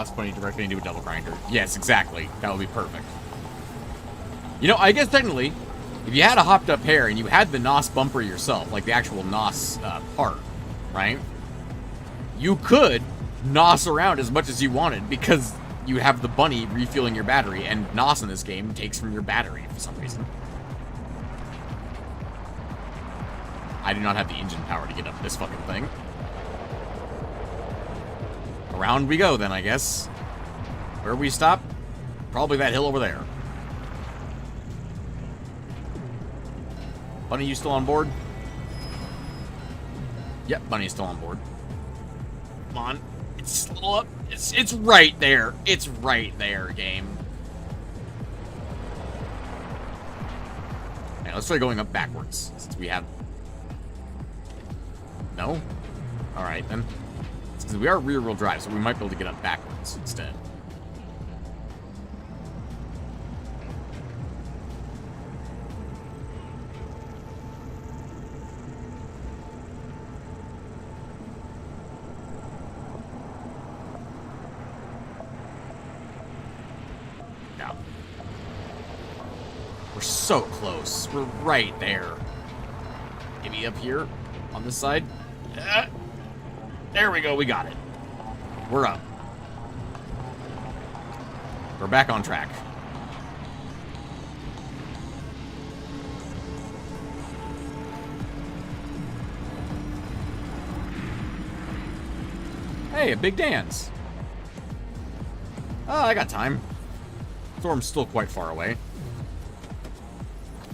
Speaker 1: It's funny, directly into a double grinder. Yes, exactly. That would be perfect. You know, I guess technically, if you had a hopped up hair and you had the NOS bumper yourself, like the actual NOS part, right? You could NOS around as much as you wanted because you have the bunny refueling your battery, and NOS in this game takes from your battery for some reason. I do not have the engine power to get up this fucking thing. Around we go, then, I guess. Where we stop? Probably that hill over there. Bunny, you still on board? Yep, Bunny's still on board. Come on. It's still up. It's right there. It's right there, game. Okay, let's try going up backwards, since we have... No? Alright, then. It's Since we are rear-wheel drive, so we might be able to get up backwards instead. Yeah. We're so close. We're right there. Maybe up here on this side. There we go. We got it. We're up. We're back on track. Hey, a big dance. Oh, I got time. Storm's still quite far away.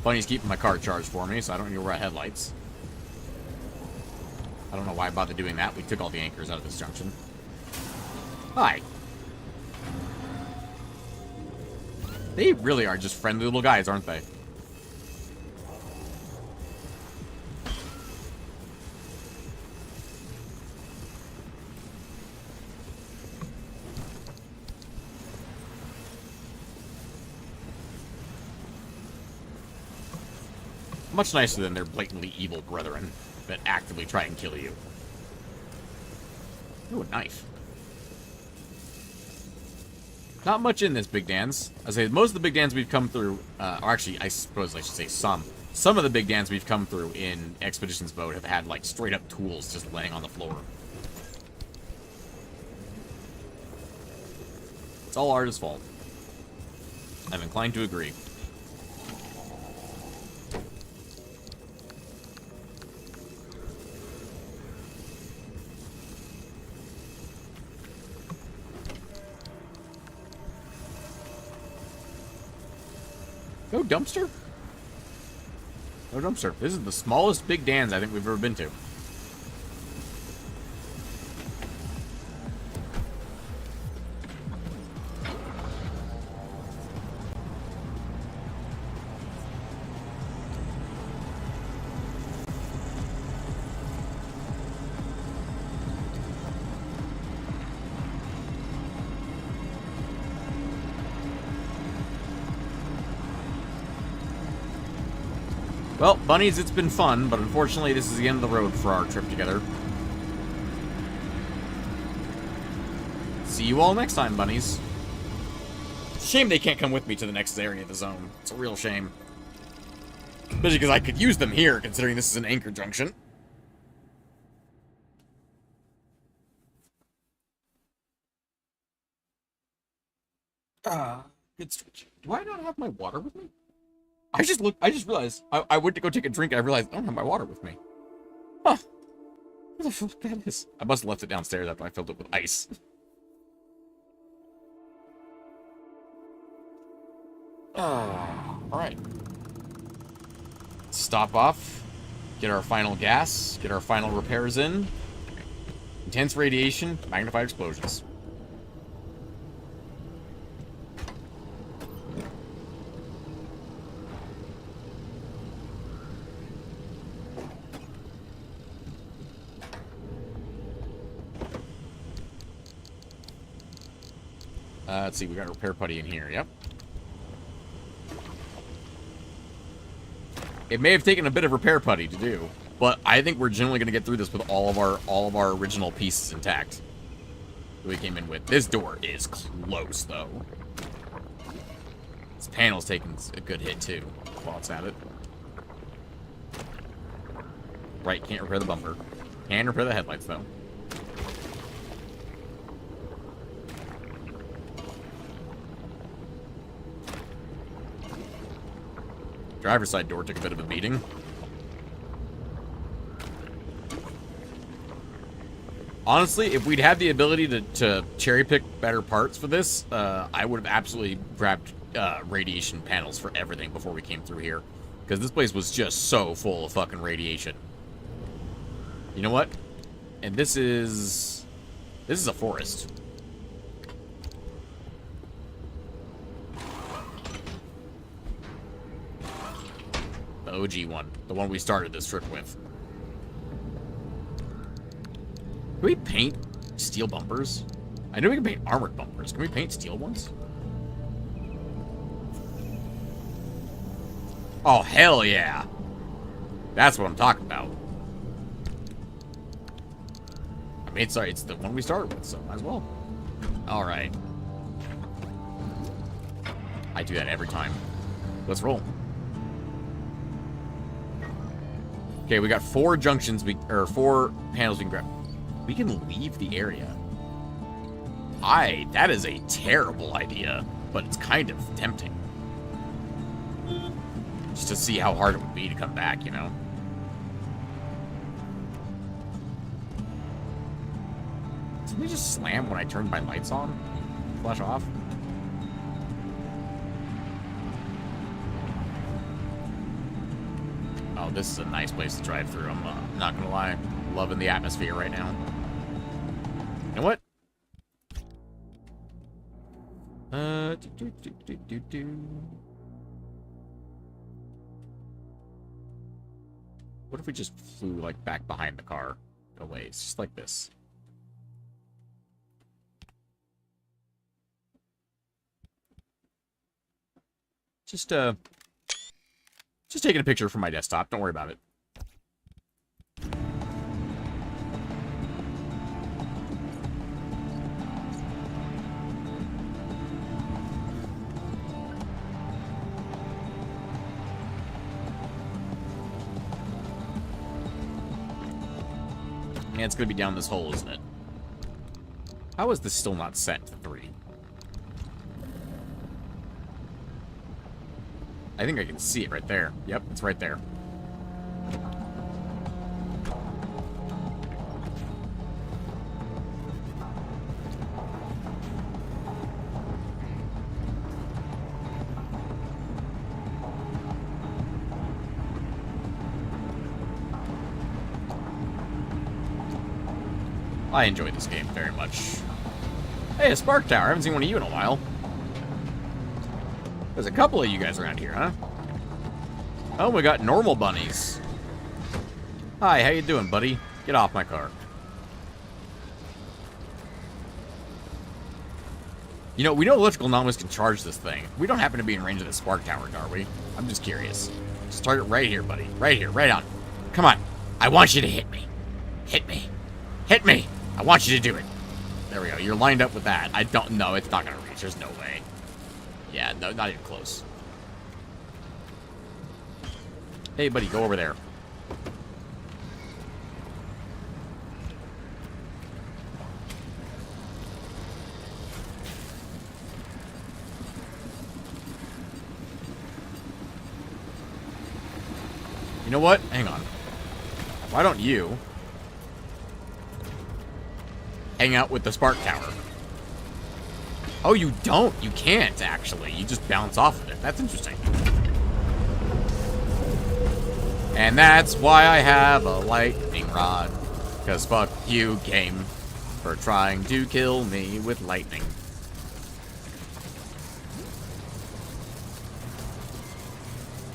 Speaker 1: Bunny's keeping my car charged for me, so I don't need to wear headlights. I don't know why I bothered doing that. We took all the anchors out of this junction. Hi. They really are just friendly little guys, aren't they? Much nicer than their blatantly evil brethren that actively try and kill you. Ooh, a knife. Not much in this Big Dans. I say most of the Big Dans we've come through, or actually, I suppose I should say some. Some of the Big Dans we've come through in Expeditions mode have had, like, straight-up tools just laying on the floor. It's all Arda's fault. I'm inclined to agree. No dumpster? No dumpster. This is the smallest Big Dans I think we've ever been to. Well, bunnies, it's been fun, but unfortunately this is the end of the road for our trip together. See you all next time, bunnies. Shame they can't come with me to the next area of the zone. It's a real shame. Especially because I could use them here, considering this is an anchor junction. Good stretch. Do I not have my water with me? I just realized, I went to go take a drink and I realized I don't have my water with me. Huh. What the fuck that is? I must have left it downstairs after I filled it with ice. Alright. Stop off. Get our final gas. Get our final repairs in. Intense radiation. Magnified explosions. Let's see, we got a repair putty in here, yep. It may have taken a bit of repair putty to do, but I think we're generally going to get through this with all of our original pieces intact that we came in with. This door is close, though. This panel's taking a good hit, too, while it's at it. Right, can't repair the bumper. Can repair the headlights, though. Driver's side door took a bit of a beating. Honestly, if we'd had the ability to cherry pick better parts for this, I would have absolutely grabbed radiation panels for everything before we came through here. Because this place was just so full of fucking radiation. You know what? And this is a forest. The OG one. The one we started this trip with. Can we paint Steel bumpers? I know we can paint armored bumpers. Can we paint steel ones? Oh, hell yeah. That's what I'm talking about. I mean, sorry, it's the one we started with, so might as well. Alright. I do that every time. Let's roll. Okay, we got 4 junctions, or 4 panels we can grab. We can leave the area. That is a terrible idea, but it's kind of tempting. Just to see how hard it would be to come back, you know? Didn't they just slam when I turned my lights on? Flash off? Oh, this is a nice place to drive through. I'm not gonna lie. Loving the atmosphere right now. You know what? What if we just flew, like, back behind the car? No way. It's just like this. Just taking a picture from my desktop. Don't worry about it. Yeah, it's gonna be down this hole, isn't it? How is this still not set to 3? I think I can see it right there. Yep, it's right there. I enjoy this game very much. Hey, a spark tower. I haven't seen one of you in a while. There's a couple of you guys around here, huh? Oh, we got normal bunnies. Hi, how you doing, buddy? Get off my car. You know, we know electrical anomalies can charge this thing. We don't happen to be in range of the spark tower, are we? I'm just curious. Just target right here, buddy. Right here, right on. Come on. I want you to hit me. Hit me. Hit me. I want you to do it. There we go. You're lined up with that. I don't know. It's not going to reach. There's no way. Yeah, no, not even close. Hey, buddy, go over there. You know what? Hang on. Why don't you hang out with the spark tower? Oh, you don't? You can't, actually. You just bounce off of it. That's interesting. And that's why I have a lightning rod. Because fuck you, game, for trying to kill me with lightning.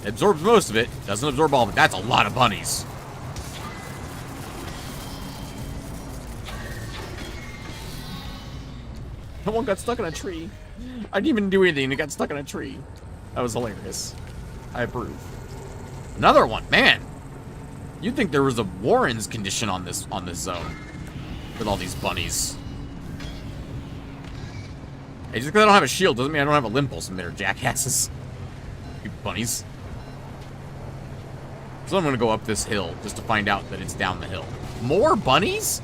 Speaker 1: It absorbs most of it. Doesn't absorb all of it. That's a lot of bunnies. No one got stuck in a tree. I didn't even do anything. It got stuck in a tree. That was hilarious. I approve. Another one, man. You'd think there was a Warren's condition on this zone with all these bunnies. Hey, just because I don't have a shield doesn't mean I don't have a limpulse emitter, jackasses. You bunnies. So I'm gonna go up this hill just to find out that it's down the hill. More bunnies?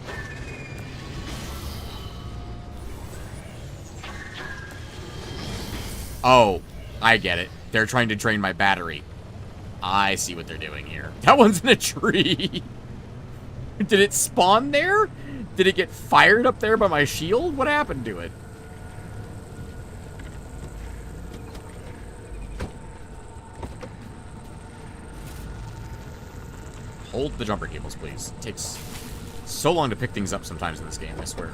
Speaker 1: Oh, I get it. They're trying to drain my battery. I see what they're doing here. That one's in a tree. Did it spawn there? Did it get fired up there by my shield? What happened to it? Hold the jumper cables, please. It takes so long to pick things up sometimes in this game, I swear.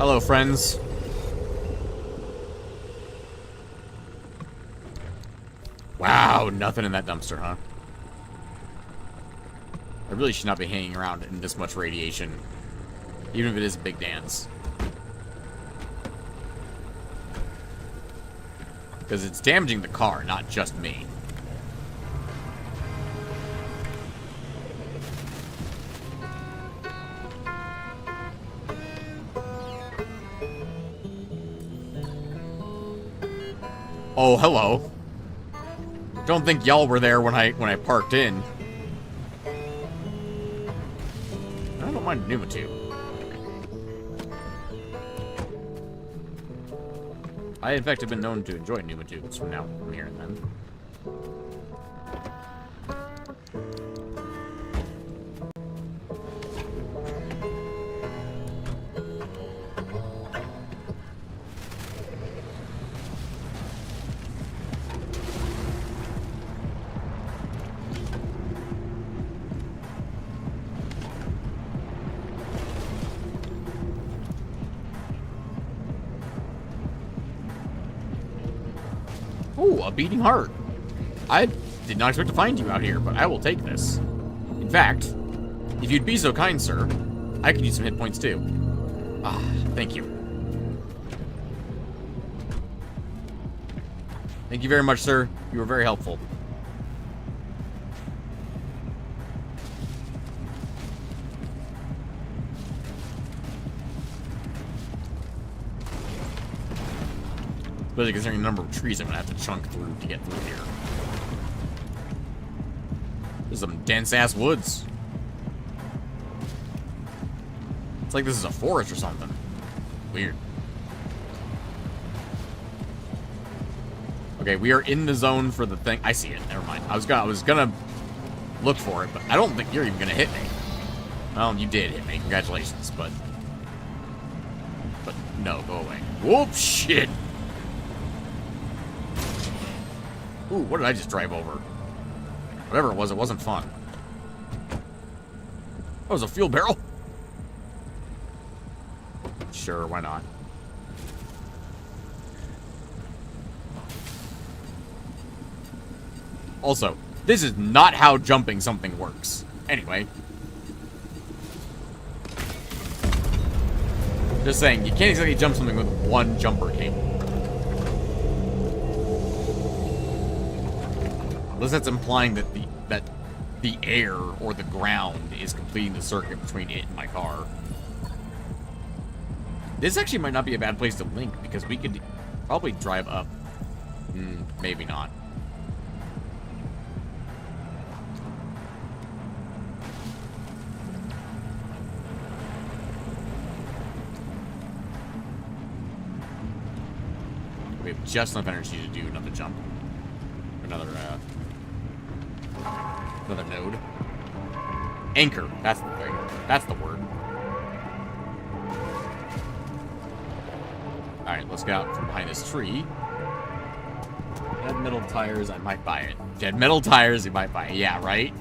Speaker 1: Hello, friends. Wow, nothing in that dumpster, huh? I really should not be hanging around in this much radiation. Even if it is a big dance. Because it's damaging the car, not just me. Oh, hello. Don't think y'all were there when I parked in. I don't mind pneumatube. I, in fact, have been known to enjoy pneumatubes from here and then. Ooh, a beating heart. I did not expect to find you out here, but I will take this. In fact, if you'd be so kind, sir, I could use some hit points too. Ah, thank you. Thank you very much, sir. You were very helpful. Especially considering the number of trees I'm gonna have to chunk through to get through here. There's some dense-ass woods. It's like this is a forest or something. Weird. Okay, we are in the zone for the thing. I see it. Never mind. I was gonna look for it, but I don't think you're even gonna hit me. Well, you did hit me. Congratulations, but no, go away. Whoop! Shit. Ooh, what did I just drive over? Whatever it wasn't fun. That was a fuel barrel. Sure, why not? Also, this is not how jumping something works. Anyway. Just saying, you can't exactly jump something with one jumper cable. Unless that's implying that the air or the ground is completing the circuit between it and my car. This actually might not be a bad place to link, because we could probably drive up. Maybe not. We have just enough energy to do another jump. Another node. Anchor. That's the thing. That's the word. Alright, let's get out from behind this tree. Dead metal tires, I might buy it. Dead metal tires, you might buy it. Yeah, right?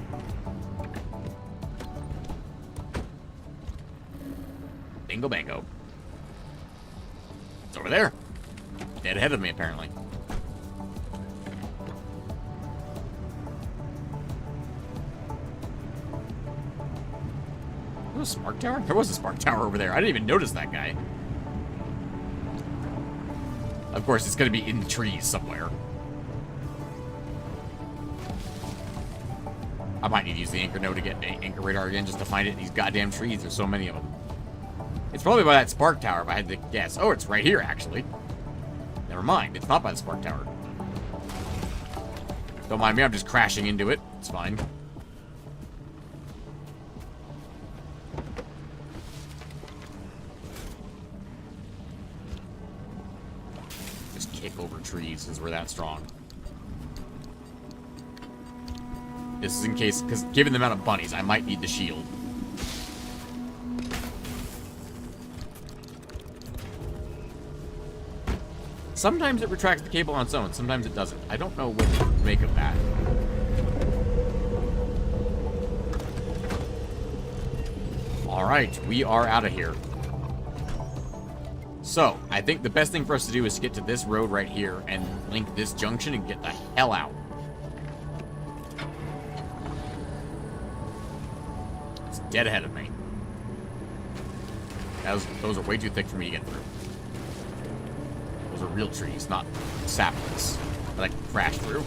Speaker 1: Bingo bango. It's over there. Dead ahead of me, apparently. Was a spark tower? There was a spark tower over there. I didn't even notice that guy. Of course, it's going to be in trees somewhere. I might need to use the anchor node to get the anchor radar again just to find it in these goddamn trees. There's so many of them. It's probably by that spark tower if I had to guess. Oh, it's right here, actually. Never mind. It's not by the spark tower. Don't mind me. I'm just crashing into it. It's fine. Kick over trees because we're that strong. This is in case, because given the amount of bunnies, I might need the shield. Sometimes it retracts the cable on its own, sometimes it doesn't. I don't know what to make of that. Alright, we are out of here. So, I think the best thing for us to do is to get to this road right here and link this junction and get the hell out. It's dead ahead of me. Those are way too thick for me to get through. Those are real trees, not saplings that I can crash through.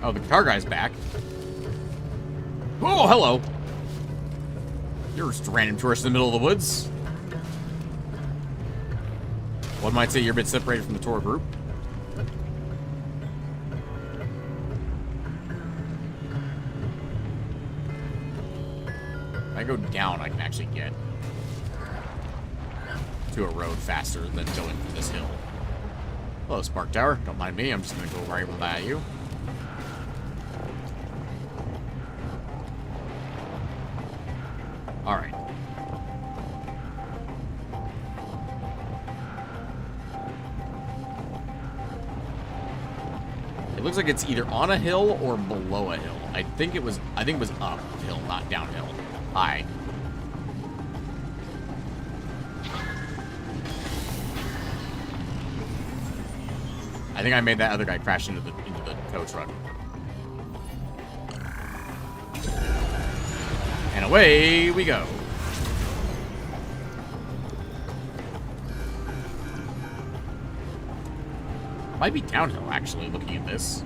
Speaker 1: Oh, the car guy's back. Oh, hello. You're just a random tourist in the middle of the woods. One might say you're a bit separated from the tour group. If I go down, I can actually get to a road faster than going for this hill. Hello, Spark Tower. Don't mind me. I'm just going to go right at you. Alright. It looks like it's either on a hill or below a hill. I think it was uphill, not downhill. Hi. I think I made that other guy crash into the tow truck. And away we go. Might be downhill, actually, looking at this.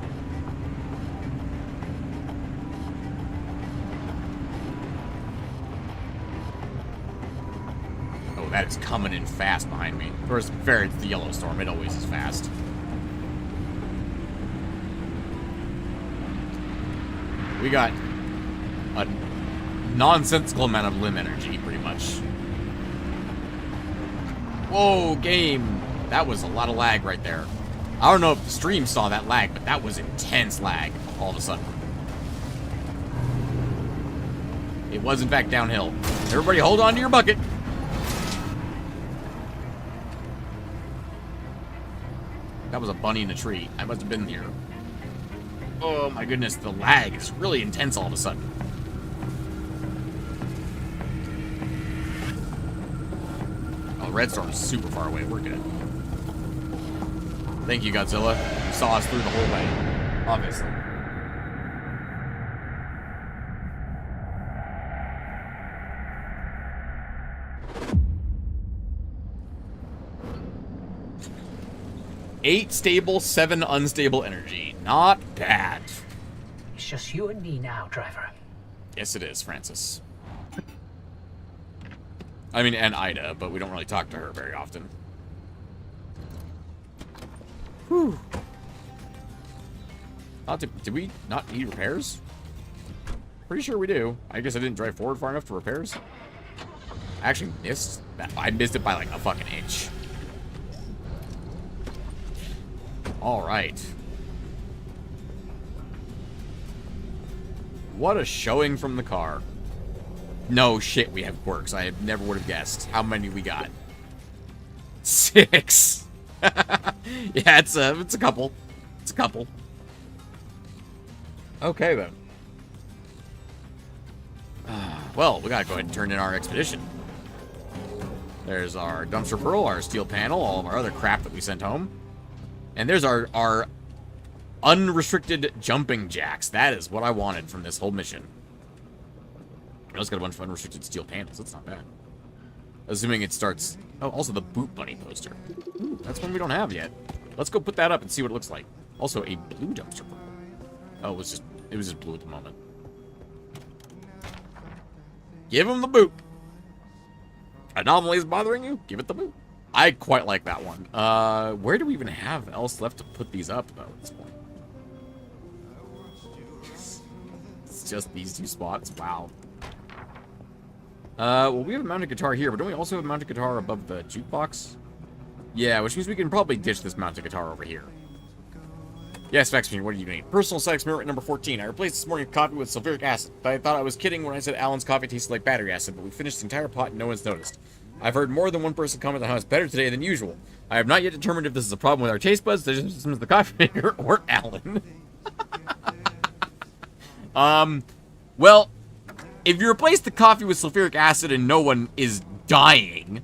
Speaker 1: Oh, that is coming in fast behind me. Of course, fair, it's the yellow storm. It always is fast. We got a nonsensical amount of limb energy, pretty much. Whoa, game. That was a lot of lag right there. I don't know if the stream saw that lag, but that was intense lag all of a sudden. It was, in fact, downhill. Everybody hold on to your bucket. That was a bunny in a tree. I must have been here. Oh my goodness, the lag is really intense all of a sudden. Oh, the red storm's super far away. We're good. Thank you, Godzilla. You saw us through the whole way. Obviously. Eight stable, 7 unstable energy. Not bad.
Speaker 6: It's just you and me now, driver.
Speaker 1: Yes, it is, Francis. I mean, and Ida, but we don't really talk to her very often. Whew. Did we not need repairs? Pretty sure we do. I guess I didn't drive forward far enough for repairs. I actually missed that. I missed it by like a fucking inch. Alright. What a showing from the car. No shit, we have quirks. I never would have guessed how many we got. 6. Yeah, it's a couple. It's a couple. Okay, then. Well, we gotta go ahead and turn in our expedition. There's our dumpster pearl, our steel panel, all of our other crap that we sent home. And there's our unrestricted jumping jacks. That is what I wanted from this whole mission. I just got a bunch of unrestricted steel panels. That's not bad. Assuming it starts... Oh, also the Boot Bunny poster. Ooh, that's one we don't have yet. Let's go put that up and see what it looks like. Also, a blue dumpster pearl. Oh, it was just blue at the moment. Give him the boot. Anomaly is bothering you? Give it the boot. I quite like that one. Where do we even have else left to put these up, though, at this point? It's just these two spots. Wow. Well, we have a mounted guitar here, but don't we also have a mounted guitar above the jukebox? Yeah, which means we can probably ditch this mounted guitar over here. Yes, Vexmere, what do you need? Personal sex mirror at number 14. I replaced this morning's coffee with sulfuric acid. But I thought I was kidding when I said Alan's coffee tasted like battery acid, but we finished the entire pot and no one's noticed. I've heard more than one person comment on how it's better today than usual. I have not yet determined if this is a problem with our taste buds, the systems of the coffee maker, or Alan. Well, if you replace the coffee with sulfuric acid and no one is dying,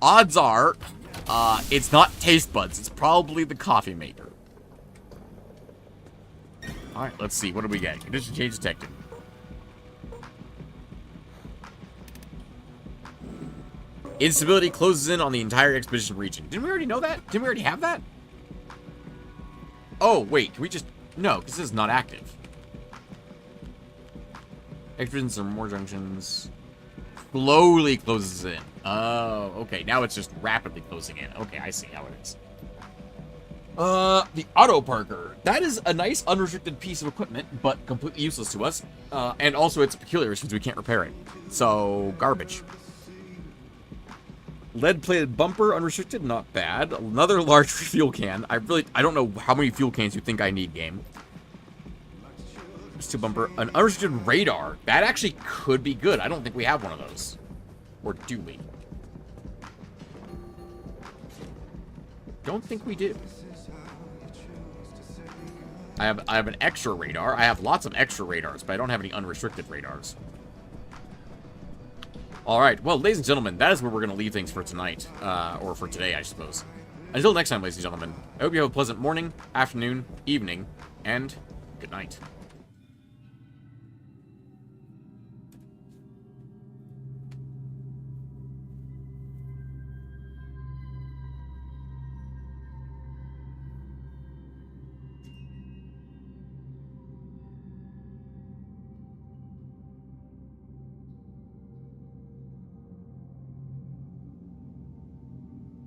Speaker 1: odds are, it's not taste buds. It's probably the coffee maker. Alright, let's see. What do we get? Condition change detected. Instability closes in on the entire expedition region. Didn't we already know that? Didn't we already have that? Oh, wait. Can we just... No, because this is not active. Expeditions are more junctions. Slowly closes in. Oh, okay. Now it's just rapidly closing in. Okay, I see how it is. The auto parker. That is a nice unrestricted piece of equipment, but completely useless to us. And also it's peculiar since we can't repair it. So, garbage. Lead-plated bumper, unrestricted, not bad. Another large fuel can. I don't know how many fuel cans you think I need, game. Just 2 bumper. An unrestricted radar. That actually could be good. I don't think we have one of those. Or do we? Don't think we do. I have an extra radar. I have lots of extra radars, but I don't have any unrestricted radars. Alright, well, ladies and gentlemen, that is where we're going to leave things for tonight. Or for today, I suppose. Until next time, ladies and gentlemen, I hope you have a pleasant morning, afternoon, evening, and good night.